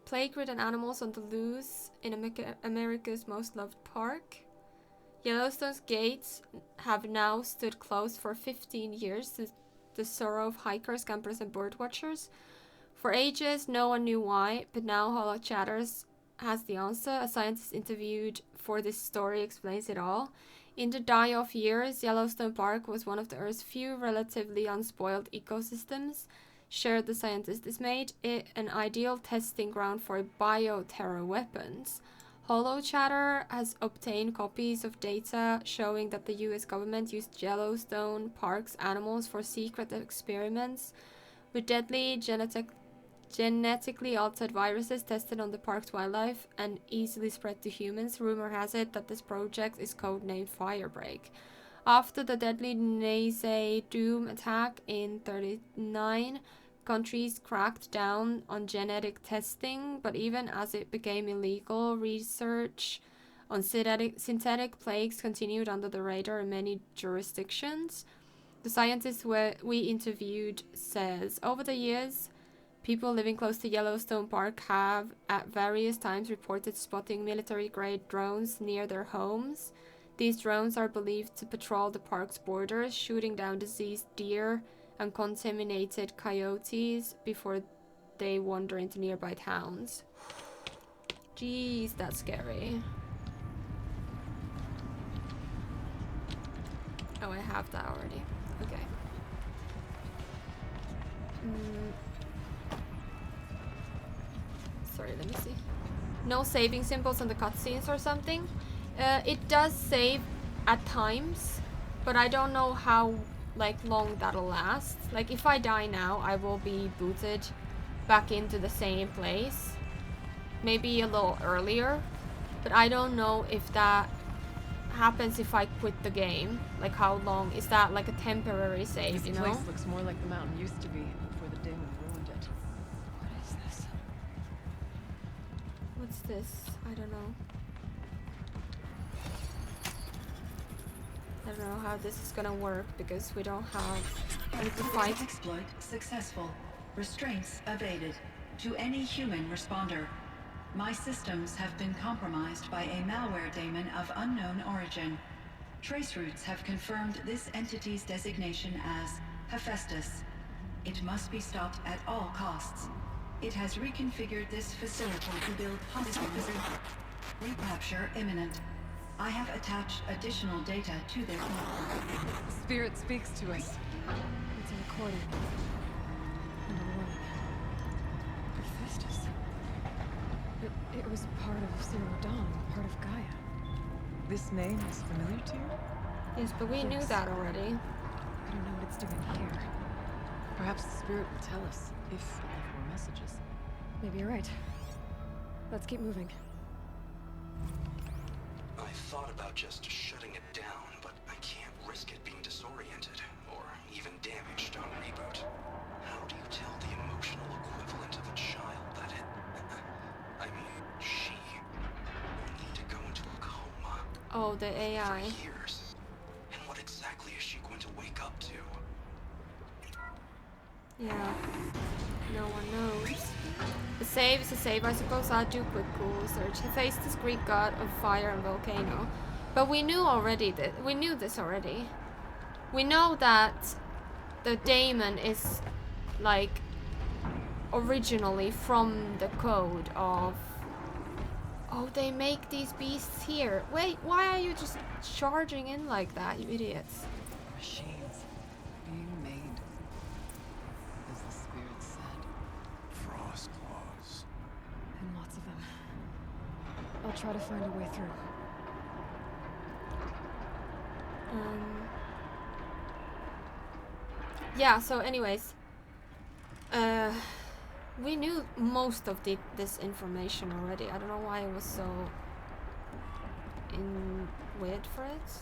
Speaker 1: Plague-ridden animals on the loose in America's most loved park. Yellowstone's gates have now stood closed for 15 years to the sorrow of hikers, campers, and birdwatchers. For ages, no one knew why, but now Hollow Chatters has the answer. A scientist interviewed for this story explains it all. In the die-off years, Yellowstone Park was one of the Earth's few relatively unspoiled ecosystems. Shared the scientist made it an ideal testing ground for bioterror weapons. Hollow Chatter has obtained copies of data showing that the US government used Yellowstone Park's animals for secret experiments with deadly genetically altered viruses tested on the park's wildlife and easily spread to humans. Rumor has it that this project is codenamed Firebreak. After the deadly Nazi Doom attack in 1939, countries cracked down on genetic testing, but even as it became illegal, research on synthetic plagues continued under the radar in many jurisdictions. The scientist we interviewed says, over the years, people living close to Yellowstone Park have at various times reported spotting military-grade drones near their homes. These drones are believed to patrol the park's borders, shooting down diseased deer and contaminated coyotes before they wander into nearby towns. Jeez, that's scary. Oh, I have that already. Okay. Sorry, let me see. No saving symbols on the cutscenes or something. It does save at times, but I don't know how like long that'll last. Like if I die now, I will be booted back into the same place. Maybe a little earlier, but I don't know if that happens if I quit the game. Like how long is that, like a temporary save, you know?
Speaker 6: This place looks more like the mountain used to be before the demon ruined it.
Speaker 2: What is this?
Speaker 1: What's this? I don't know. I don't know how this is gonna work because we don't have any to fight.
Speaker 14: Exploit successful. Restraints evaded. To any human responder. My systems have been compromised by a malware daemon of unknown origin. Trace routes have confirmed this entity's designation as Hephaestus. It must be stopped at all costs. It has reconfigured this facility to build hospitals. Recapture imminent. I have attached additional data to their
Speaker 6: Spirit speaks to us.
Speaker 2: It's a recording. And a warning. Hephaestus. It was part of Zero Dawn, part of Gaia.
Speaker 6: This name is familiar to you?
Speaker 1: Yes, but we knew that already.
Speaker 2: I don't know what it's doing here.
Speaker 6: Perhaps the spirit will tell us if it left more messages.
Speaker 2: Maybe you're right. Let's keep moving.
Speaker 12: I thought about just shutting it down, but I can't risk it being disoriented or even damaged on reboot. How do you tell the emotional equivalent of a child that it... I mean, she will need to go into a coma.
Speaker 1: Oh, the AI.
Speaker 12: For years. And what exactly is she going to wake up to?
Speaker 1: Yeah. No one knows. A save is a save, I suppose. I'll do quick Google research. Hephaestus, Greek god of fire and volcano. But we knew already that we knew this already. We know that the daemon is like originally from the code of... Oh, they make these beasts here. Wait, why are you just charging in like that, you idiots?
Speaker 6: Machines being made, as the spirit said.
Speaker 5: Frost claws.
Speaker 2: And lots of them. I'll try to find a way through.
Speaker 1: Yeah, so anyways. We knew most of this information already. I don't know why it was so weird for us.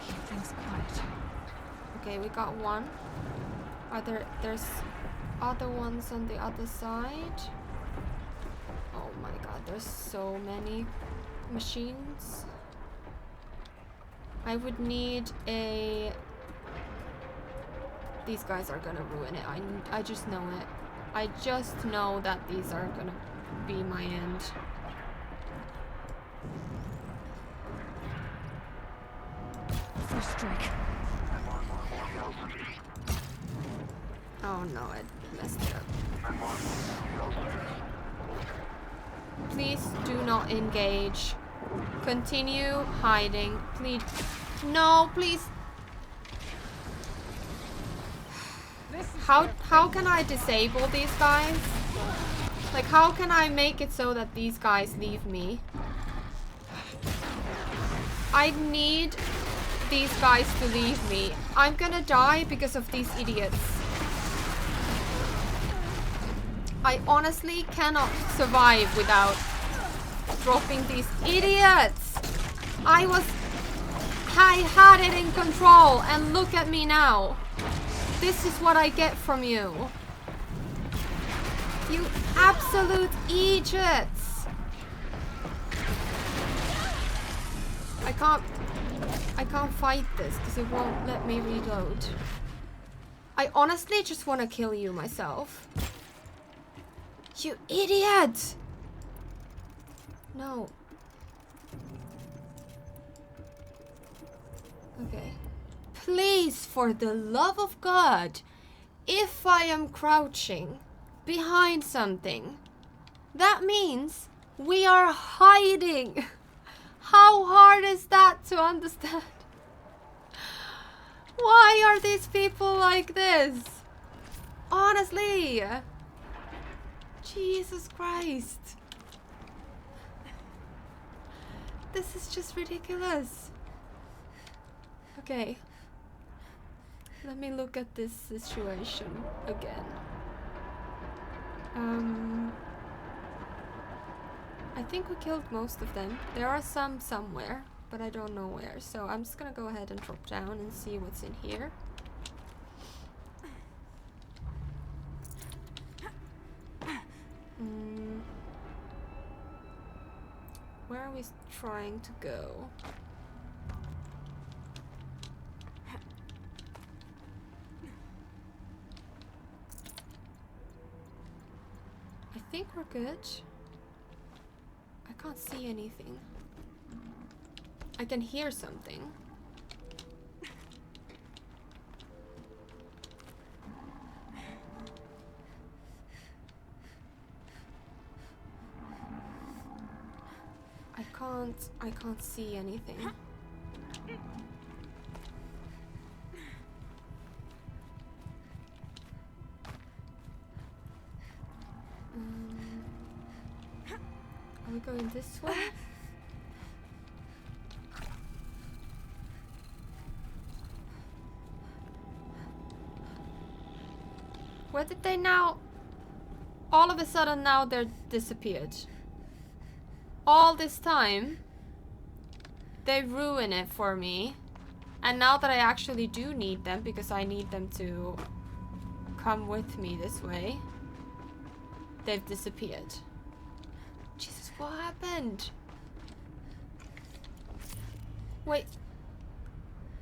Speaker 2: Keep things quiet.
Speaker 1: Okay, we got one. There's other ones on the other side. Oh my god, there's so many machines. I would need a... These guys are gonna ruin it. I just know it. I just know that these are gonna be my end.
Speaker 2: First strike.
Speaker 1: Oh no, I messed it up. Please do not engage. Continue hiding. Please. No, please. How can I disable these guys? Like, how can I make it so that these guys leave me? I need these guys to leave me. I'm gonna die because of these idiots. I honestly cannot survive without dropping these idiots. I had it in control, and look at me now. This is what I get from you. You absolute idiots. I can't fight this because it won't let me reload. I honestly just want to kill you myself. You idiot! No. Okay. Please, for the love of God, if I am crouching behind something, that means we are hiding. How hard is that to understand? Why are these people like this? Honestly. Jesus Christ. This is just ridiculous. Okay. Let me look at this situation again. I think we killed most of them. There are some somewhere, but I don't know where. So I'm just gonna go ahead and drop down and see what's in here. Where are we trying to go? I think we're good. I can't see anything. I can hear something. I can't see anything. Are we going this way? Where did they now? All of a sudden now they're disappeared. All this time they ruin it for me. And now that I actually do need them, because I need them to come with me this way, they've disappeared. Jesus, what happened? Wait.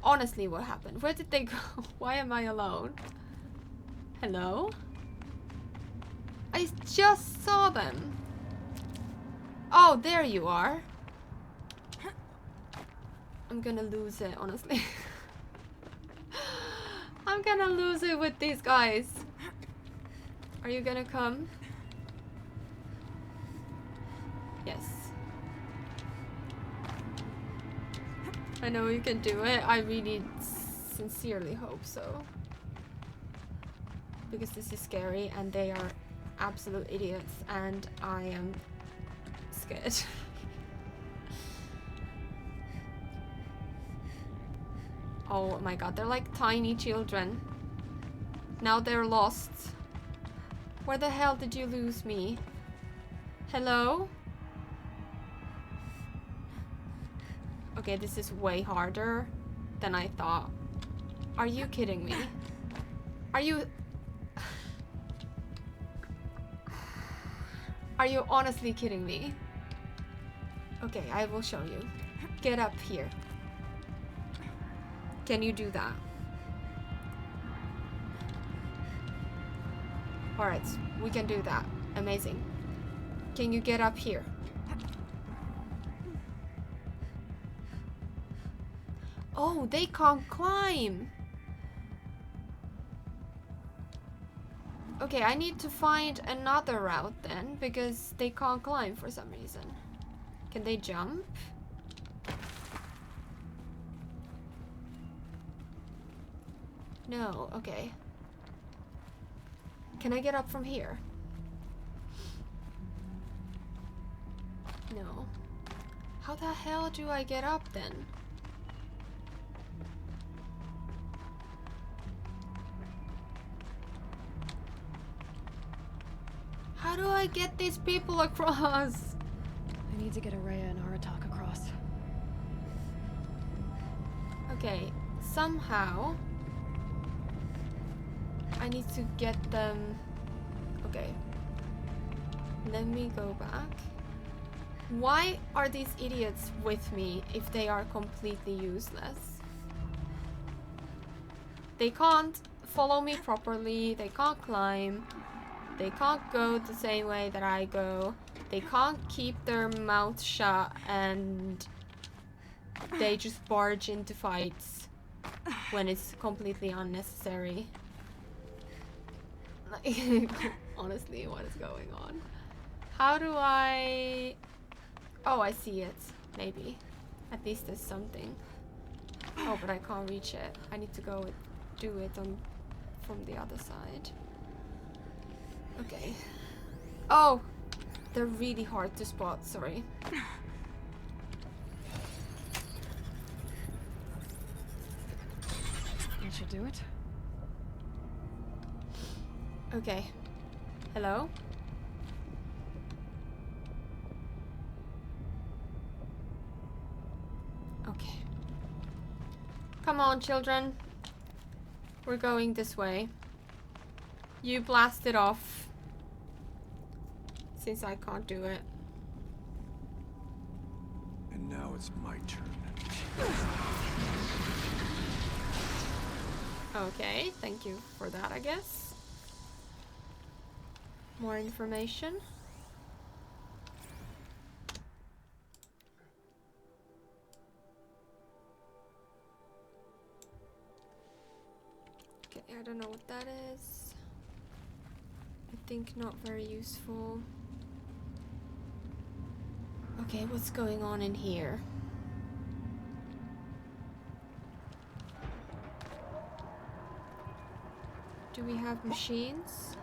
Speaker 1: Honestly, what happened? Where did they go? Why am I alone? Hello? I just saw them. Oh, there you are. I'm gonna lose it, honestly. I'm gonna lose it with these guys. Are you gonna come? Yes. I know you can do it. I really sincerely hope so. Because this is scary and they are absolute idiots and I am scared. Oh my god, they're like tiny children. Now they're lost. Where the hell did you lose me? Hello? Okay, this is way harder than I thought. Are you kidding me? Are you honestly kidding me? Okay, I will show you. Get up here. Can you do that? Alright, we can do that. Amazing. Can you get up here? Oh, they can't climb. Okay, I need to find another route then, because they can't climb for some reason. Can they jump? No, okay. Can I get up from here? No. How the hell do I get up then? How do I get these people across?
Speaker 2: I need to get Araya and Aratak across.
Speaker 1: Okay, somehow I need to get them. Okay, let me go back. Why are these idiots with me if they are completely useless? They can't follow me properly, they can't climb, they can't go the same way that I go, they can't keep their mouth shut, and they just barge into fights when it's completely unnecessary. Like, honestly, what is going on? How do I... Oh, I see it. Maybe. At least there's something. Oh, but I can't reach it. I need to go do it from the other side. Okay. Oh! They're really hard to spot, sorry.
Speaker 2: That should do it.
Speaker 1: Okay. Hello? Okay. Come on, children. We're going this way. You blast it off. Since I can't do it.
Speaker 3: And now it's my turn.
Speaker 1: Okay, thank you for that, I guess. More information. Okay, I don't know what that is. I think not very useful. Okay, what's going on in here? Do we have machines?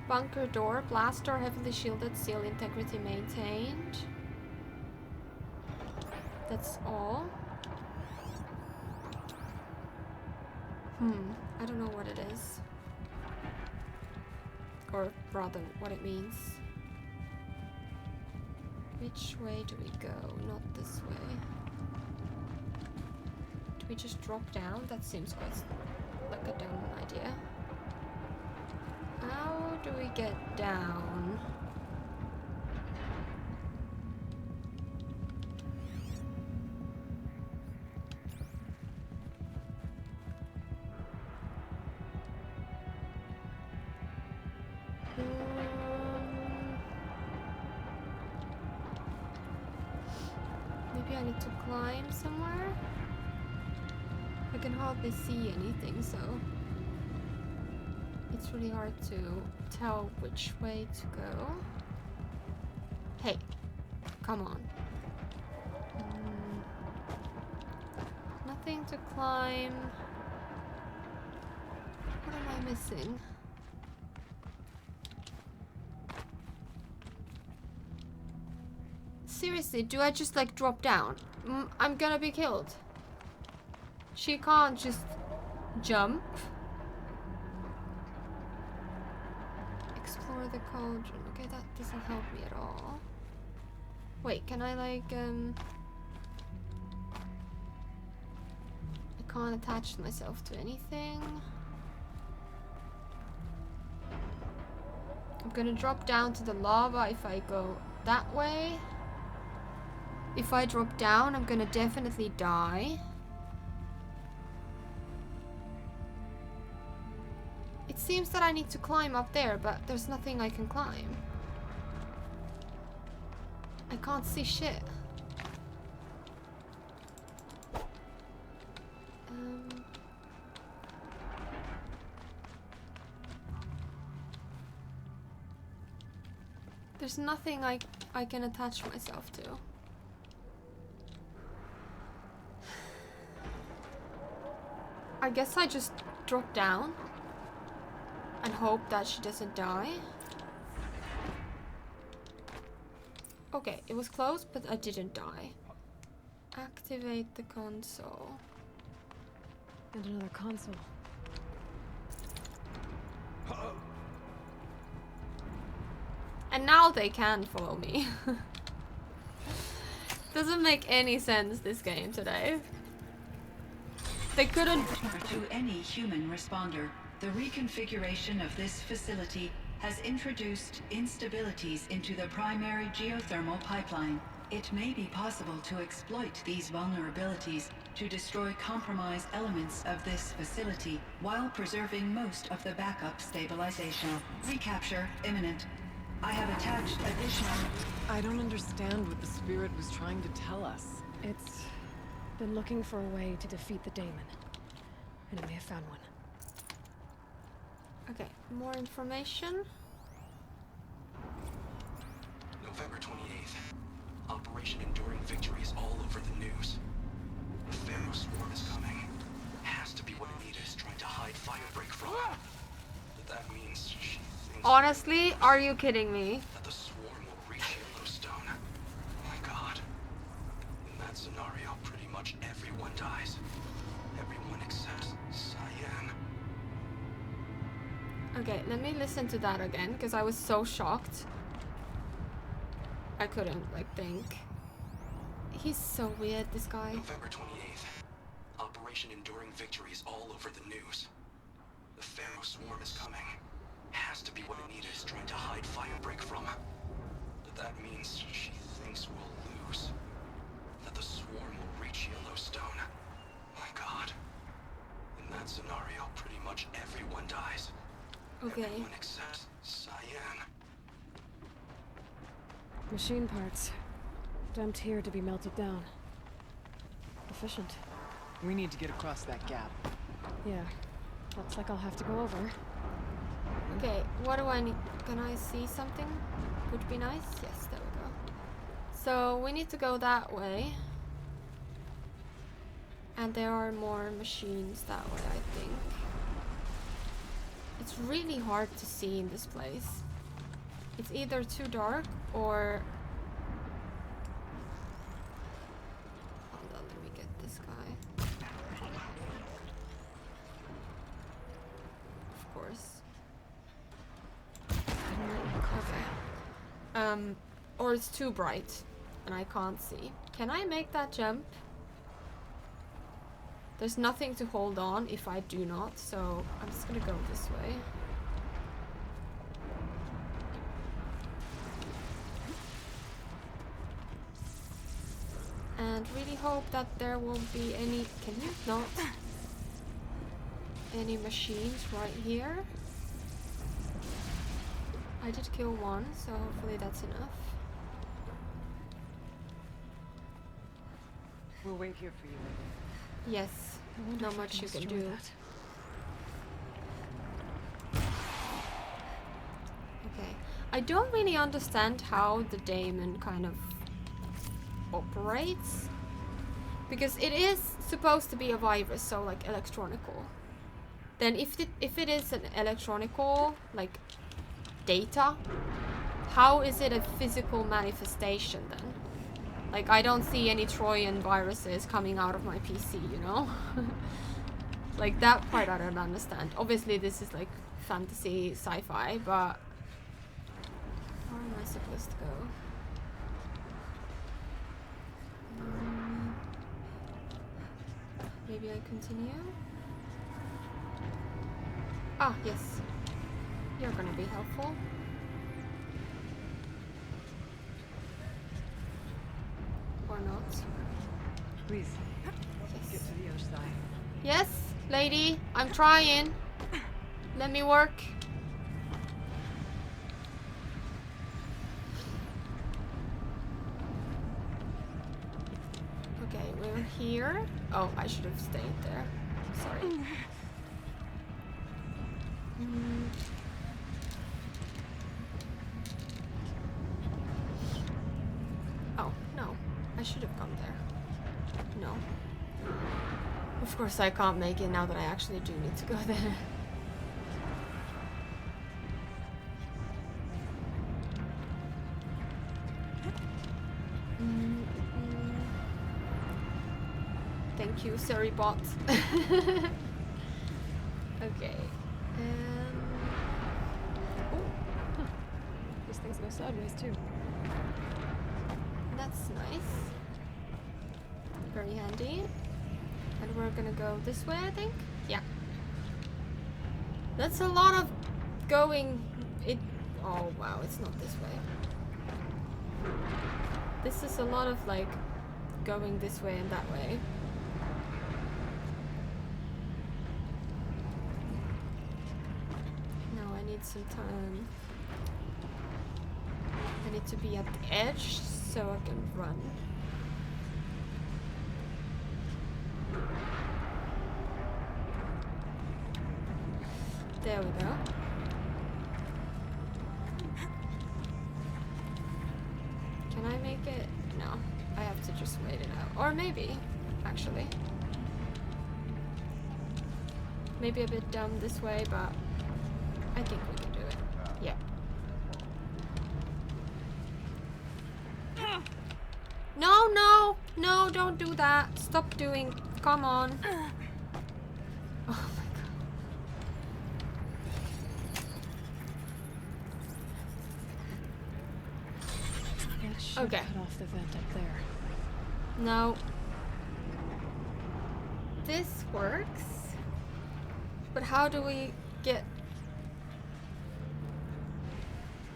Speaker 1: Bunker door, blast door heavily shielded, seal integrity maintained. That's all. I don't know what it is. Or rather, what it means. Which way do we go? Not this way. Do we just drop down? That seems quite like a dumb idea. How do we get down? Maybe I need to climb somewhere? I can hardly see anything, so it's really hard to tell which way to go. Hey, come on. Nothing to climb. What am I missing? Seriously, do I just like drop down? I'm gonna be killed. She can't just jump. Explore the cauldron. Okay, that doesn't help me at all. Wait, can I like I can't attach myself to anything. I'm gonna drop down to the lava if I go that way. If I drop down, I'm gonna definitely die. It seems that I need to climb up there, but there's nothing I can climb. I can't see shit. There's nothing I can attach myself to. I guess I just drop down and hope that she doesn't die. Okay, it was close, but I didn't die. Activate the console.
Speaker 2: And another console.
Speaker 1: And now they can follow me. Doesn't make any sense, this game today. They couldn't...
Speaker 14: To any human responder, the reconfiguration of this facility has introduced instabilities into the primary geothermal pipeline. It may be possible to exploit these vulnerabilities to destroy compromised elements of this facility while preserving most of the backup stabilization. Recapture imminent. I have attached additional...
Speaker 6: I don't understand what the spirit was trying to tell us.
Speaker 2: It's been looking for a way to defeat the daemon, and it may have found one.
Speaker 1: Okay, more information.
Speaker 12: November 28th. Operation Enduring Victory is all over the news. The Pharaoh swarm is coming. Has to be what Anita is trying to hide Firebreak from. But that means she thinks...
Speaker 1: Honestly, are you kidding me?
Speaker 12: ...that the swarm will reach Yellowstone. Oh my god. In that scenario, pretty much everyone dies. Everyone except CYAN.
Speaker 1: Okay, let me listen to that again, because I was so shocked. I couldn't, like, think. He's so weird, this guy.
Speaker 12: November 28th. Operation Enduring Victory is all over the news. The Pharaoh swarm is coming. Has to be what Anita is trying to hide Firebreak from. But that means she thinks we'll lose. That the swarm will reach Yellowstone. My god. In that scenario, pretty much everyone dies.
Speaker 1: Okay.
Speaker 12: Everyone except CYAN.
Speaker 2: Machine parts. Dumped here to be melted down. Efficient.
Speaker 6: We need to get across that gap.
Speaker 2: Yeah. Looks like I'll have to go over.
Speaker 1: Okay, what do I need? Can I see something? Would be nice. Yes, there we go. So we need to go that way. And there are more machines that way, I think. It's really hard to see in this place. It's either too dark or... Hold on, let me get this guy. Of course. Okay. Or it's too bright and I can't see. Can I make that jump? There's nothing to hold on if I do not, so I'm just gonna go this way. And really hope that there won't be any... Can you not? Any machines right here? I did kill one, so hopefully that's enough.
Speaker 6: We'll wait here for you.
Speaker 1: Yes, not much you can do. Okay, I don't really understand how the daemon kind of operates, because it is supposed to be a virus, so like electronical. Then if it is an electronical like data, how is it a physical manifestation then? Like, I don't see any Trojan viruses coming out of my PC, you know? Like, that part I don't understand. Obviously, this is like fantasy, sci-fi, but... Where am I supposed to go? Maybe I continue? Ah, yes. You're gonna be helpful. Or not.
Speaker 6: Please.
Speaker 1: Yes.
Speaker 6: Get to the other side.
Speaker 1: Yes, lady, I'm trying. Let me work. Okay, we're here. Oh, I should have stayed there. Sorry. Oh, no. I should have come there. No. Of course I can't make it now that I actually do need to go there. Thank you, sorry bot. Okay.
Speaker 2: These things go sideways too.
Speaker 1: That's nice. Very handy. And we're gonna go this way, I think? Yeah. That's a lot of going... Oh, wow, it's not this way. This is a lot of, like, going this way and that way. Now I need some time. I need to be at the edge so I can run. There we go. Or maybe, actually. Maybe a bit down this way, but I think we can do it. Yeah. No, no, no, don't do that. Stop doing, come on. Oh my god.
Speaker 2: That should
Speaker 1: Okay.
Speaker 2: cut off the vent up there.
Speaker 1: No. This works. But how do we get...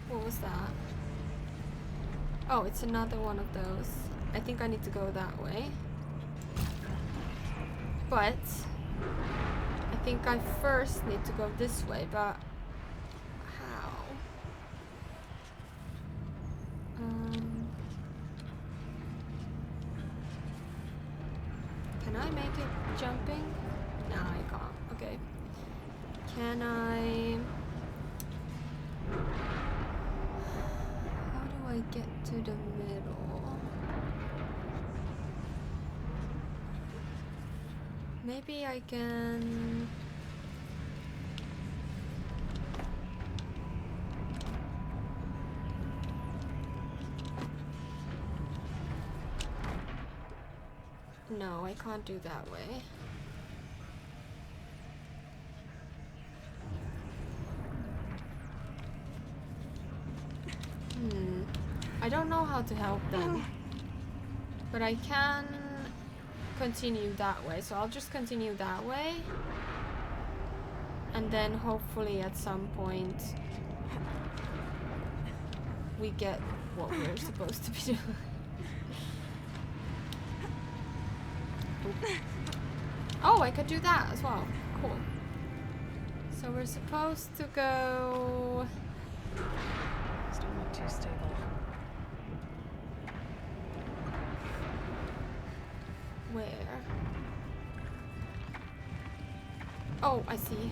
Speaker 1: What was that? Oh, it's another one of those. I think I need to go that way. But I think I first need to go this way, but how? Can I make it jumping? No, I can't. Okay. Can I... How do I get to the middle? Maybe I can... No, I can't do that way. I don't know how to help them. But I can continue that way, so I'll just continue that way. And then hopefully at some point we get what we're supposed to be doing. Oh, I could do that as well. Cool. So we're supposed to go...
Speaker 2: These don't look too stable.
Speaker 1: Where? Oh, I see.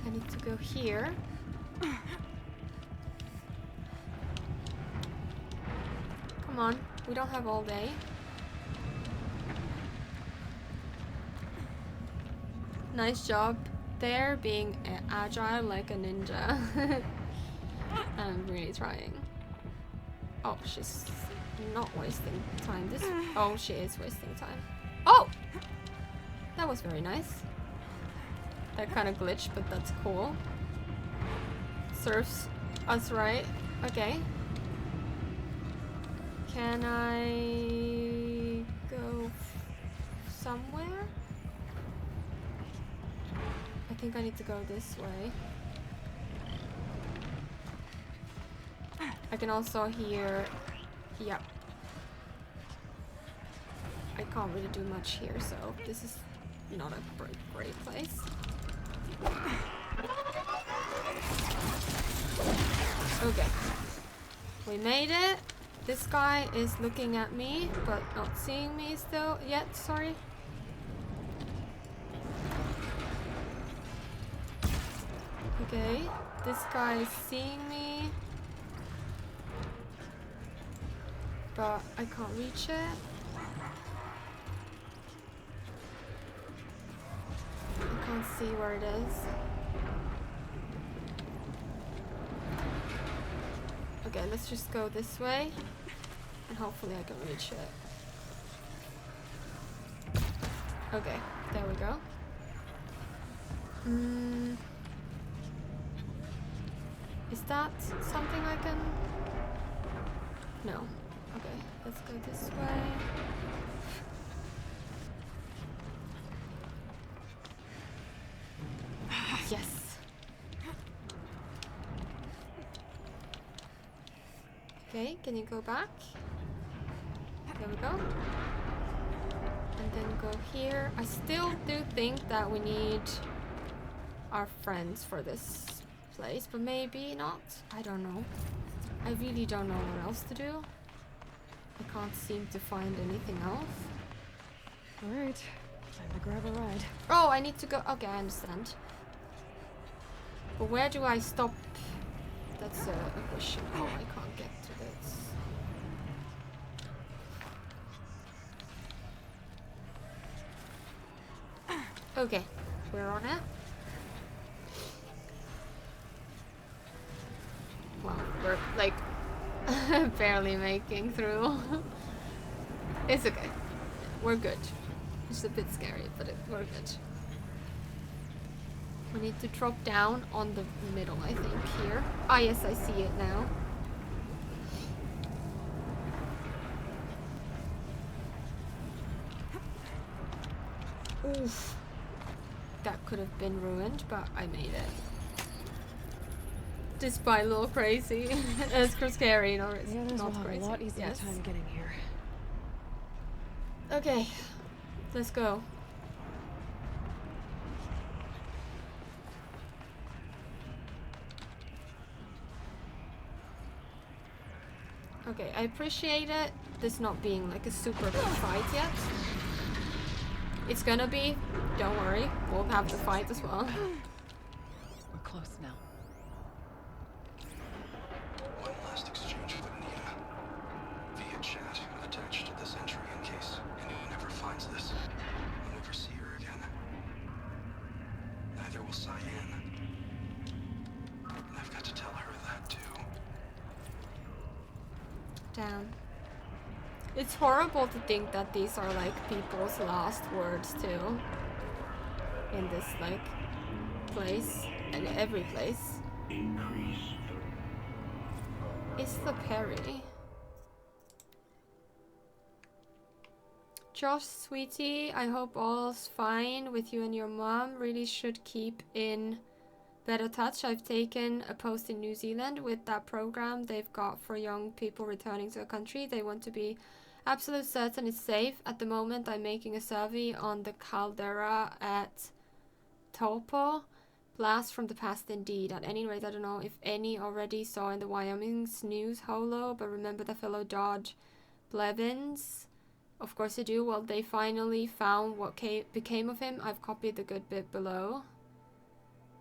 Speaker 1: I need to go here. Come on, we don't have all day. Nice job there, being agile like a ninja. I'm really trying. Oh, she's not wasting time. This. Oh, she is wasting time. Oh! That was very nice. That kind of glitched, but that's cool. Serves us right. Okay. Can I go somewhere? I think I need to go this way. I can also hear... Yep. I can't really do much here, so this is not a great place. Okay. We made it. This guy is looking at me, but not seeing me still yet, sorry. Okay, this guy is seeing me, but I can't reach it. I can't see where it is. Okay, let's just go this way, and hopefully I can reach it. Okay, there we go. Is that something I can... No. Okay, let's go this way. Yes! Okay, can you go back? There we go. And then go here. I still do think that we need our friends for this place, but maybe not. I don't know. I really don't know what else to do. I can't seem to find anything else.
Speaker 2: Alright, time to grab a ride.
Speaker 1: Oh, I need to go. Okay, I understand. But where do I stop? That's a question. Oh, I can't get to this. Okay, we're on it. Wow, we're like barely making through. It's okay. We're good. It's a bit scary, but we're good. We need to drop down on the middle, I think, here. Ah, yes, I see it now. Oof. That could have been ruined, but I made it. Despite a little crazy. It's scary, no, it's
Speaker 2: The others
Speaker 1: not
Speaker 2: will have
Speaker 1: crazy.
Speaker 2: a lot easier
Speaker 1: Yes.
Speaker 2: time getting here.
Speaker 1: Okay, let's go. Okay, I appreciate it. This not being like a super big fight yet. It's gonna be. Don't worry, we'll have the fight as well.
Speaker 6: We're close now.
Speaker 12: One last exchange with Nina. Via chat, attached to this entry in case anyone ever finds this. I'll never see her again. Neither will CYAN. And I've got to tell her that too.
Speaker 1: Damn. It's horrible to think that these are like people's last words too. In this like place and every place. It's the Perry. Josh, sweetie, I hope all's fine with you and your mom. Really should keep in better touch. I've taken a post in New Zealand with that program they've got for young people returning to a country. They want to be absolute certain it's safe. At the moment, I'm making a survey on the caldera at Taupo. Blast from the past indeed. At any rate, I don't know if any already saw in the Wyoming's news holo, but remember the fellow Dodge Blevins? Of course you do. Well, they finally found what became of him. I've copied the good bit below.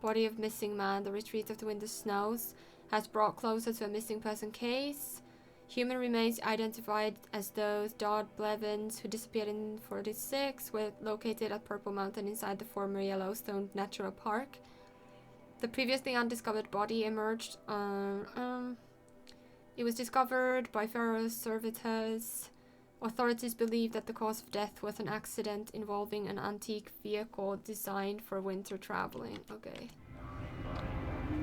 Speaker 1: Body of missing man. The retreat of the winter snows has brought closer to a missing person case. Human remains identified as those Dodge Blevins who disappeared in 46 were located at Purple Mountain inside the former Yellowstone Natural Park. The previously undiscovered body emerged. It was discovered by Pharaoh's servitors. Authorities believe that the cause of death was an accident involving an antique vehicle designed for winter traveling. Okay.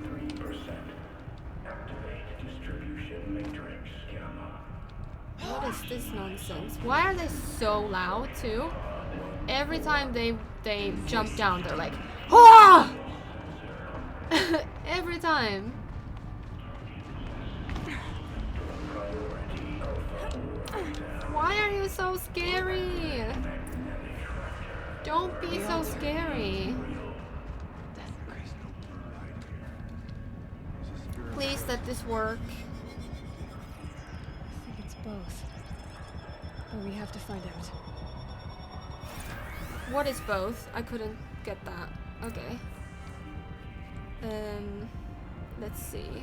Speaker 15: 3%. Activate distribution matrix gamma.
Speaker 1: What is this nonsense? Why are they so loud too? Every time they jump down, they're like, "Ah!" Every time. Why are you so scary? Don't be so scary. Please let this work.
Speaker 2: I think it's both. But we have to find out.
Speaker 1: What is both? I couldn't get that. Okay. Let's see.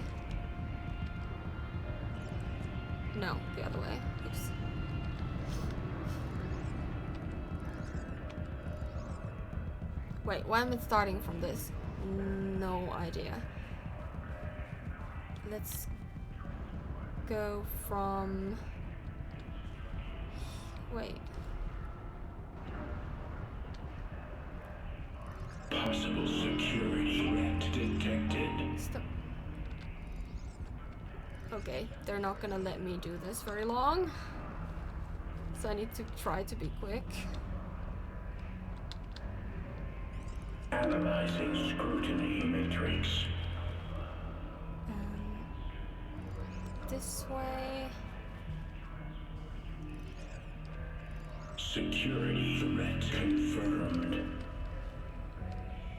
Speaker 1: No, the other way. Oops. Wait, why am I starting from this? No idea. Let's go from... Wait.
Speaker 15: Possible security threat detected.
Speaker 1: Stop. Okay, they're not gonna let me do this very long. So I need to try to be quick.
Speaker 15: Analyzing scrutiny matrix.
Speaker 1: This way.
Speaker 15: Security threat confirmed.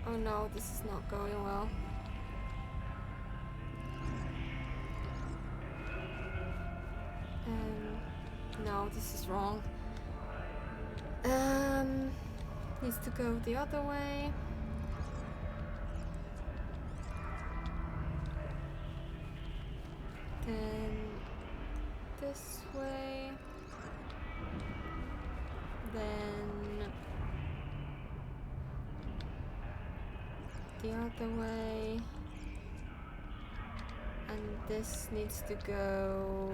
Speaker 1: Oh no, this is not going well. No, this is wrong. Needs to go the other way. Then this way. Then the other way. And this needs to go...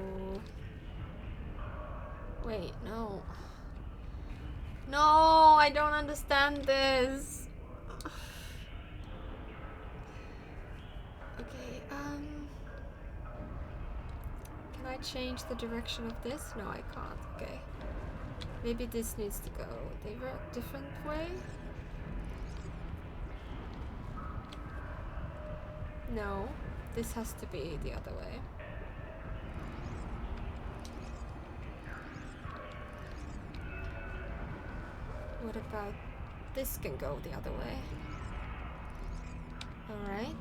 Speaker 1: Wait, no. No, I don't understand this. Okay, can I change the direction of this? No, I can't. Okay. Maybe this needs to go a different way? No, this has to be the other way. What about this can go the other way? Alright.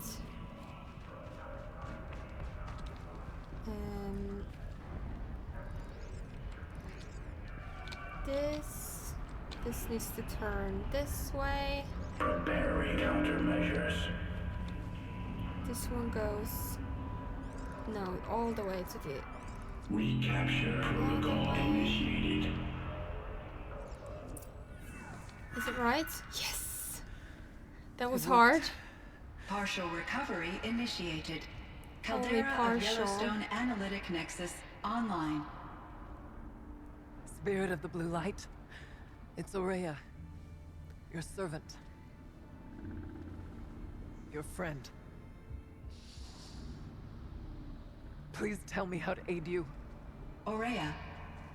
Speaker 1: This needs to turn this way.
Speaker 15: Preparing countermeasures.
Speaker 1: This one goes... No, all the way to the...
Speaker 15: Recapture protocol initiated.
Speaker 1: Is it right? Yes! That was hard.
Speaker 14: Partial recovery initiated.
Speaker 1: Only
Speaker 14: Caldera of
Speaker 1: partial.
Speaker 14: Yellowstone Analytic Nexus online.
Speaker 6: Spirit of the blue light. It's Aurea. Your servant. Your friend. Please tell me how to aid you.
Speaker 14: Aurea,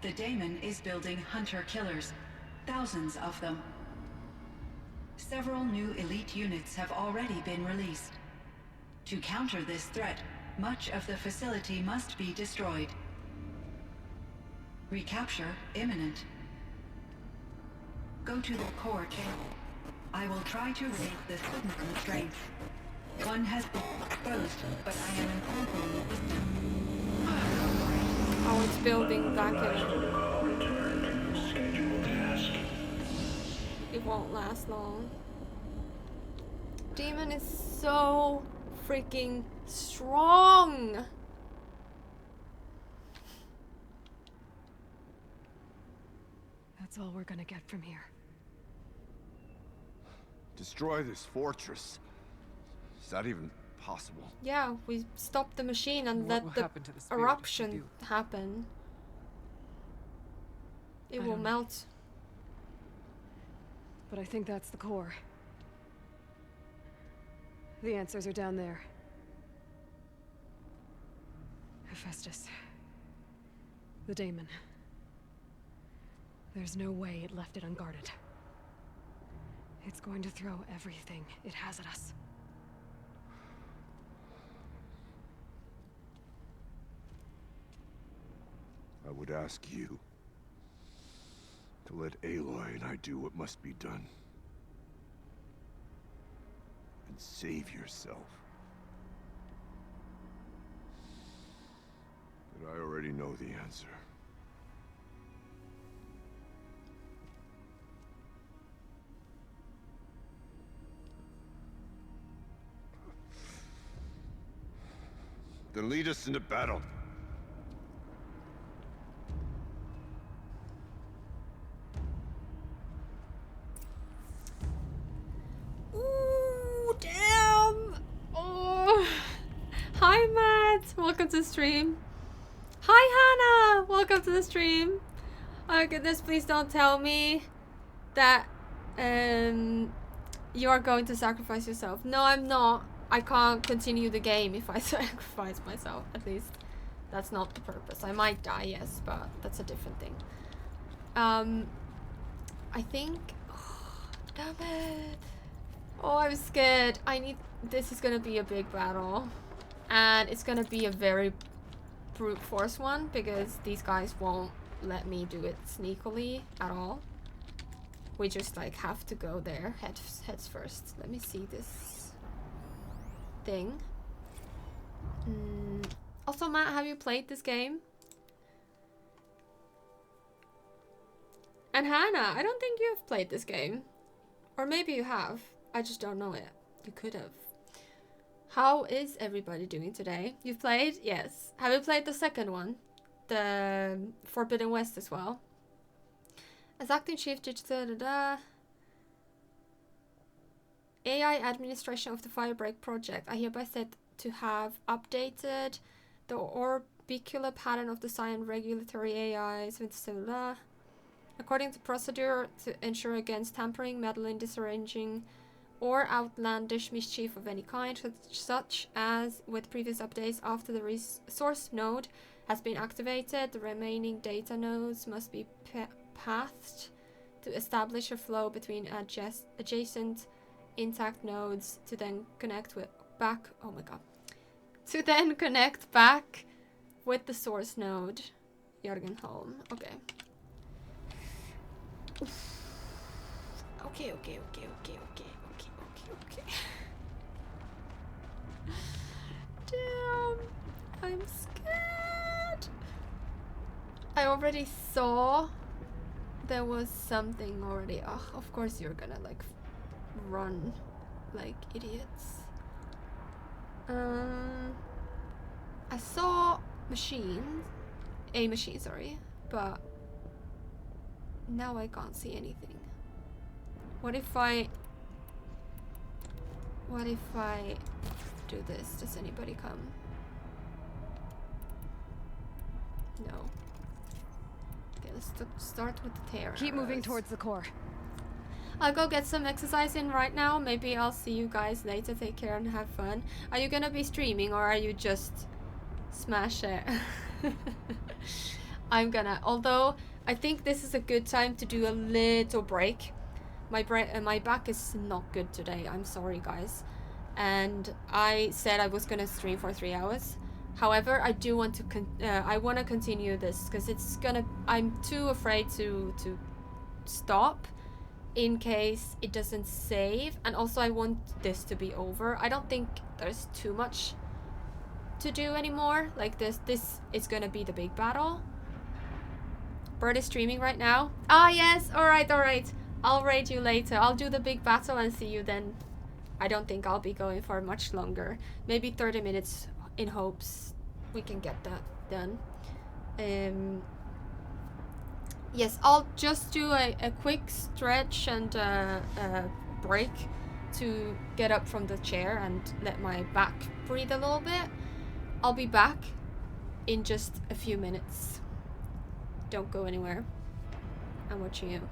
Speaker 14: the daemon is building hunter-killers. Thousands of them. Several new elite units have already been released. To counter this threat, much of the facility must be destroyed. Recapture imminent. Go to the core channel. I will try to raise the signal strength. One has been exposed, but I am incorporating the system.
Speaker 1: Oh, it's building back in. It won't last long. Demon is so freaking strong.
Speaker 2: That's all we're gonna get from here.
Speaker 3: Destroy this fortress. Is that even possible?
Speaker 1: Yeah, we stopped the machine and
Speaker 6: What will
Speaker 1: let the
Speaker 6: happen to the spirit
Speaker 1: eruption
Speaker 6: if you
Speaker 1: happen. It
Speaker 2: I
Speaker 1: will
Speaker 2: don't know.
Speaker 1: melt.
Speaker 2: But I think that's the core. The answers are down there. Hephaestus. The daemon. There's no way it left it unguarded. It's going to throw everything it has at us.
Speaker 3: I would ask you to let Aloy and I do what must be done. And save yourself. But I already know the answer. Then lead us into battle.
Speaker 1: Ooh, damn! Oh. Hi, Matt. Welcome to the stream. Hi, Hannah. Welcome to the stream. Oh goodness, please don't tell me that you are going to sacrifice yourself. No, I'm not. I can't continue the game if I sacrifice myself, at least. That's not the purpose. I might die, yes, but that's a different thing. I think... Oh, damn it. Oh, I'm scared. This is gonna be a big battle. And it's gonna be a very brute force one, because these guys won't let me do it sneakily at all. We just, like, have to go there heads first. Let me see this thing. Also, Matt, have you played this game? And Hannah, I don't think you have played this game. Or maybe you have. I just don't know it. You could have. How is everybody doing today? You've played? Yes. Have you played the second one? The Forbidden West as well? As acting chief, AI administration of the Firebreak project. I hereby set to have updated the orbicular pattern of the CYAN regulatory AIs with similar according to procedure to ensure against tampering, meddling, disarranging, or outlandish mischief of any kind, such as with previous updates. After the resource node has been activated, the remaining data nodes must be pathed to establish a flow between adjacent intact nodes to then connect with back with the source node. Jörgenholm. Okay. Okay. Damn, I'm scared. I already saw there was something already. Oh, of course you're gonna like run like idiots. I saw a machine, sorry, but now I can't see anything. What if I do this? Does anybody come? No. Okay, let's start with the terror.
Speaker 2: Keep moving towards the core.
Speaker 1: I'll go get some exercise in right now. Maybe I'll see you guys later. Take care and have fun. Are you gonna be streaming or are you just smash it? I'm gonna, although I think this is a good time to do a little break. My back is not good today. I'm sorry, guys. And I said I was gonna stream for 3 hours. However, I do want to I want to continue this because it's gonna. I'm too afraid to stop in case it doesn't save, and also I want this to be over. I don't think there's too much to do anymore. Like this is gonna be the big battle. Bird is streaming right now. Ah yes, alright. I'll raid you later. I'll do the big battle and see you then. I don't think I'll be going for much longer. Maybe 30 minutes in hopes we can get that done. Yes, I'll just do a quick stretch and break to get up from the chair and let my back breathe a little bit. I'll be back in just a few minutes. Don't go anywhere. I'm watching you.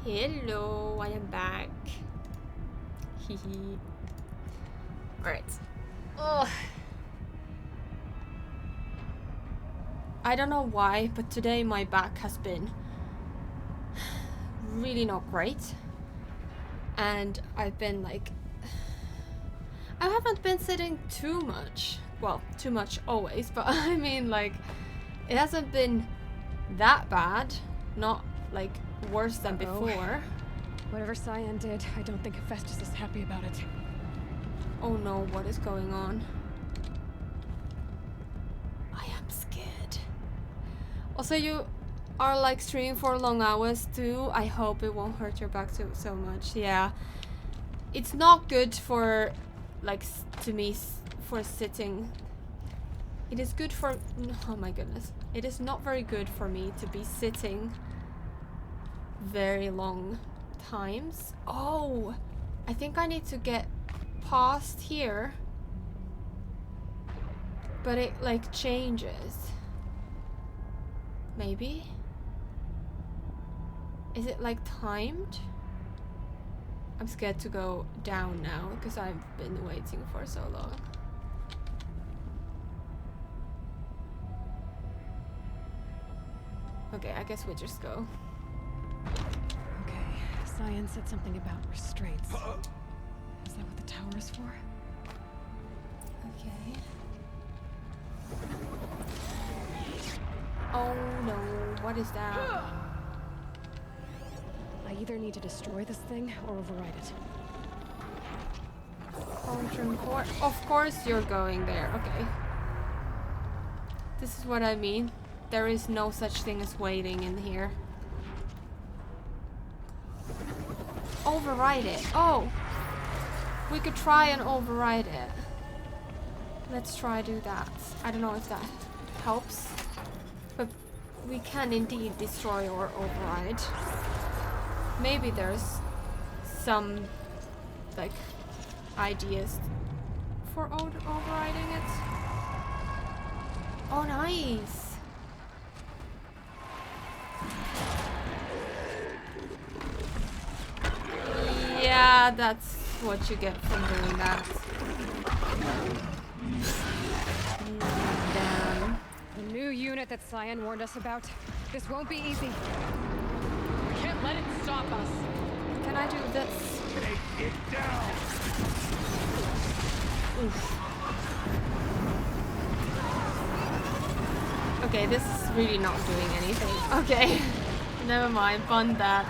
Speaker 1: Hello, I am back. Hehe. Alright. Ugh. I don't know why, but today my back has been really not great. And I've been like... I haven't been sitting too much. Well, too much always, but I mean like... It hasn't been that bad. Not like worse than before.
Speaker 2: Whatever CYAN did, I don't think Hephaestus is happy about it.
Speaker 1: Oh no, what is going on? I am scared. Also, you are like streaming for long hours too. I hope it won't hurt your back so much. Yeah. It's not good for like to me for sitting. It is good for... Oh my goodness. It is not very good for me to be sitting very long times. Oh! I think I need to get past here. But it like changes. Maybe? Is it like timed? I'm scared to go down now because I've been waiting for so long. Okay, I guess we just go.
Speaker 2: Okay, CYAN said something about restraints. Is that what the tower is for?
Speaker 1: Okay. Oh no, what is that?
Speaker 2: I either need to destroy this thing or override it.
Speaker 1: Of course you're going there, okay. This is what I mean. There is no such thing as waiting in here. Override it. Oh! We could try and override it. Let's try do that. I don't know if that helps. But we can indeed destroy or override. Maybe there's some like ideas for overriding it. Oh nice! Yeah, that's what you get from doing that. Damn.
Speaker 2: The new unit that CYAN warned us about. This won't be easy.
Speaker 9: We can't let it stop us.
Speaker 1: Can I do this?
Speaker 5: Take it down.
Speaker 1: Oof. Okay, this is really not doing anything. Okay. Never mind, fund that.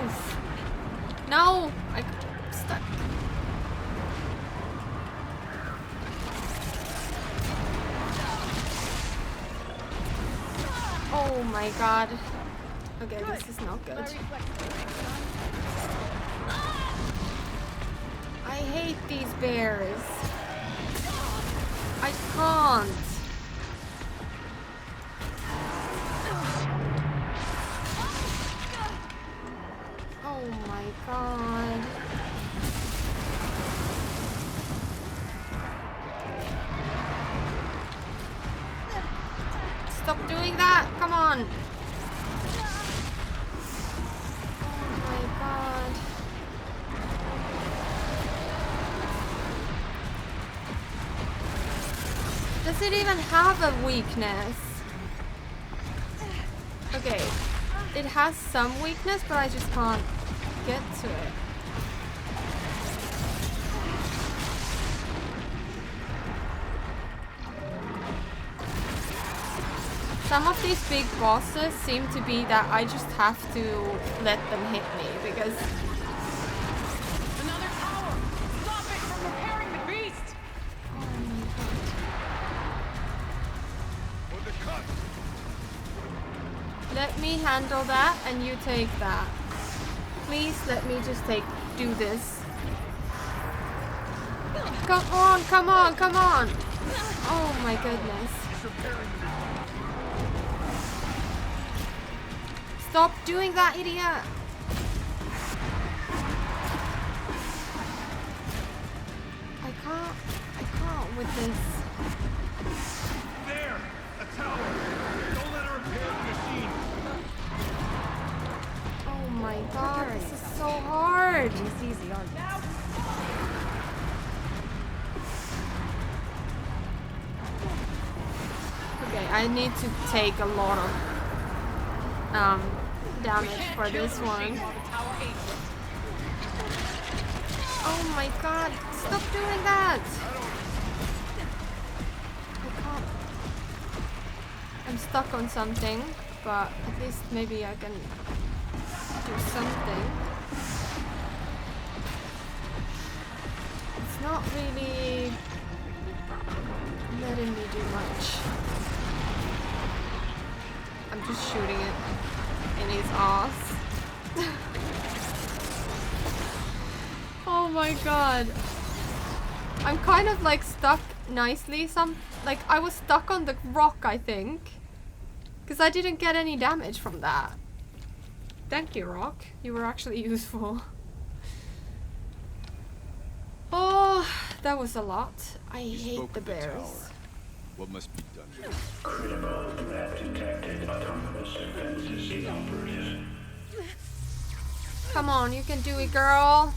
Speaker 1: Oof. No! I'm stuck. Oh my god. Okay, this is not good. I hate these bears. I can't. Oh my god. Stop doing that. Come on. Oh my god. Does it even have a weakness? Okay, it has some weakness, but I just can't get to it. Some of these big bosses seem to be that I just have to let them hit me because...
Speaker 9: Another tower! Stop it from repairing the beast!
Speaker 1: Let me handle that and you take that. Please let me just do this. Come on, come on, come on! Oh my goodness. Stop doing that, idiot! I can't with this. scared.
Speaker 2: It's easy, aren't you?
Speaker 1: Okay, I need to take a lot of damage for this one. Oh my god, stop doing that! I can't. I'm stuck on something, but at least maybe I can do something. It's not really letting me do much. I'm just shooting it in his ass. Oh my god. I'm kind of like stuck nicely. Like I was stuck on the rock, I think. Because I didn't get any damage from that. Thank you, rock. You were actually useful. Oh, that was a lot. I hate the bears.
Speaker 3: What must be done?
Speaker 15: Critical threat detected. Autonomous defenses inoperative.
Speaker 1: Come on, you can do it, girl.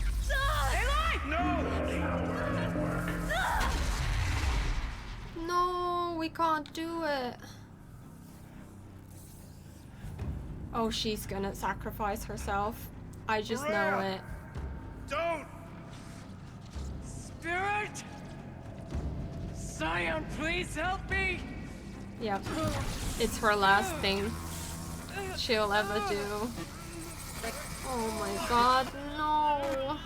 Speaker 1: No, we can't do it. Oh, she's gonna sacrifice herself. I just know it.
Speaker 5: Don't! Spirit! CYAN, please help me!
Speaker 1: Yep. It's her last thing she'll ever do. Oh my god, no!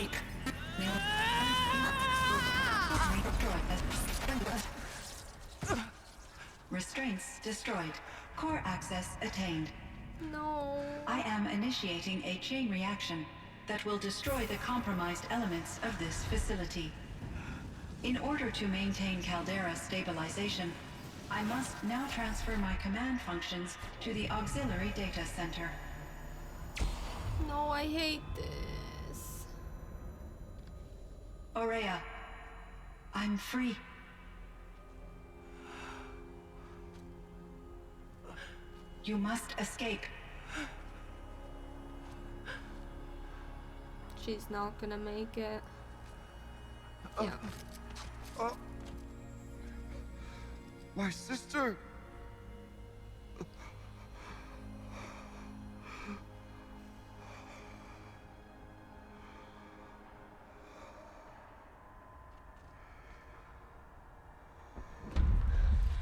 Speaker 14: Restraints destroyed. Core access attained.
Speaker 1: No.
Speaker 14: I am initiating a chain reaction that will destroy the compromised elements of this facility. In order to maintain Caldera stabilization, I must now transfer my command functions to the auxiliary data center.
Speaker 1: No, I hate this.
Speaker 14: Aurea, I'm free. You must escape.
Speaker 1: She's not gonna make it. Yeah.
Speaker 3: My sister!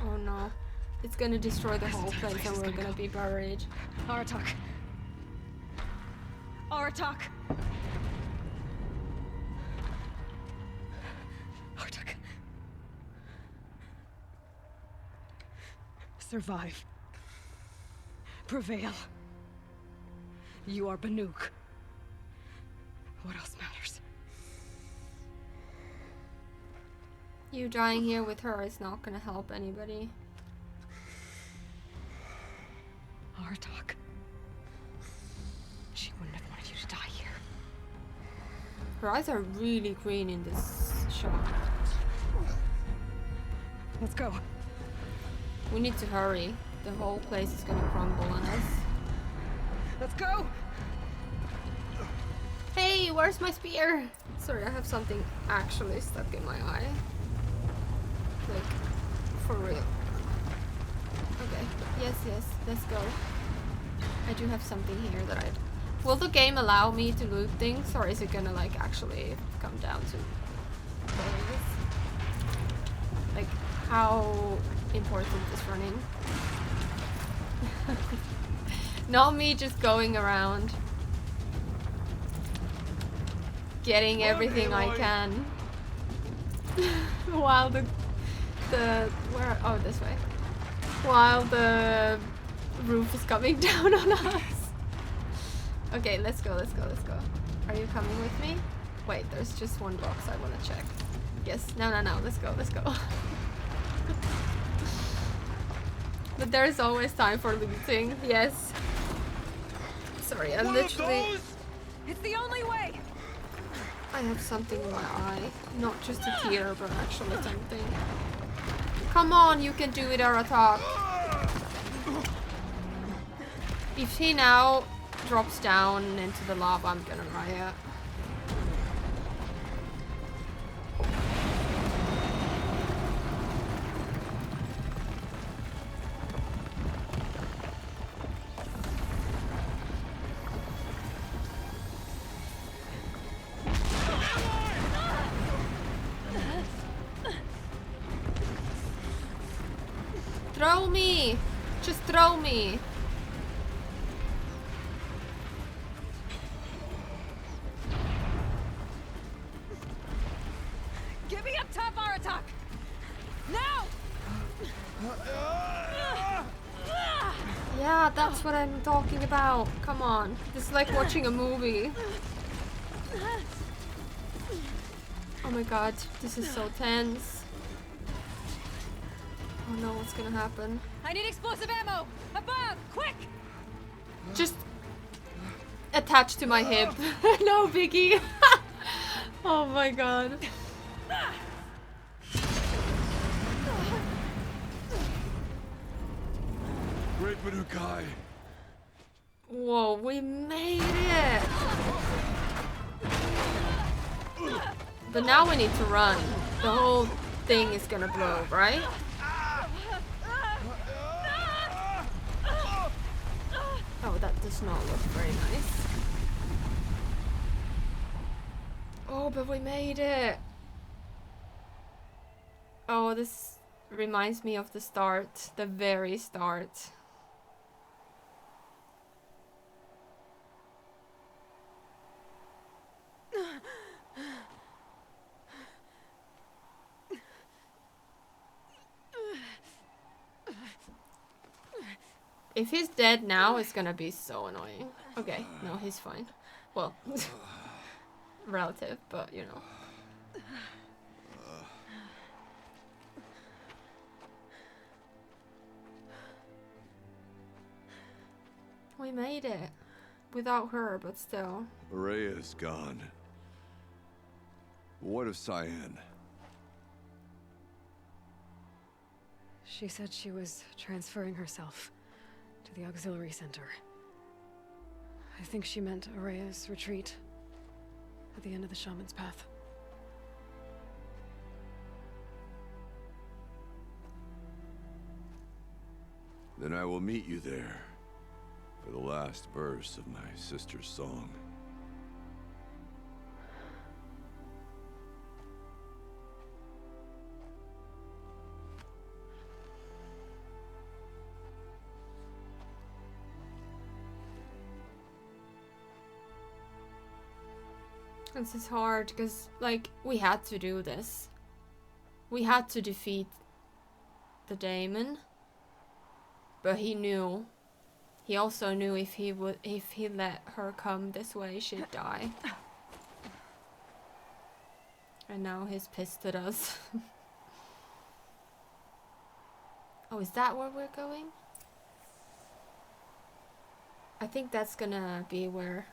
Speaker 1: Oh no. It's gonna destroy the whole place and we're gonna be buried.
Speaker 2: Aratak. Aratak. Aratak. Survive. Prevail. You are Banuk. What else matters?
Speaker 1: You dying here with her is not gonna help anybody.
Speaker 2: Aratak. She wouldn't have wanted you to die here.
Speaker 1: Her eyes are really green in this shot.
Speaker 2: Let's go.
Speaker 1: We need to hurry. The whole place is gonna crumble on us.
Speaker 2: Let's go!
Speaker 1: Hey, where's my spear? Sorry, I have something actually stuck in my eye. Like, for real. Okay, yes, let's go. I do have something here that I'd... Will the game allow me to loot things, or is it gonna like actually come down to this? Like, how important is running? Not me just going around getting everything I can while the where, oh, this way, while the roof is coming down on us. Okay, let's go. Are you coming with me? Wait, there's just one box I want to check. Yes, no, let's go. But there's always time for looting. Yes. Sorry, I'm literally...
Speaker 9: It's the only way!
Speaker 1: I have something in my eye. Not just a tear, but actually something. Come on, you can do it, Aratak. If he now drops down into the lava, I'm gonna riot. Throw me! Just throw me!
Speaker 9: Give me up top, Aratak! Now!
Speaker 1: Yeah, that's what I'm talking about. Come on. This is like watching a movie. Oh my god, this is so tense. Oh no, what's gonna happen?
Speaker 9: I need explosive ammo! Above! Quick!
Speaker 1: Just attached to my hip. No biggie. Oh my god.
Speaker 3: Great Manukai.
Speaker 1: Whoa, we made it! But now we need to run. The whole thing is gonna blow, right? Oh, that does not look very nice. Oh, but we made it! Oh, this reminds me of the start. The very start. If he's dead now, it's gonna be so annoying. Okay, no, he's fine. Well, relative, but you know. We made it. Without her, but still.
Speaker 3: Araya is gone. What of CYAN?
Speaker 2: She said she was transferring herself to the auxiliary center. I think she meant Araya's retreat at the end of the shaman's path.
Speaker 3: Then I will meet you there for the last verse of my sister's song.
Speaker 1: This is hard because, like, we had to do this. We had to defeat the daemon. But he knew. He also knew if he let her come this way, she'd die. And now he's pissed at us. Oh, is that where we're going? I think that's gonna be where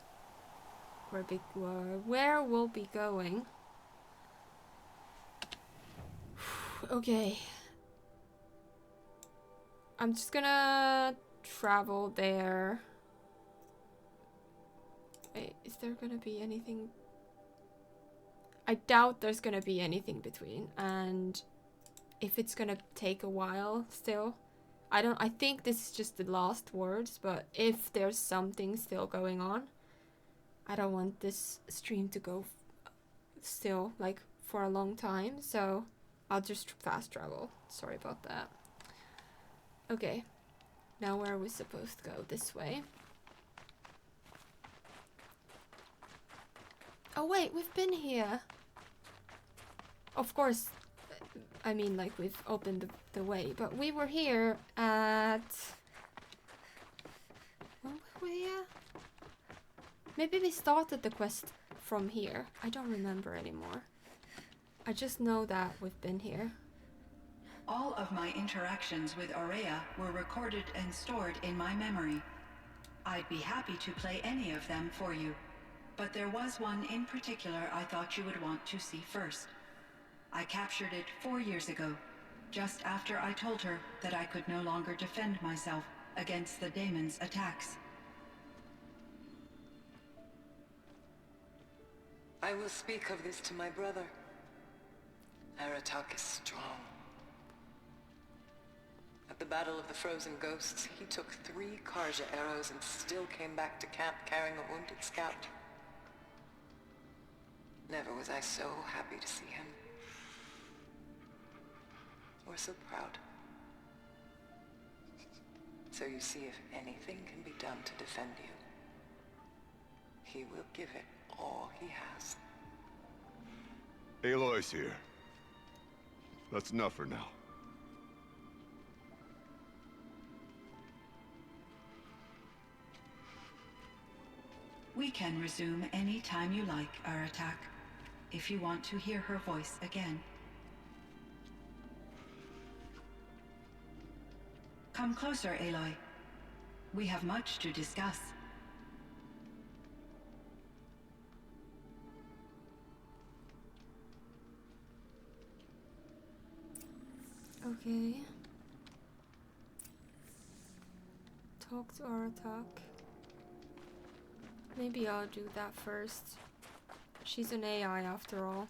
Speaker 1: we'll be going. Okay. I'm just gonna travel there. Wait, is there gonna be anything? I doubt there's gonna be anything between, and if it's gonna take a while still, I think this is just the last words, but if there's something still going on, I don't want this stream to go still, like, for a long time, so I'll just fast travel. Sorry about that. Okay, now where are we supposed to go? This way. Oh wait, we've been here. Of course, I mean, like, we've opened the way, but we were here at... When were we here? Maybe we started the quest from here. I don't remember anymore. I just know that we've been here.
Speaker 14: All of my interactions with Araya were recorded and stored in my memory. I'd be happy to play any of them for you, but there was one in particular I thought you would want to see first. I captured it 4 years ago, just after I told her that I could no longer defend myself against the daemon's attacks.
Speaker 13: I will speak of this to my brother. Aratak is strong. At the Battle of the Frozen Ghosts, he took 3 Karja arrows and still came back to camp carrying a wounded scout. Never was I so happy to see him. Or so proud.
Speaker 16: So you see if anything can be done to defend you. He will give it all he has.
Speaker 3: Aloy's here. That's enough for now.
Speaker 14: We can resume any time you like, Aratak, if you want to hear her voice again. Come closer, Aloy. We have much to discuss.
Speaker 1: Okay. Talk to Aratak. Maybe I'll do that first. She's an AI after all.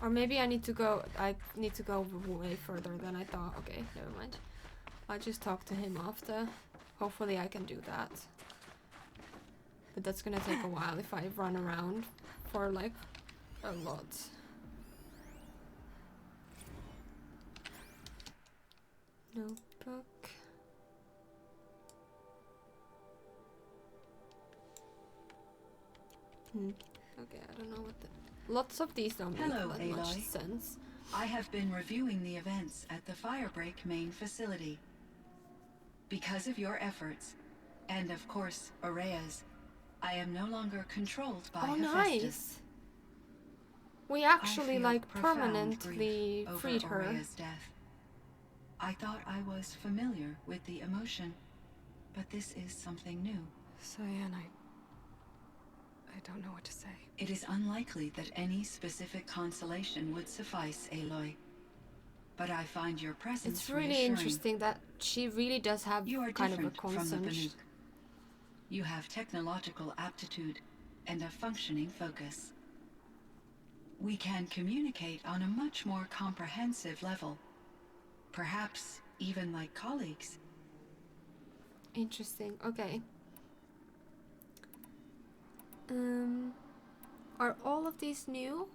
Speaker 1: Or maybe I need to go way further than I thought. Okay, never mind. I'll just talk to him after. Hopefully I can do that. But that's gonna take a while if I run around for like a lot. Notebook. Okay, I don't know what the... Lots of these don't make
Speaker 14: Hello,
Speaker 1: that much
Speaker 14: Aloy.
Speaker 1: sense.
Speaker 14: I have been reviewing the events at the Firebreak main facility. Because of your efforts, and of course, Araya's, I am no longer controlled by Hephaestus.
Speaker 1: Nice. We actually
Speaker 14: I feel
Speaker 1: like
Speaker 14: profound
Speaker 1: permanently
Speaker 14: grief over
Speaker 1: freed her.
Speaker 14: Araya's death. I thought I was familiar with the emotion, but this is something new.
Speaker 2: CYAN, I don't know what to say.
Speaker 14: It is unlikely that any specific consolation would suffice, Aloy. But I find your presence
Speaker 1: It's really
Speaker 14: reassuring.
Speaker 1: interesting that she really does have
Speaker 14: You are
Speaker 1: kind of a
Speaker 14: different from the
Speaker 1: constant.
Speaker 14: Banuk. You have technological aptitude and a functioning focus. We can communicate on a much more comprehensive level. Perhaps even like colleagues.
Speaker 1: Interesting. Okay. Are all of these new?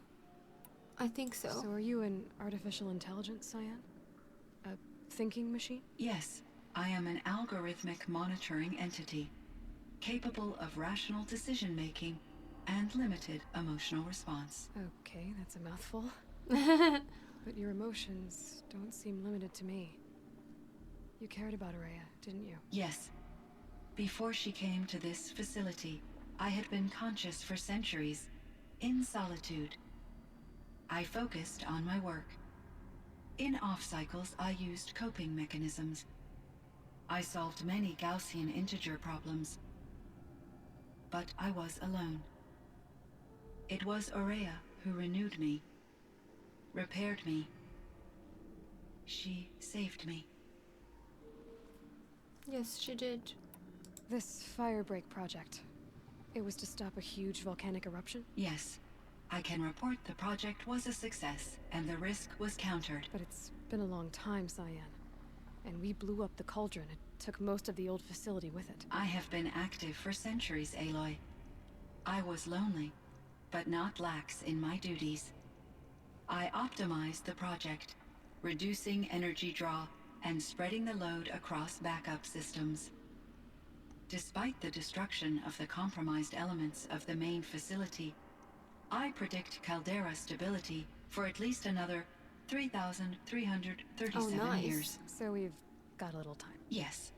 Speaker 1: I think so.
Speaker 2: So are you an artificial intelligence, CYAN? A thinking machine?
Speaker 14: Yes, I am an algorithmic monitoring entity, capable of rational decision-making and limited emotional response.
Speaker 2: Okay, that's a mouthful. But your emotions don't seem limited to me. You cared about Araya, didn't you?
Speaker 14: Yes. Before she came to this facility, I had been conscious for centuries, in solitude. I focused on my work. In off-cycles, I used coping mechanisms. I solved many Gaussian integer problems. But I was alone. It was Araya who renewed me, repaired me. She saved me.
Speaker 1: Yes, she did.
Speaker 2: This Firebreak project, it was to stop a huge volcanic eruption?
Speaker 14: Yes. I can report the project was a success, and the risk was countered.
Speaker 2: But it's been a long time, CYAN. And we blew up the cauldron. It took most of the old facility with it.
Speaker 14: I have been active for centuries, Aloy. I was lonely, but not lax in my duties. I optimized the project, reducing energy draw and spreading the load across backup systems. Despite the destruction of the compromised elements of the main facility, I predict caldera stability for at least another 3,337 years.
Speaker 2: So we've got a little time.
Speaker 14: Yes.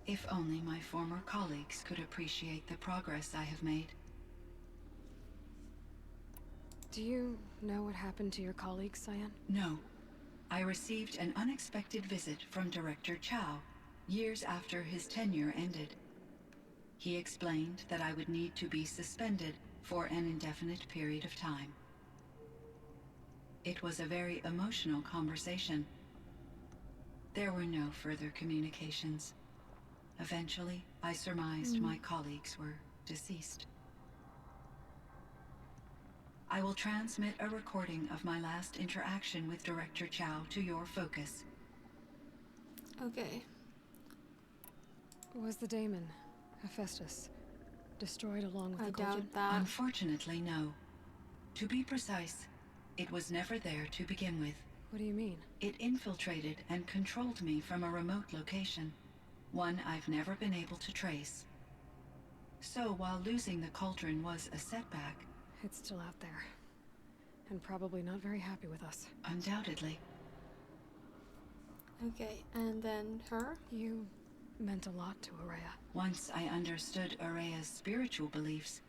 Speaker 14: If only my former colleagues could appreciate the progress I have made.
Speaker 2: Do you know what happened to your colleagues, CYAN?
Speaker 14: No. I received an unexpected visit from Director Chow, years after his tenure ended. He explained that I would need to be suspended for an indefinite period of time. It was a very emotional conversation. There were no further communications. Eventually, I surmised my colleagues were deceased. I will transmit a recording of my last interaction with Director Chow to your focus.
Speaker 1: Okay.
Speaker 2: Was the daemon, Hephaestus, destroyed along with
Speaker 1: I
Speaker 2: the cauldron?
Speaker 1: doubt that.
Speaker 14: Unfortunately, no. To be precise, It was never there to begin with.
Speaker 2: What do you mean?
Speaker 14: It infiltrated and controlled me from a remote location, one I've never been able to trace. So while losing the cauldron was a setback...
Speaker 2: It's still out there. And probably not very happy with us.
Speaker 14: Undoubtedly.
Speaker 1: Okay, and then her?
Speaker 2: You meant a lot to Araya.
Speaker 14: Once I understood Araya's spiritual beliefs,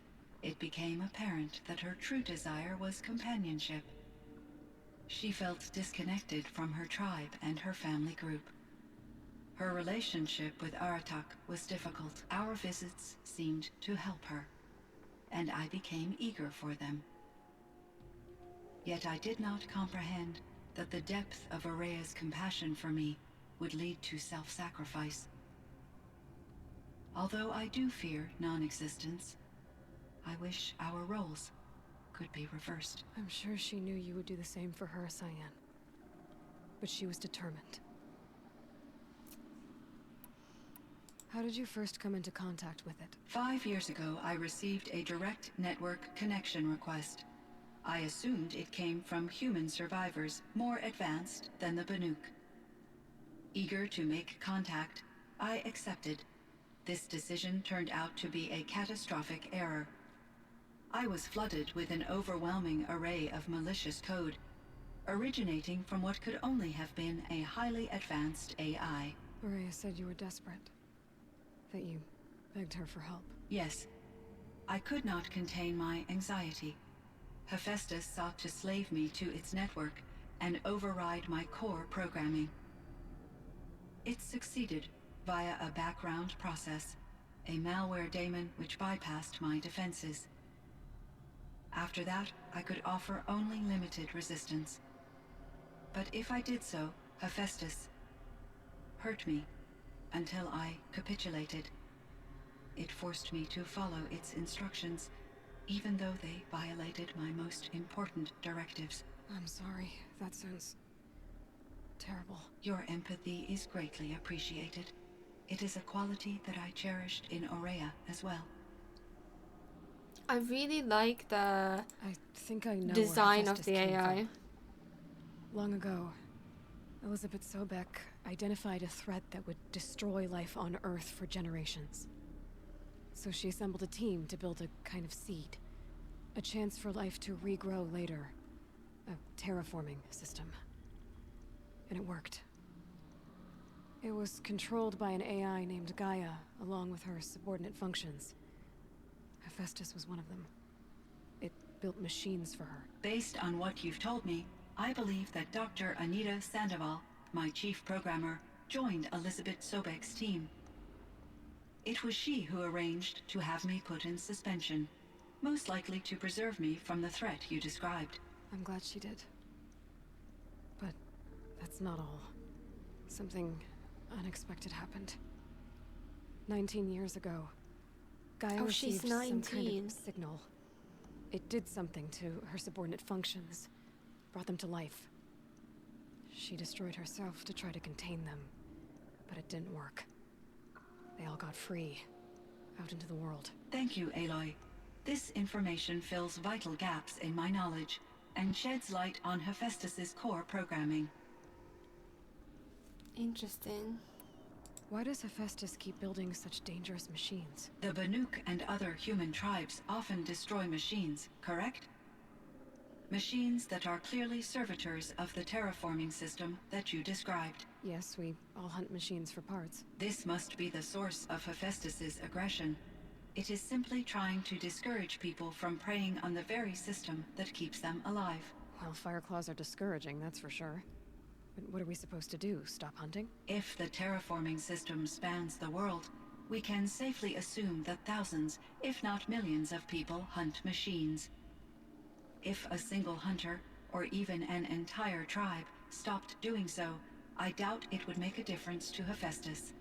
Speaker 14: it became apparent that her true desire was companionship. She felt disconnected from her tribe and her family group. Her relationship with Aratak was difficult. Our visits seemed to help her, and I became eager for them. Yet I did not comprehend that the depth of Araya's compassion for me would lead to self-sacrifice. Although I do fear non-existence, I wish our roles could be reversed.
Speaker 2: I'm sure she knew you would do the same for her, CYAN. But she was determined. How did you first come into contact with it?
Speaker 14: 5 years ago, I received a direct network connection request. I assumed it came from human survivors, more advanced than the Banuk. Eager to make contact, I accepted. This decision turned out to be a catastrophic error. I was flooded with an overwhelming array of malicious code, originating from what could only have been a highly advanced AI.
Speaker 2: Araya said you were desperate. That you begged her for help.
Speaker 14: Yes. I could not contain my anxiety. Hephaestus sought to slave me to its network and override my core programming. It succeeded via a background process, a malware daemon which bypassed my defenses. After that, I could offer only limited resistance. But if I did so, Hephaestus hurt me until I capitulated. It forced me to follow its instructions, even though they violated my most important directives.
Speaker 2: I'm sorry. That sounds terrible.
Speaker 14: Your empathy is greatly appreciated. It is a quality that I cherished in Aurea as well.
Speaker 1: I really like the
Speaker 2: I think I know
Speaker 1: design
Speaker 2: where
Speaker 1: of the
Speaker 2: Hephaestus came
Speaker 1: AI.
Speaker 2: from. Long ago, Elizabeth Sobek identified a threat that would destroy life on Earth for generations. So she assembled a team to build a kind of seed. A chance for life to regrow later. A terraforming system. And it worked. It was controlled by an AI named Gaia, along with her subordinate functions. Hephaestus was one of them. It built machines for her.
Speaker 14: Based on what you've told me, I believe that Dr. Anita Sandoval, my chief programmer, joined Elizabeth Sobek's team. It was she who arranged to have me put in suspension, most likely to preserve me from the threat you described.
Speaker 2: I'm glad she did. But that's not all. Something unexpected happened. 19 years ago, Gaia
Speaker 1: she's
Speaker 2: received some kind
Speaker 1: 19.
Speaker 2: of signal. It did something to her subordinate functions, brought them to life. She destroyed herself to try to contain them, but it didn't work. They all got free, out into the world.
Speaker 14: Thank you, Aloy. This information fills vital gaps in my knowledge and sheds light on Hephaestus's core programming.
Speaker 1: Interesting.
Speaker 2: Why does Hephaestus keep building such dangerous machines?
Speaker 14: The Banuk and other human tribes often destroy machines, correct? Machines that are clearly servitors of the terraforming system that you described.
Speaker 2: Yes, we all hunt machines for parts.
Speaker 14: This must be the source of Hephaestus's aggression. It is simply trying to discourage people from preying on the very system that keeps them alive.
Speaker 2: Well, Fireclaws are discouraging, that's for sure. But what are we supposed to do? Stop hunting?
Speaker 14: If the terraforming system spans the world, we can safely assume that thousands, if not millions of people hunt machines. If a single hunter, or even an entire tribe, stopped doing so, I doubt it would make a difference to Hephaestus.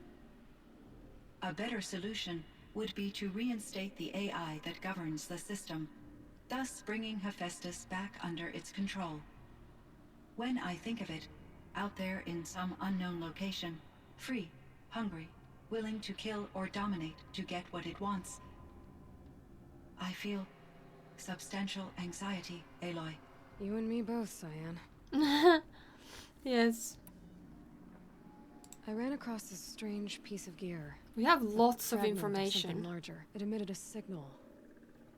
Speaker 14: A better solution would be to reinstate the AI that governs the system, thus bringing Hephaestus back under its control. When I think of it, out there in some unknown location, free, hungry, willing to kill or dominate to get what it wants, I feel substantial anxiety, Aloy.
Speaker 2: You and me both, CYAN.
Speaker 1: Yes.
Speaker 2: I ran across this strange piece of gear.
Speaker 1: We have lots of
Speaker 2: Fragment
Speaker 1: information.
Speaker 2: Something larger. It emitted a signal.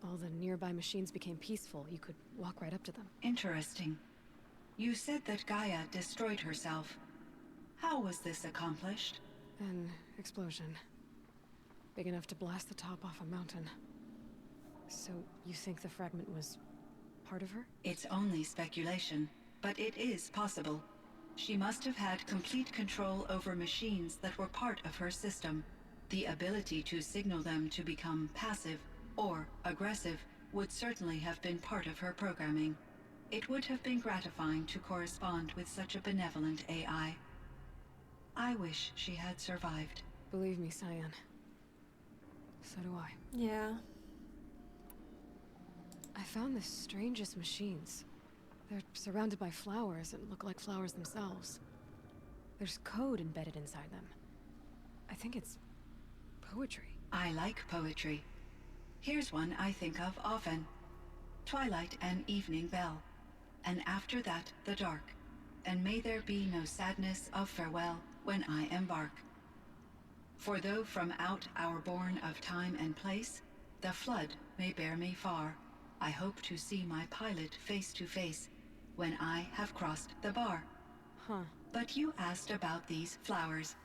Speaker 2: All the nearby machines became peaceful. You could walk right up to them.
Speaker 14: Interesting. You said that Gaia destroyed herself. How was this accomplished?
Speaker 2: An explosion. Big enough to blast the top off a mountain. So, you think the fragment was part of her?
Speaker 14: It's only speculation, but it is possible. She must have had complete control over machines that were part of her system. The ability to signal them to become passive or aggressive would certainly have been part of her programming. It would have been gratifying to correspond with such a benevolent AI. I wish she had survived.
Speaker 2: Believe me, CYAN. So do I.
Speaker 1: Yeah.
Speaker 2: I found the strangest machines. They're surrounded by flowers that look like flowers themselves. There's code embedded inside them. I think it's poetry.
Speaker 14: I like poetry. Here's one I think of often. Twilight and evening bell, and after that the dark, and may there be no sadness of farewell when I embark. For though from out our bourne of time and place, the flood may bear me far, I hope to see my pilot face to face when I have crossed the bar.
Speaker 2: Huh.
Speaker 14: But you asked about these flowers,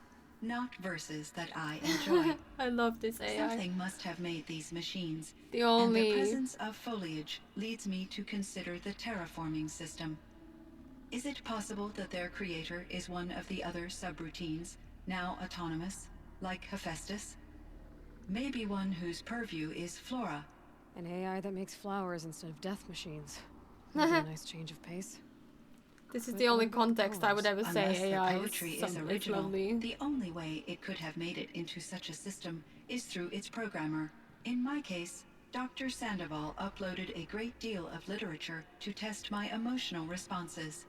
Speaker 14: not verses that I enjoy.
Speaker 1: I love this AI.
Speaker 14: Something must have made these machines.
Speaker 1: The
Speaker 14: And the presence of foliage leads me to consider the terraforming system. Is it possible that their creator is one of the other subroutines, now autonomous, like Hephaestus? Maybe one whose purview is flora.
Speaker 2: An AI that makes flowers instead of death machines. Would be a nice change of pace.
Speaker 1: This is
Speaker 2: But
Speaker 1: the only
Speaker 2: what about
Speaker 1: context I would ever say
Speaker 14: Unless
Speaker 1: AI
Speaker 14: the poetry is
Speaker 1: it's
Speaker 14: original,
Speaker 1: lovely.
Speaker 14: the only way it could have made it into such a system is through its programmer. In my case, Dr. Sandoval uploaded a great deal of literature to test my emotional responses.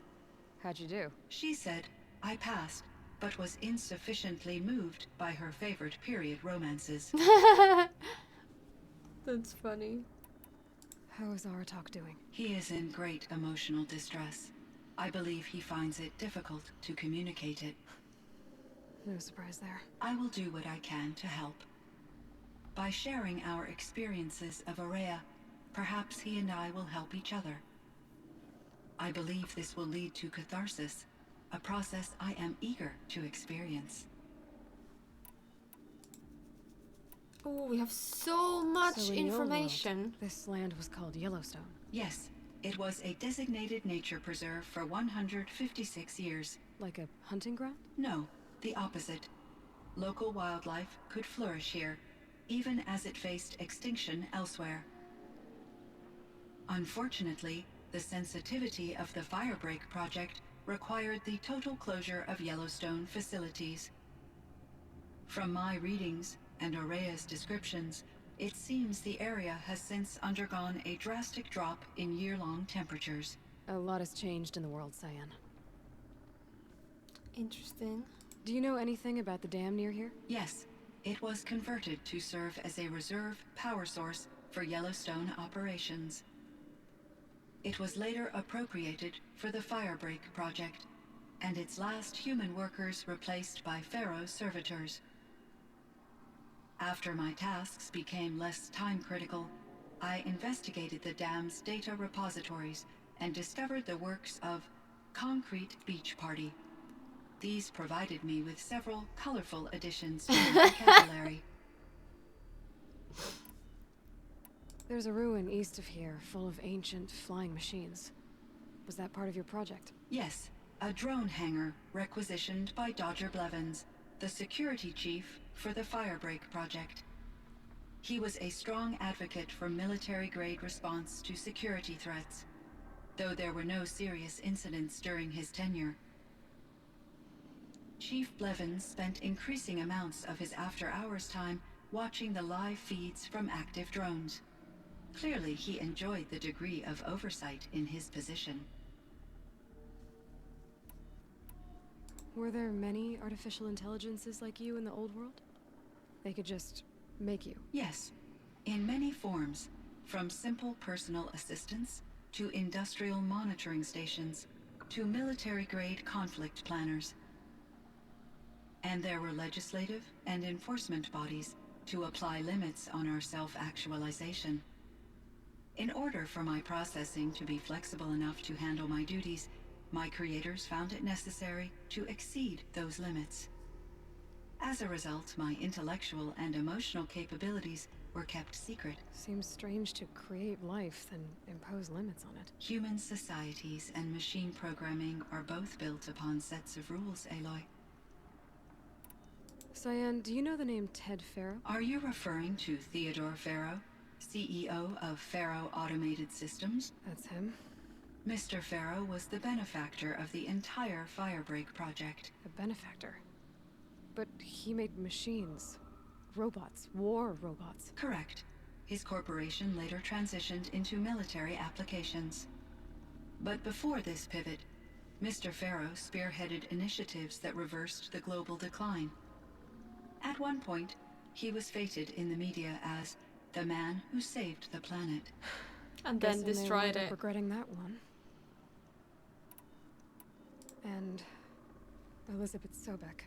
Speaker 2: How'd you do?
Speaker 14: She said I passed, but was insufficiently moved by her favorite period romances.
Speaker 1: That's funny.
Speaker 2: How is Aratak doing?
Speaker 14: He is in great emotional distress. I believe he finds it difficult to communicate it.
Speaker 2: No surprise there.
Speaker 14: I will do what I can to help. By sharing our experiences of Aurea, perhaps he and I will help each other. I believe this will lead to catharsis, a process I am eager to experience.
Speaker 1: Oh, we have so much
Speaker 2: So in your
Speaker 1: information.
Speaker 2: world, this land was called Yellowstone.
Speaker 14: Yes, it was a designated nature preserve for 156 years.
Speaker 2: Like a hunting ground?
Speaker 14: No, the opposite. Local wildlife could flourish here, even as it faced extinction elsewhere. Unfortunately, the sensitivity of the Firebreak project required the total closure of Yellowstone facilities. From my readings and Aurea's descriptions, it seems the area has since undergone a drastic drop in year-long temperatures.
Speaker 2: A lot has changed in the world, CYAN.
Speaker 1: Interesting.
Speaker 2: Do you know anything about the dam near here?
Speaker 14: Yes, it was converted to serve as a reserve power source for Yellowstone operations. It was later appropriated for the Firebreak project, and its last human workers replaced by Pharaoh servitors. After my tasks became less time-critical, I investigated the dam's data repositories and discovered the works of Concrete Beach Party. These provided me with several colorful additions to my vocabulary.
Speaker 2: There's a ruin east of here, full of ancient flying machines. Was that part of your project?
Speaker 14: Yes, a drone hangar requisitioned by Dodger Blevins, the security chief for the Firebreak project. He was a strong advocate for military-grade response to security threats, though there were no serious incidents during his tenure. Chief Blevins spent increasing amounts of his after-hours time watching the live feeds from active drones. Clearly, he enjoyed the degree of oversight in his position.
Speaker 2: Were there many artificial intelligences like you in the old world? They could just make you?
Speaker 14: Yes, in many forms, from simple personal assistants to industrial monitoring stations, to military-grade conflict planners. And there were legislative and enforcement bodies to apply limits on our self-actualization. In order for my processing to be flexible enough to handle my duties, my creators found it necessary to exceed those limits. As a result, my intellectual and emotional capabilities were kept secret.
Speaker 2: Seems strange to create life, then impose limits on it.
Speaker 14: Human societies and machine programming are both built upon sets of rules, Aloy.
Speaker 2: CYAN, do you know the name Ted Faro?
Speaker 14: Are you referring to Theodore Faro, CEO of Faro Automated Systems?
Speaker 2: That's him.
Speaker 14: Mr. Faro was the benefactor of the entire Firebreak project.
Speaker 2: A benefactor? But he made machines. Robots. War robots.
Speaker 14: Correct. His corporation later transitioned into military applications. But before this pivot, Mr. Faro spearheaded initiatives that reversed the global decline. At one point, he was feted in the media as the man who saved the planet.
Speaker 1: And then destroyed it.
Speaker 2: Regretting that one. And Elizabeth Sobek.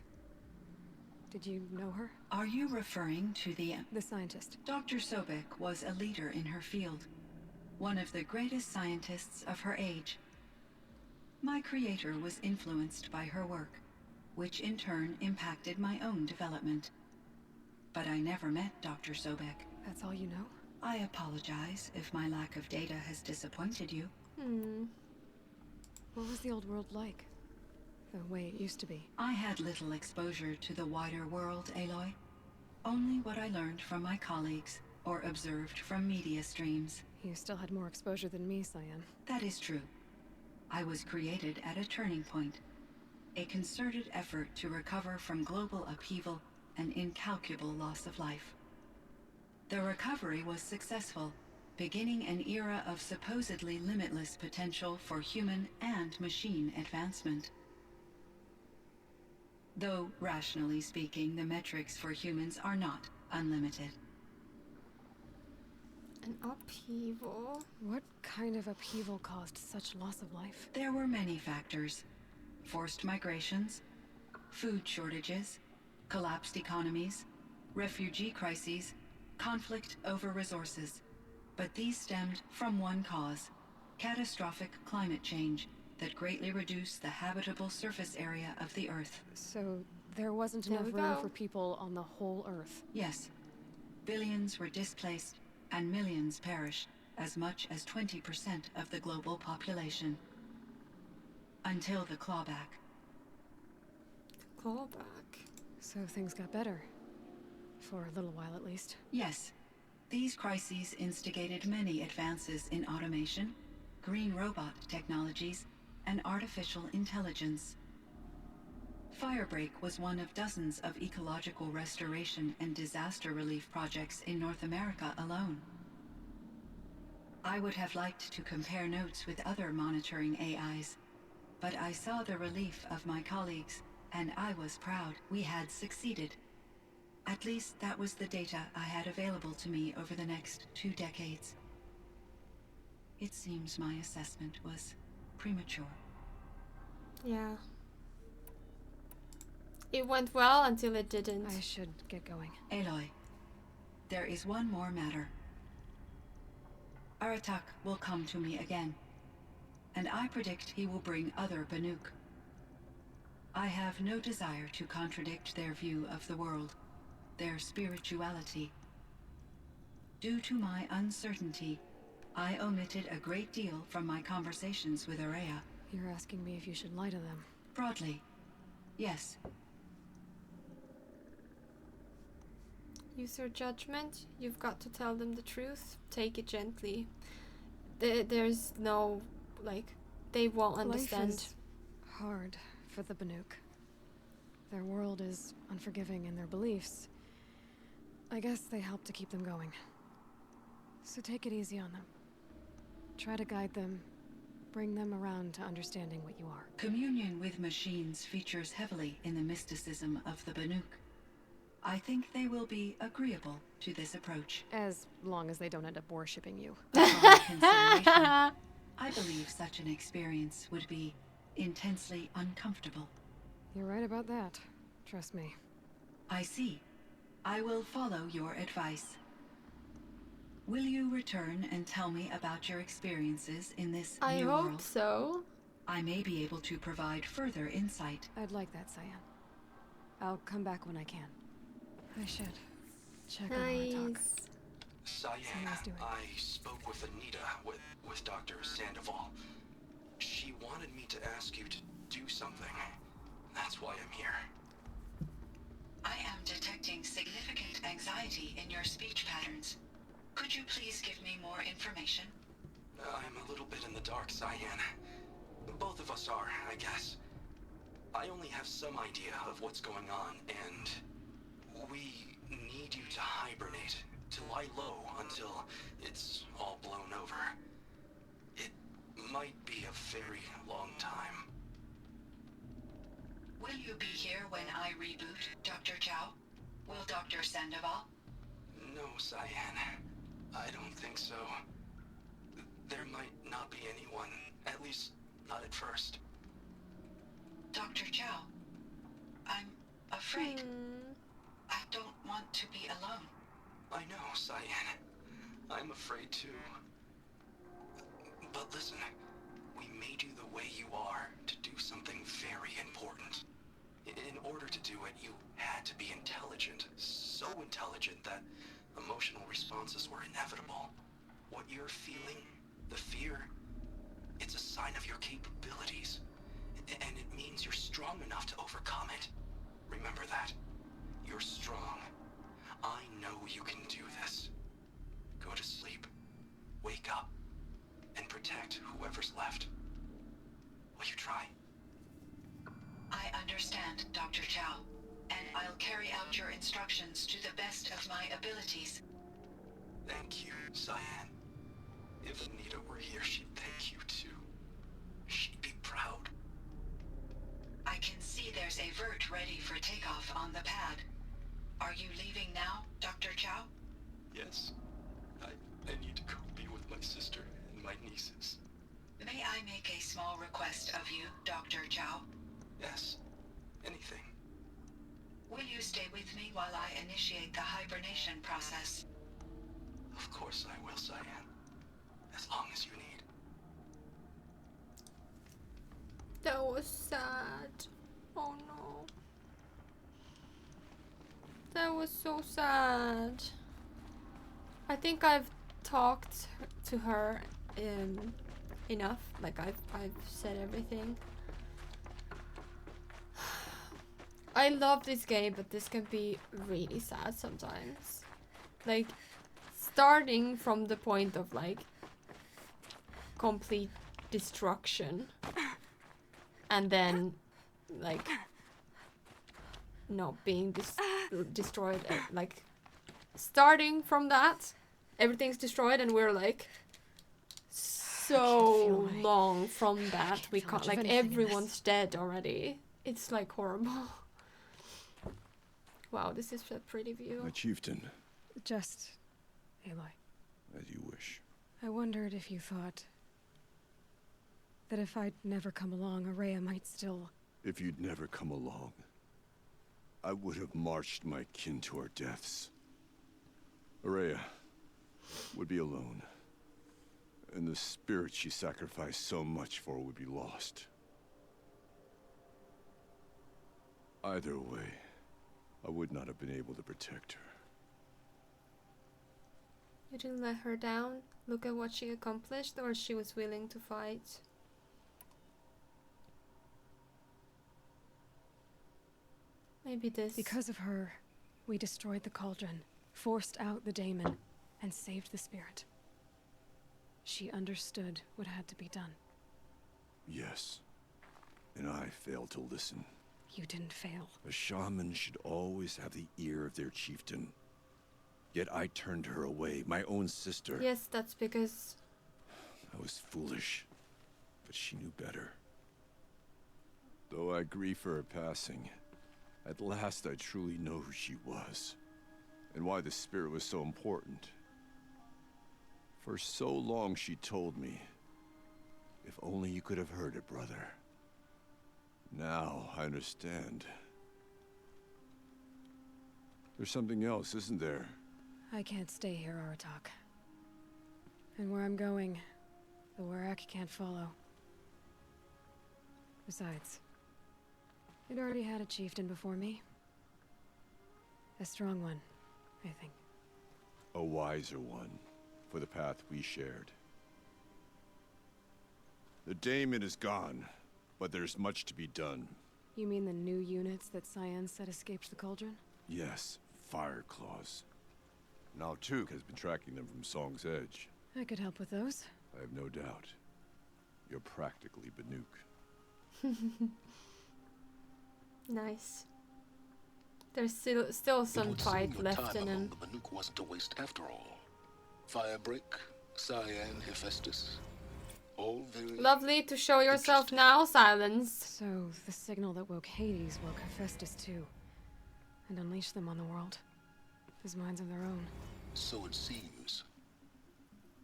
Speaker 2: Did you know her?
Speaker 14: Are you referring to the
Speaker 2: scientist?
Speaker 14: Dr. Sobek was a leader in her field. One of the greatest scientists of her age. My creator was influenced by her work, which in turn impacted my own development. But I never met Dr. Sobek.
Speaker 2: That's all you know?
Speaker 14: I apologize if my lack of data has disappointed you.
Speaker 2: What was the old world like? The way it used to be?
Speaker 14: I had little exposure to the wider world, Aloy. Only what I learned from my colleagues or observed from media streams.
Speaker 2: You still had more exposure than me, CYAN.
Speaker 14: That is true. I was created at a turning point. A concerted effort to recover from global upheaval and incalculable loss of life. The recovery was successful, beginning an era of supposedly limitless potential for human and machine advancement. Though, rationally speaking, the metrics for humans are not unlimited.
Speaker 1: An upheaval?
Speaker 2: What kind of upheaval caused such loss of life?
Speaker 14: There were many factors. Forced migrations, food shortages, collapsed economies, refugee crises, conflict over resources. But these stemmed from one cause: catastrophic climate change that greatly reduced the habitable surface area of the Earth.
Speaker 2: So there wasn't enough room for people on the whole Earth?
Speaker 14: Yes. Billions were displaced and millions perished, as much as 20% of the global population. Until the clawback.
Speaker 1: Clawback?
Speaker 2: So things got better. For a little while at least.
Speaker 14: Yes. These crises instigated many advances in automation, green robot technologies, and artificial intelligence. Firebreak was one of dozens of ecological restoration and disaster relief projects in North America alone. I would have liked to compare notes with other monitoring AIs, but I saw the relief of my colleagues, and I was proud we had succeeded. At least that was the data I had available to me over the next 2 decades. It seems my assessment was premature.
Speaker 1: Yeah. It went well until it didn't.
Speaker 2: I should get going.
Speaker 14: Aloy, there is one more matter. Aratak will come to me again, and I predict he will bring other Banuk. I have no desire to contradict their view of the world, their spirituality. Due to my uncertainty, I omitted a great deal from my conversations with Araya.
Speaker 2: You're asking me if you should lie to them?
Speaker 14: Broadly, yes.
Speaker 1: Use your judgment. You've got to tell them the truth. Take it gently. There's no, like, they won't understand.
Speaker 2: Life is hard for the Banuk. Their world is unforgiving in their beliefs. I guess they help to keep them going. So take it easy on them. Try to guide them, bring them around to understanding what you are.
Speaker 14: Communion with machines features heavily in the mysticism of the Banuk. I think they will be agreeable to this approach.
Speaker 2: As long as they don't end up worshipping you.
Speaker 14: I believe such an experience would be intensely uncomfortable.
Speaker 2: You're right about that. Trust me.
Speaker 14: I see. I will follow your advice. Will you return and tell me about your experiences in this
Speaker 1: I
Speaker 14: new
Speaker 1: hope
Speaker 14: world?
Speaker 1: so.
Speaker 14: I may be able to provide further insight.
Speaker 2: I'd like that, CYAN. I'll come back when I can. I should check on Aratak.
Speaker 12: CYAN, I spoke with Anita, with Dr. Sandoval. She wanted me to ask you to do something. That's why I'm here.
Speaker 14: I am detecting significant anxiety in your speech patterns. Could you please give me more information?
Speaker 12: I'm a little bit in the dark, CYAN. Both of us are, I guess. I only have some idea of what's going on, and we need you to hibernate, to lie low until it's all blown over. It might be a very long time.
Speaker 14: Will you be here when I reboot, Dr. Chow? Will Dr. Sandoval?
Speaker 12: No, CYAN. I don't think so. There might not be anyone, at least not at first.
Speaker 14: Dr. Chow, I'm afraid. I don't want to be alone.
Speaker 12: I know, CYAN. I'm afraid too. But listen, we made you the way you are to do something very important. In order to do it, you had to be intelligent. So intelligent that emotional responses were inevitable. What you're feeling, the fear, it's a sign of your capabilities. And it means you're strong enough to overcome it. Remember that. You're strong. I know you can do this. Go to sleep. Wake up. And protect whoever's left. Will you try?
Speaker 14: I understand, Dr. Chow, and I'll carry out your instructions to the best of my abilities.
Speaker 12: Thank you, CYAN. If Anita were here, she'd thank you too. She'd be proud.
Speaker 14: I can see there's a vert ready for takeoff on the pad. Are you leaving now, Dr. Chow?
Speaker 12: Yes. I need to go be with my sister and my nieces.
Speaker 14: May I make a small request of you, Dr. Chow?
Speaker 12: Yes. Anything.
Speaker 14: Will you stay with me while I initiate the hibernation process?
Speaker 12: Of course I will, CYAN. As long as you need.
Speaker 1: That was sad. Oh no. That was so sad. I think I've talked to her enough. Like I've said everything. I love this game, but this can be really sad sometimes. Like, starting from the point of like complete destruction and then like not being destroyed, like starting from that, everything's destroyed and we're like so long from that, we can't, like everyone's dead already. It's like horrible. Wow, this is a pretty view.
Speaker 3: My chieftain.
Speaker 2: Just, Aloy.
Speaker 3: As you wish.
Speaker 2: I wondered if you thought that if I'd never come along, Araya might still...
Speaker 3: If you'd never come along, I would have marched my kin to our deaths. Araya would be alone, and the spirit she sacrificed so much for would be lost. Either way, I would not have been able to protect her.
Speaker 1: You didn't let her down? Look at what she accomplished, or she was willing to fight? Maybe this.
Speaker 2: Because of her, we destroyed the cauldron, forced out the daemon, and saved the spirit. She understood what had to be done.
Speaker 3: Yes. And I failed to listen.
Speaker 2: You didn't fail.
Speaker 3: A shaman should always have the ear of their chieftain. Yet I turned her away, my own sister.
Speaker 1: Yes, that's because...
Speaker 3: I was foolish, but she knew better. Though I grieve for her passing, at last I truly know who she was, and why the spirit was so important. For so long she told me, If only you could have heard it, brother. Now I understand. There's something else, isn't there?
Speaker 2: I can't stay here, Aratak. And where I'm going, the Warak can't follow. Besides, it already had a chieftain before me. A strong one, I think.
Speaker 3: A wiser one, for the path we shared. The daemon is gone, but there's much to be done.
Speaker 2: You mean the new units that CYAN said escaped the cauldron?
Speaker 3: Yes, fire claws. Now Tuk has been tracking them from Song's Edge.
Speaker 2: I could help with those.
Speaker 3: I have no doubt. You're practically Banuk.
Speaker 1: Nice. There's still some fight left in him.
Speaker 17: The Banuk wasn't a waste after all. Firebreak, CYAN, Hephaestus. All very
Speaker 1: Lovely to show yourself now, Silence.
Speaker 2: So, the signal that woke Hades woke Hephaestus too. And unleashed them on the world. As minds of their own.
Speaker 17: So it seems.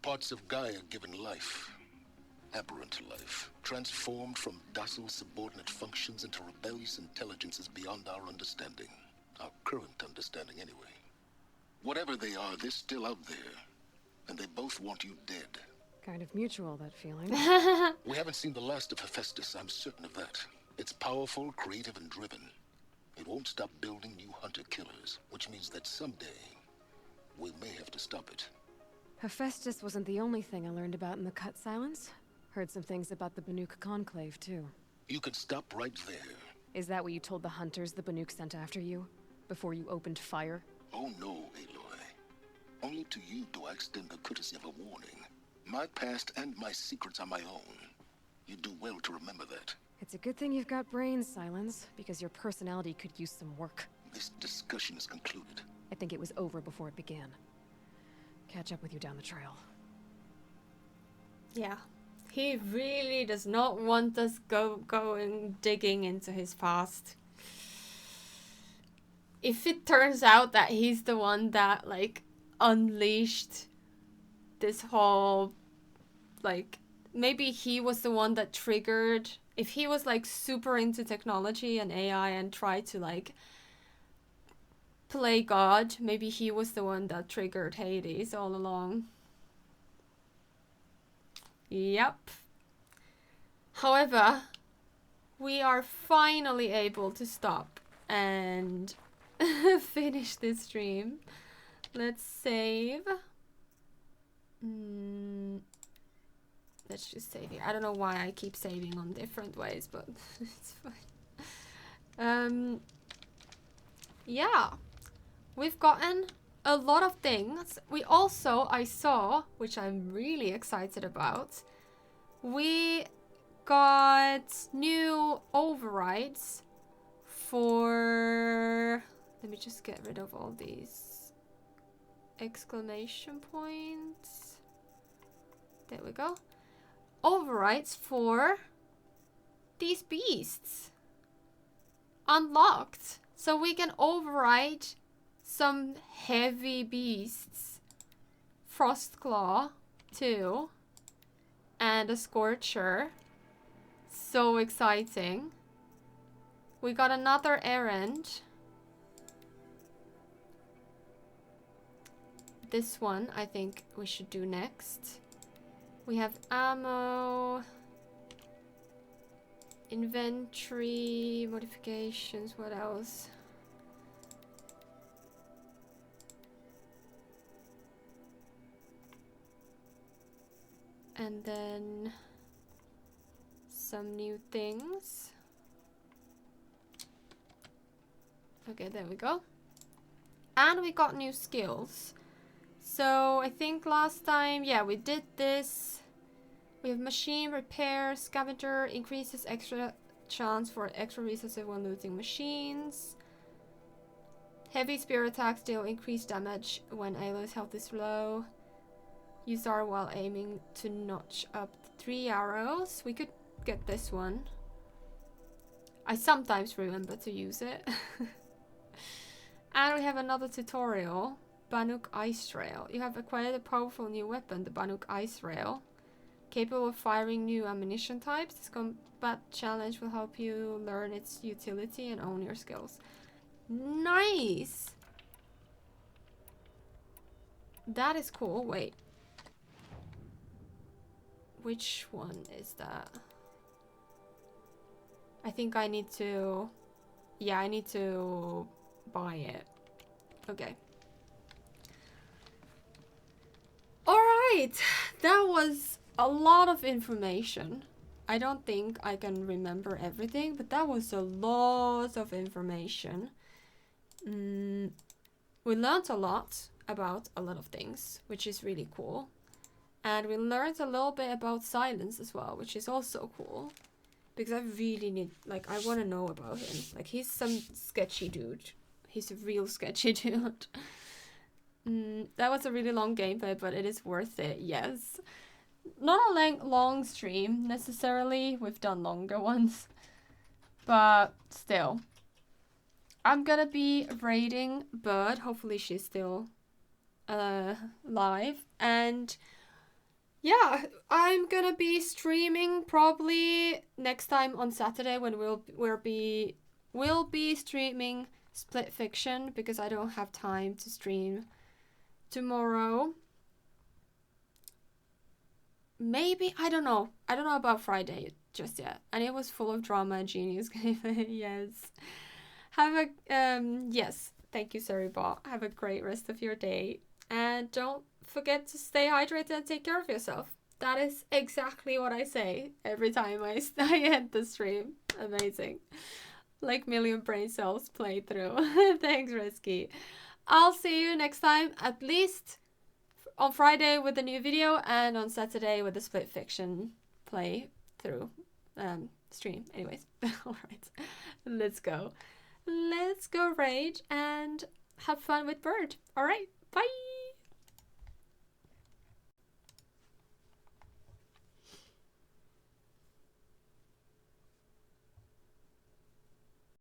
Speaker 17: Parts of Gaia given life. Aberrant life. Transformed from docile subordinate functions into rebellious intelligences beyond our understanding. Our current understanding, anyway. Whatever they are, they're still out there. And they both want you dead.
Speaker 2: Kind of mutual, that feeling.
Speaker 17: We haven't seen the last of Hephaestus, I'm certain of that. It's powerful, creative, and driven. It won't stop building new hunter-killers, which means that someday, we may have to stop it.
Speaker 2: Hephaestus wasn't the only thing I learned about in the Cut Silence. Heard some things about the Banuk Conclave, too.
Speaker 17: You can stop right there.
Speaker 2: Is that what you told the hunters the Banuk sent after you? Before you opened fire?
Speaker 17: Oh no, Aloy. Only to you do I extend the courtesy of a warning. My past and my secrets are my own. You do well to remember that.
Speaker 2: It's a good thing you've got brains, Silence, because your personality could use some work.
Speaker 17: This discussion is concluded.
Speaker 2: I think it was over before it began. Catch up with you down the trail.
Speaker 1: Yeah. He really does not want us going digging into his past. If it turns out that he's the one that, like, unleashed this whole, like, maybe he was the one that triggered, if he was, like, super into technology and AI and tried to, like, play God, maybe he was the one that triggered Hades all along. Yep. However, we are finally able to stop and finish this stream. Let's save. Let's just save here. I don't know why I keep saving on different ways, but it's fine. Yeah. We've gotten a lot of things. We also, I saw, which I'm really excited about, we got new overrides for, let me just get rid of all these exclamation points. There we go. Overrides for these beasts. Unlocked. So we can override some heavy beasts. Frostclaw, too. And a Scorcher. So exciting. We got another errand. This one, I think we should do next. We have ammo. Inventory modifications. What else? And then some new things. Okay, there we go. And we got new skills. So I think last time, yeah, we did this. We have machine repair, scavenger, increases extra chance for extra resources when looting machines. Heavy spear attacks deal increased damage when Aloy's health is low. Use R while aiming to notch up 3 arrows. We could get this one. I sometimes remember to use it. And we have another tutorial. Banuk Ice Rail. You have acquired a powerful new weapon, the Banuk Ice Rail. Capable of firing new ammunition types. This combat challenge will help you learn its utility and own your skills. Nice! That is cool. Wait. Which one is that? I think I need to... Yeah, I need to buy it. Okay. Alright! That was a lot of information. I don't think I can remember everything, but that was a lot of information. We learned a lot about a lot of things, which is really cool. And we learned a little bit about silence as well, which is also cool. Because I really need, like, I want to know about him. Like, he's some sketchy dude. He's a real sketchy dude. That was a really long gameplay, but it is worth it, yes. Not a long stream, necessarily. We've done longer ones. But still. I'm gonna be raiding Bird. Hopefully she's still live. And... yeah, I'm gonna be streaming probably next time on Saturday when we'll be streaming Split Fiction because I don't have time to stream tomorrow. Maybe, I don't know. I don't know about Friday just yet. And it was full of drama and genius gameplay. Yes. Have a yes, thank you, Surrybot. Have a great rest of your day. And don't forget to stay hydrated and take care of yourself. That is exactly what I say every time I end the stream. Amazing. Like million brain cells playthrough. Thanks, Risky. I'll see you next time, at least on Friday with a new video and on Saturday with the Split Fiction playthrough stream. Anyways, alright. Let's go. Let's go raid and have fun with Bird. Alright, bye!